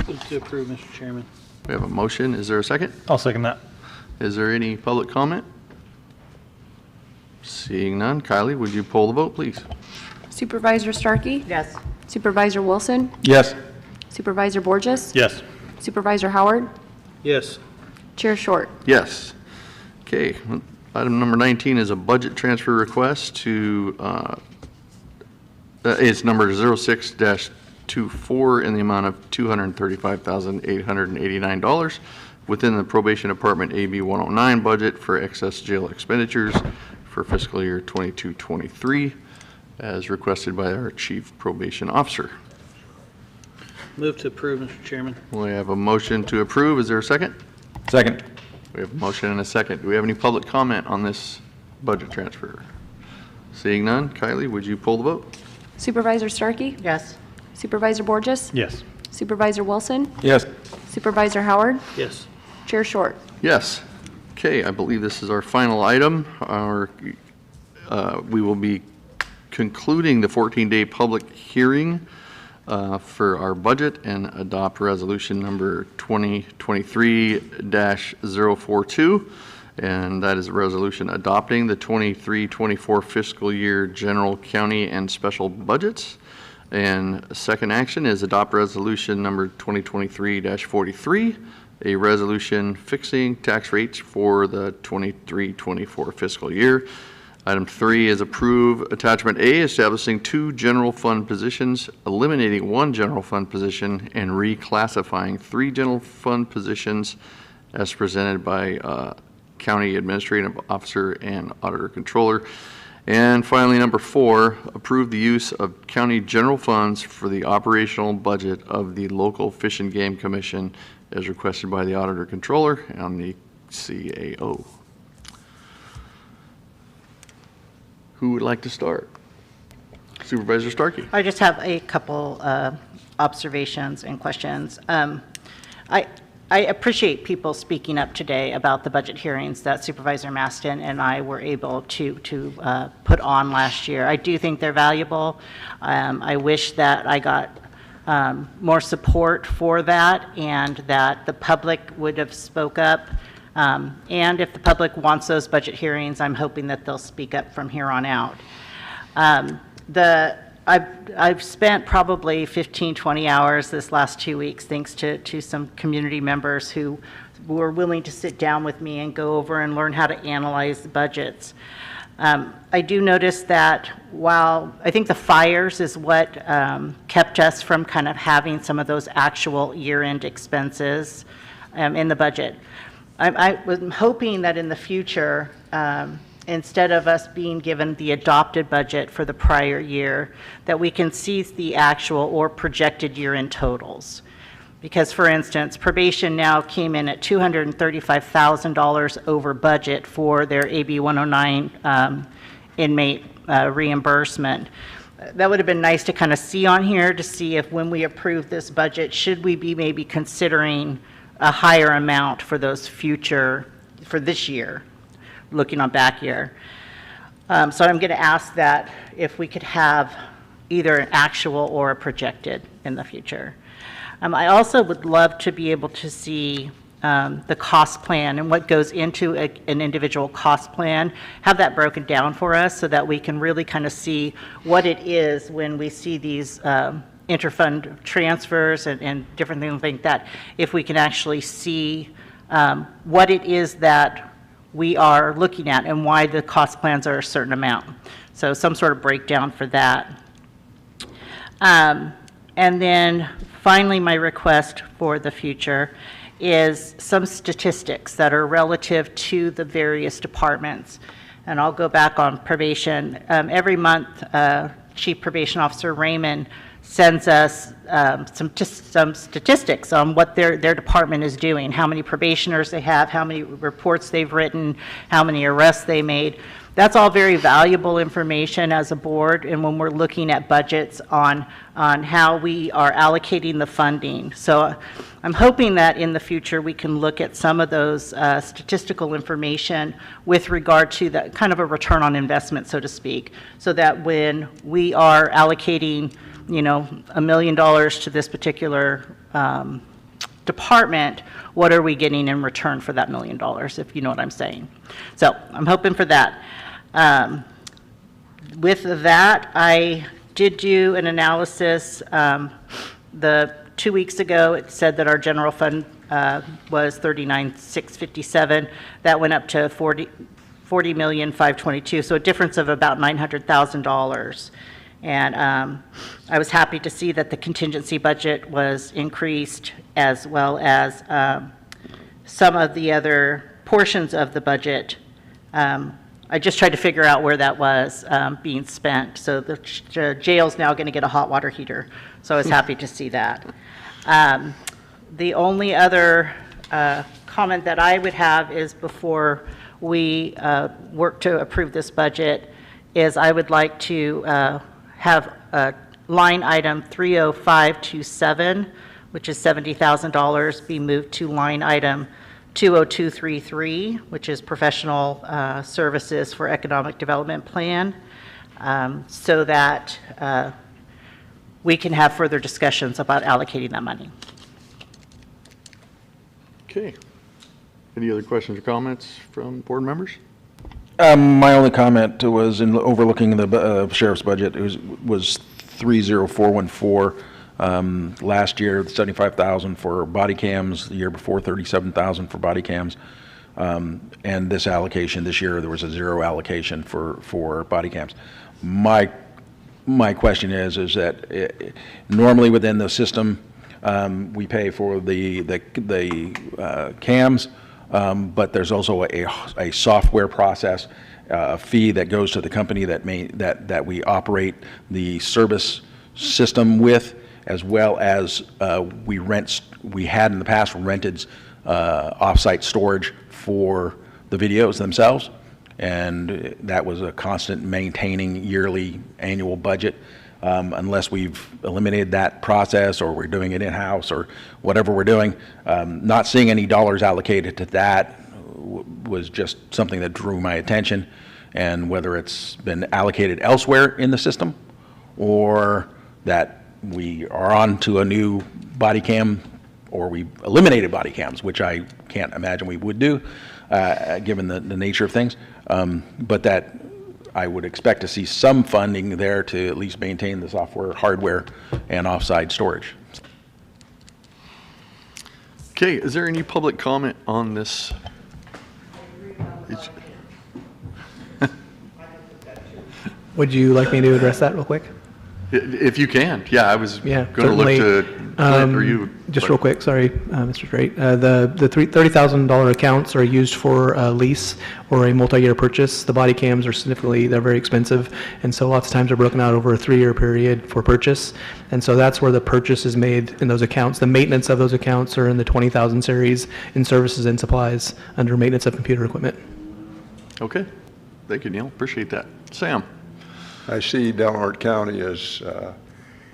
Move to approve, Mr. Chairman. We have a motion. Is there a second? I'll second that. Is there any public comment? Seeing none, Kylie, would you poll the vote, please? Supervisor Starkey? Yes. Supervisor Wilson? Yes. Supervisor Borges? Yes. Supervisor Howard? Yes. Chair Short? Yes. Okay, item number 19 is a budget transfer request to, it's number 06-24 in the amount of $235,889 within the Probation Department AB 109 budget for excess jail expenditures for fiscal year 22-23, as requested by our Chief Probation Officer. Move to approve, Mr. Chairman. We have a motion to approve. Is there a second? Second. We have a motion and a second. Do we have any public comment on this budget transfer? Seeing none, Kylie, would you poll the vote? Supervisor Starkey? Yes. Supervisor Borges? Yes. Supervisor Wilson? Yes. Supervisor Howard? Yes. Chair Short? Yes. Okay, I believe this is our final item. We will be concluding the 14-day public hearing for our budget and adopt resolution number 2023-042. And that is a resolution adopting the 23-24 fiscal year general, county, and special budgets. And second action is adopt resolution number 2023-43, a resolution fixing tax rates for the 23-24 fiscal year. Item 3 is approve attachment A, establishing 2 general fund positions, eliminating 1 general fund position, and reclassifying 3 general fund positions as presented by County Administrative Officer and Auditor Controller. And finally, number 4, approve the use of county general funds for the operational budget of the local Fish and Game Commission as requested by the Auditor Controller and the CAO. Who would like to start? Supervisor Starkey. I just have a couple observations and questions. I appreciate people speaking up today about the budget hearings that Supervisor Maston and I were able to put on last year. I do think they're valuable. I wish that I got more support for that and that the public would have spoke up. And if the public wants those budget hearings, I'm hoping that they'll speak up from here on out. I've spent probably 15, 20 hours this last 2 weeks, thanks to some community members who were willing to sit down with me and go over and learn how to analyze the budgets. I do notice that while I think the fires is what kept us from kind of having some of those actual year-end expenses in the budget. I was hoping that in the future, instead of us being given the adopted budget for the prior year, that we can see the actual or projected year-end totals. Because, for instance, probation now came in at $235,000 over budget for their AB 109 inmate reimbursement. That would have been nice to kind of see on here to see if when we approve this budget, should we be maybe considering a higher amount for those future, for this year, looking on back year. So I'm going to ask that if we could have either an actual or a projected in the future. I also would love to be able to see the cost plan and what goes into an individual cost plan, have that broken down for us so that we can really kind of see what it is when we see these interfund transfers and different things like that, if we can actually see what it is that we are looking at and why the cost plans are a certain amount. So some sort of breakdown for that. And then finally, my request for the future is some statistics that are relative to the various departments. And I'll go back on probation. Every month, Chief Probation Officer Raymond sends us some statistics on what their department is doing, how many probationers they have, how many reports they've written, how many arrests they made. that's all very valuable information as a board, and when we're looking at budgets on how we are allocating the funding. So I'm hoping that in the future we can look at some of those statistical information with regard to that kind of a return on investment, so to speak, so that when we are allocating, you know, $1 million to this particular department, what are we getting in return for that $1 million, if you know what I'm saying. So I'm hoping for that. With that, I did do an analysis. The 2 weeks ago, it said that our general fund was $39,657. That went up to $40,522,000, so a difference of about $900,000. And I was happy to see that the contingency budget was increased, as well as some of the other portions of the budget. I just tried to figure out where that was being spent. So the jail's now going to get a hot water heater. So I was happy to see that. The only other comment that I would have is, before we work to approve this budget, is I would like to have line item 30527, which is $70,000, be moved to line item 20233, which is professional services for economic development plan, so that we can have further discussions about allocating that money. Okay. Any other questions or comments from board members? My only comment was in overlooking the sheriff's budget. It was 30414. Last year, 75,000 for body cams. The year before, 37,000 for body cams. And this allocation this year, there was a zero allocation for body cams. My question is that normally within the system, we pay for the cams, but there's also a software process, a fee that goes to the company that we operate the service system with, as well as we had in the past rented off-site storage for the videos themselves, and that was a constant maintaining yearly annual budget. Unless we've eliminated that process, or we're doing it in-house, or whatever we're doing, not seeing any dollars allocated to that was just something that drew my attention. And whether it's been allocated elsewhere in the system, or that we are on to a new body cam, or we eliminated body cams, which I can't imagine we would do, given the nature of things, but that I would expect to see some funding there to at least maintain the software, hardware, and offsite storage. Okay, is there any public comment on this? Would you like me to address that real quick? If you can, yeah, I was going to look certainly. to Clint or you. Just real quick, sorry, Mr. Straight. The $30,000 accounts are used for a lease or a multi-year purchase. The body cams are they're very expensive, and so lots of times they're broken out over a 3-year period for purchase. And so that's where the purchase is made in those accounts. The maintenance of those accounts are in the 20,000 series in services and supplies under maintenance of computer equipment. Okay, thank you, Neil, appreciate that. Sam? I see Delaware County is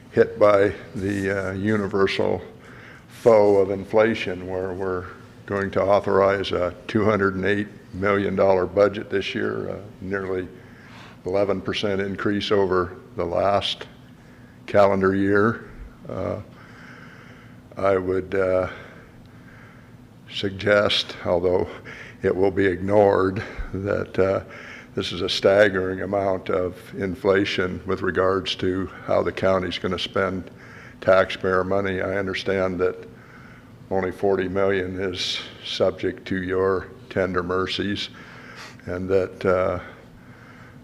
hit by the universal foe of inflation, where we're going to authorize a $208 million budget this year, nearly 11% increase over the last calendar year. I would suggest, although it will be ignored, that this is a staggering amount of inflation with regards to how the county's going to spend taxpayer money. I understand that only $40 million is subject to your tender mercies, and that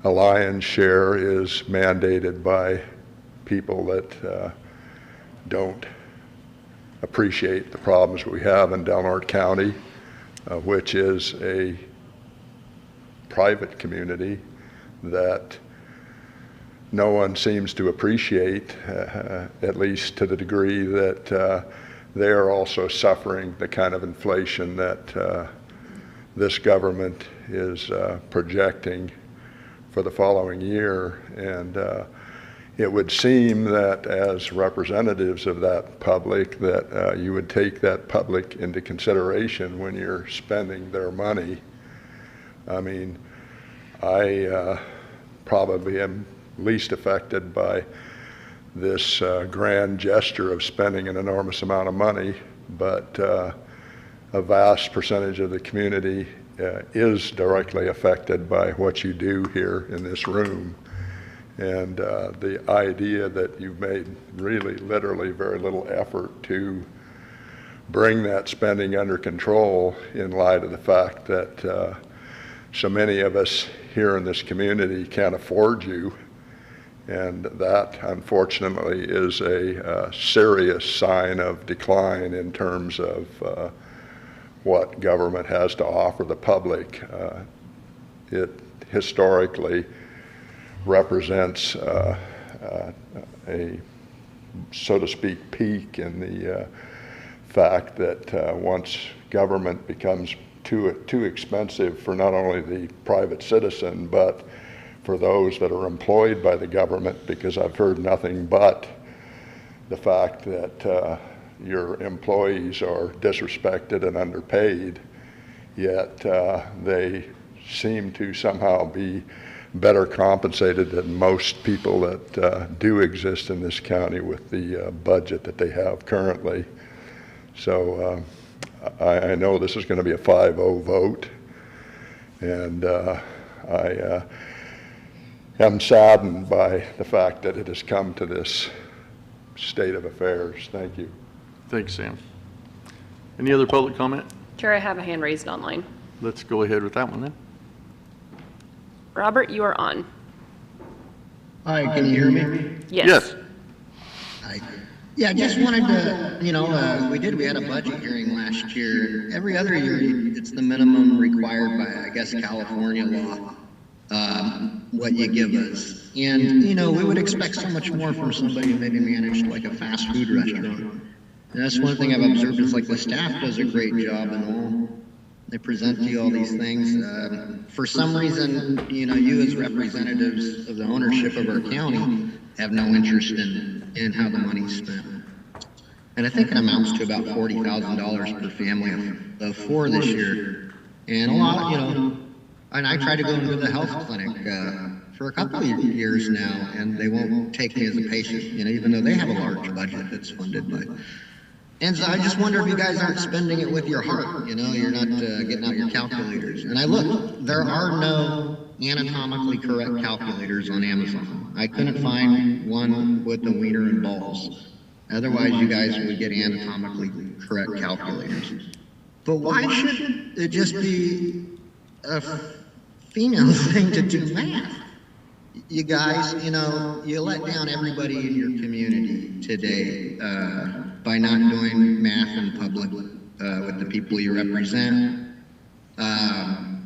a lion's share is mandated by people that don't appreciate the problems we have in Delaware County, which is a private community that no one seems to appreciate, at least to the degree that they are also suffering the kind of inflation that this government is projecting for the following year. And it would seem that as representatives of that public, that you would take that public into consideration when you're spending their money. I mean, I probably am least affected by this grand gesture of spending an enormous amount of money, but a vast percentage of the community is directly affected by what you do here in this room. And the idea that you've made really literally very little effort to bring that spending under control in light of the fact that so many of us here in this community can't afford you. And that, unfortunately, is a serious sign of decline in terms of what government has to offer the public. It historically represents a, so to speak, peak in the fact that once government becomes too expensive for not only the private citizen, but for those that are employed by the government, because I've heard nothing but the fact that your employees are disrespected and underpaid, yet they seem to somehow be better compensated than most people that do exist in this county with the budget that they have currently. So I know this is going to be a 5-0 vote, and I am saddened by the fact that it has come to this state of affairs. Thank you. Thanks, Sam. Any other public comment? Chair, I have a hand raised online. Let's go ahead with that one then. Robert, you are on. Hi, can you hear me? Yes. Yes. Hi. Yeah, just wanted to, we had a budget hearing last year. Every other year, it's the minimum required by, I guess, California law, what you give us. And, we would expect so much more from somebody who maybe managed like a fast food restaurant. And that's one thing I've observed is like the staff does a great job and all. They present to you all these things. For some reason, you as representatives of the ownership of our county have no interest in how the money's spent. And I think it amounts to about $40,000 per family of 4 this year. And a lot, and I try to go into the health clinic for a couple of years now, and they won't take me as a patient, even though they have a large budget that's funded by. And so I just wonder if you guys aren't spending it with your heart, you're not getting out your calculators. And I looked, there are no anatomically correct calculators on Amazon. I couldn't find one with the wiener and balls. Otherwise, you guys would get anatomically correct calculators. But why should it just be a female thing to do math? You guys, you let down everybody in your community today by not doing math in public with the people you represent.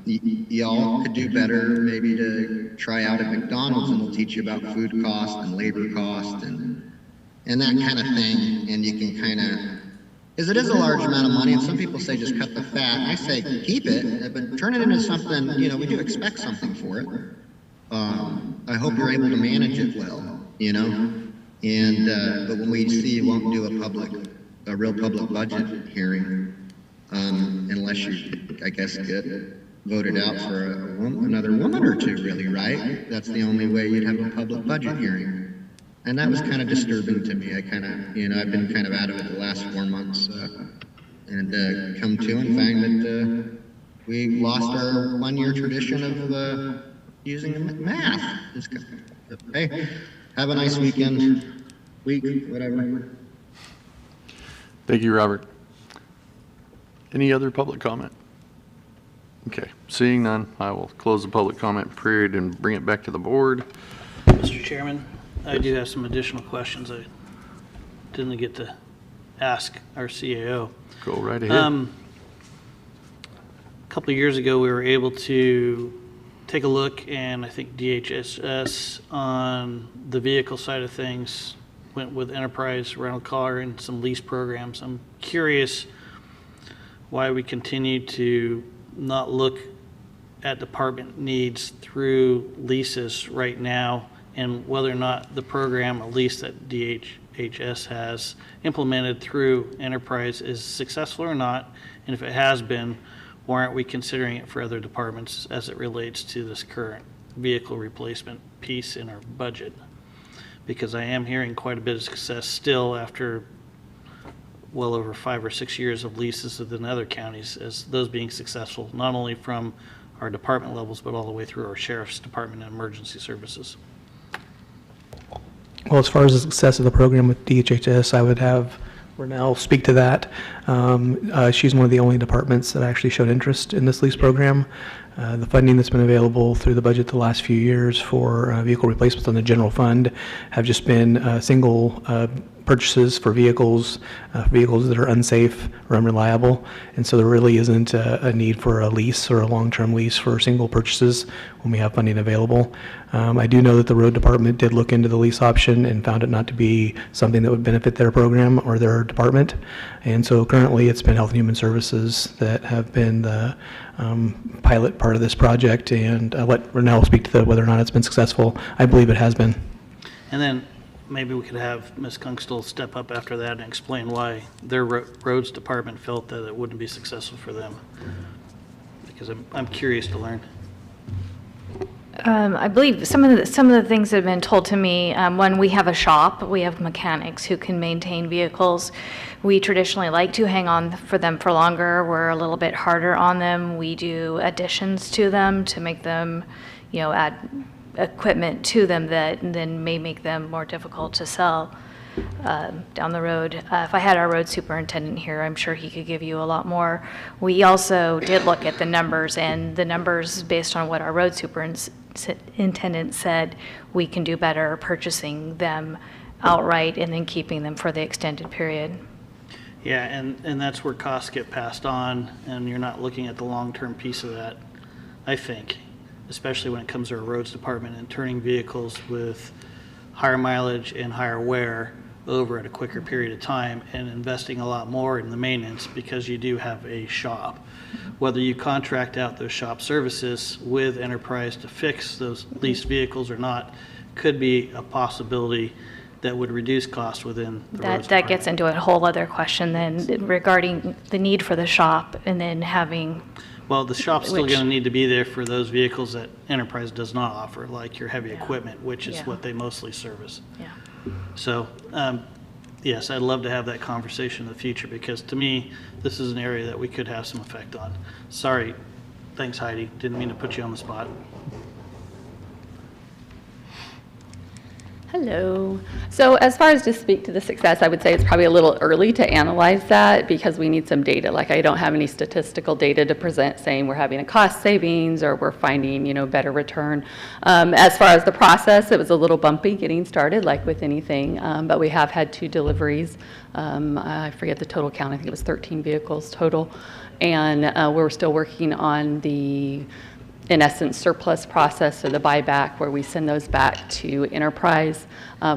Y'all could do better maybe to try out at McDonald's, and they'll teach you about food cost and labor cost and that kind of thing. And you can kind of, because it is a large amount of money, and some people say just cut the fat. I say keep it, but turn it into something, we do expect something for it. I hope you're able to manage it well, and but when we see you won't do a real public budget hearing, unless you, I guess, get voted out for another woman or two, really, right? That's the only way you'd have a public budget hearing. And that was kind of disturbing to me. I kind of, I've been kind of out of it the last 4 months, and come to and find that we lost our 1-year tradition of using math. Hey, have a nice week, whatever. Thank you, Robert. Any other public comment? Okay, seeing none, I will close the public comment period and bring it back to the board. Mr. Chairman, I do have some additional questions I didn't get to ask our CAO. Go right ahead. A couple of years ago, we were able to take a look, and I think DHSS on the vehicle side of things went with enterprise rental car and some lease programs. I'm curious why we continue to not look at department needs through leases right now, and whether or not the program, at least that DHHS has implemented through Enterprise, is successful or not, and if it has been, why aren't we considering it for other departments as it relates to this current vehicle replacement piece in our budget? Because I am hearing quite a bit of success still after well over 5 or 6 years of leases within other counties, as those being successful, not only from our department levels, but all the way through our sheriff's department and emergency services. Well, as far as the success of the program with DHHS, I would have Renelle speak to that. She's one of the only departments that actually showed interest in this lease program. The funding that's been available through the budget the last few years for vehicle replacements on the general fund have just been single purchases for vehicles that are unsafe or unreliable, and so there really isn't a need for a lease or a long-term lease for single purchases when we have funding available. I do know that the road department did look into the lease option and found it not to be something that would benefit their program or their department, and so currently it's been Health and Human Services that have been the pilot part of this project, and I'll let Renelle speak to whether or not it's been successful. I believe it has been. And then maybe we could have Ms. Kunstl step up after that and explain why their roads department felt that it wouldn't be successful for them, because I'm curious to learn. I believe some of the things that have been told to me, when we have a shop, we have mechanics who can maintain vehicles. We traditionally like to hang on for them for longer. We're a little bit harder on them. We do additions to them to make them, add equipment to them that then may make them more difficult to sell down the road. If I had our road superintendent here, I'm sure he could give you a lot more. We also did look at the numbers, and the numbers based on what our road superintendent said, we can do better purchasing them outright and then keeping them for the extended period. Yeah, and that's where costs get passed on, and you're not looking at the long-term piece of that, I think, especially when it comes to our roads department and turning vehicles with higher mileage and higher wear over at a quicker period of time and investing a lot more in the maintenance because you do have a shop. Whether you contract out those shop services with Enterprise to fix those leased vehicles or not could be a possibility that would reduce costs within the roads That gets into a whole other question then regarding the need for the shop and then having. Well, the shop's still going to need to be there for those vehicles that Enterprise does not offer, like your heavy equipment, which is what they mostly service. Yeah. So, yes, I'd love to have that conversation in the future, because to me, this is an area that we could have some effect on. Sorry. Thanks, Heidi. Didn't mean to put you on the spot. Hello. So as far as to speak to the success, I would say it's probably a little early to analyze that because we need some data. Like I don't have any statistical data to present saying we're having a cost savings or we're finding, better return. As far as the process, it was a little bumpy getting started, like with anything, but we have had 2 deliveries. I forget the total count. I think it was 13 vehicles total. And we're still working on the in essence, surplus process or the buyback where we send those back to Enterprise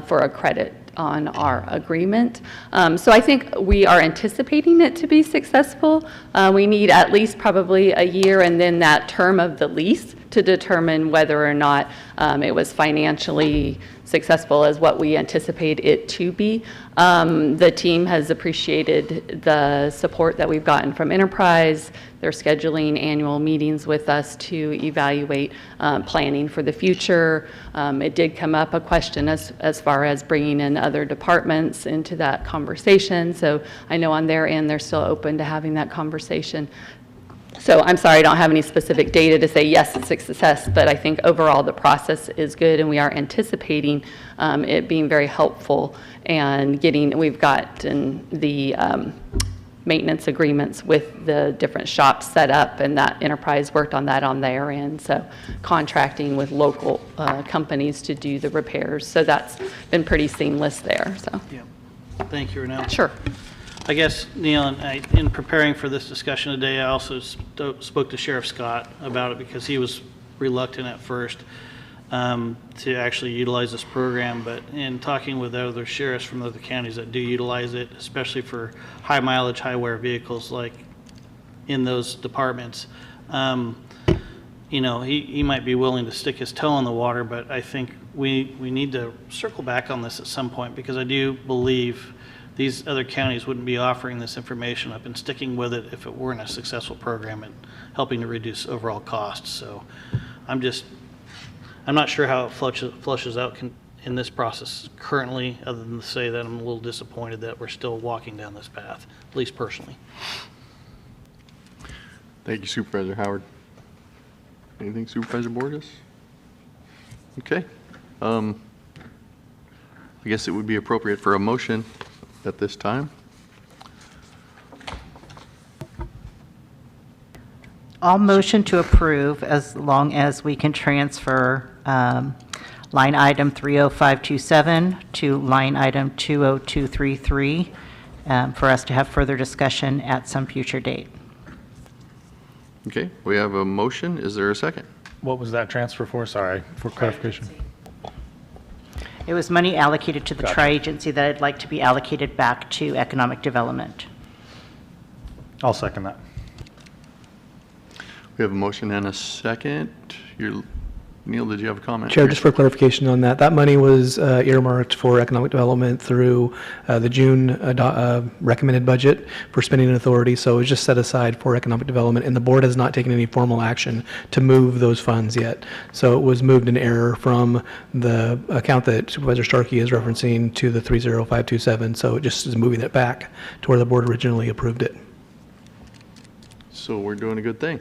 for a credit on our agreement. So I think we are anticipating it to be successful. We need at least probably a year and then that term of the lease to determine whether or not it was financially successful as what we anticipate it to be. The team has appreciated the support that we've gotten from Enterprise. They're scheduling annual meetings with us to evaluate planning for the future. It did come up a question as far as bringing in other departments into that conversation. So I know on their end, they're still open to having that conversation. So I'm sorry, I don't have any specific data to say, yes, it's a success, but I think overall the process is good and we are anticipating it being very helpful and we've gotten the maintenance agreements with the different shops set up and that Enterprise worked on that on their end. So contracting with local companies to do the repairs. So that's been pretty seamless there, so. Yeah. Thank you, Renelle. Sure. I guess, Neil, in preparing for this discussion today, I also spoke to Sheriff Scott about it because he was reluctant at first to actually utilize this program. But in talking with other sheriffs from other counties that do utilize it, especially for high mileage, high wear vehicles like in those departments, you know, he might be willing to stick his toe in the water, but I think we need to circle back on this at some point, because I do believe these other counties wouldn't be offering this information up and sticking with it if it weren't a successful program and helping to reduce overall costs. So I'm not sure how it flushes out in this process currently, other than to say that I'm a little disappointed that we're still walking down this path, at least personally. Thank you, Supervisor Howard. Anything, Supervisor Borges? Okay. I guess it would be appropriate for a motion at this time. I'll motion to approve as long as we can transfer line item 30527 to line item 20233 for us to have further discussion at some future date. Okay, we have a motion. Is there a second? What was that transfer for? Sorry, for clarification. It was money allocated to the Gotcha. tri-agency that I'd like to be allocated back to economic development. I'll second that. We have a motion and a second. Neil, did you have a comment? Chair, just for clarification on that, that money was earmarked for economic development through the June recommended budget for spending and authority, so it was just set aside for economic development, and the board has not taken any formal action to move those funds yet. So it was moved in error from the account that Supervisor Starkey is referencing to the 30527, so it just is moving it back to where the board originally approved it. So we're doing a good thing.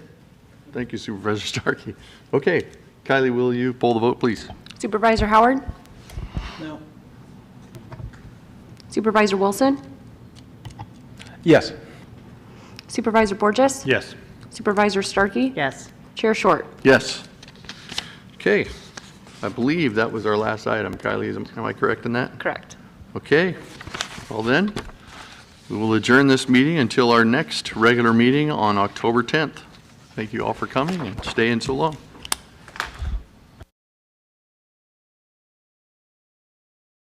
Thank you, Supervisor Starkey. Okay, Kylie, will you poll the vote, please? Supervisor Howard? No. Supervisor Wilson? Yes. Supervisor Borges? Yes. Supervisor Starkey? Yes. Chair Short? Yes. Okay, I believe that was our last item. Kylie, am I correct in that? Correct. Okay, well then, we will adjourn this meeting until our next regular meeting on October 10th. Thank you all for coming and staying so long.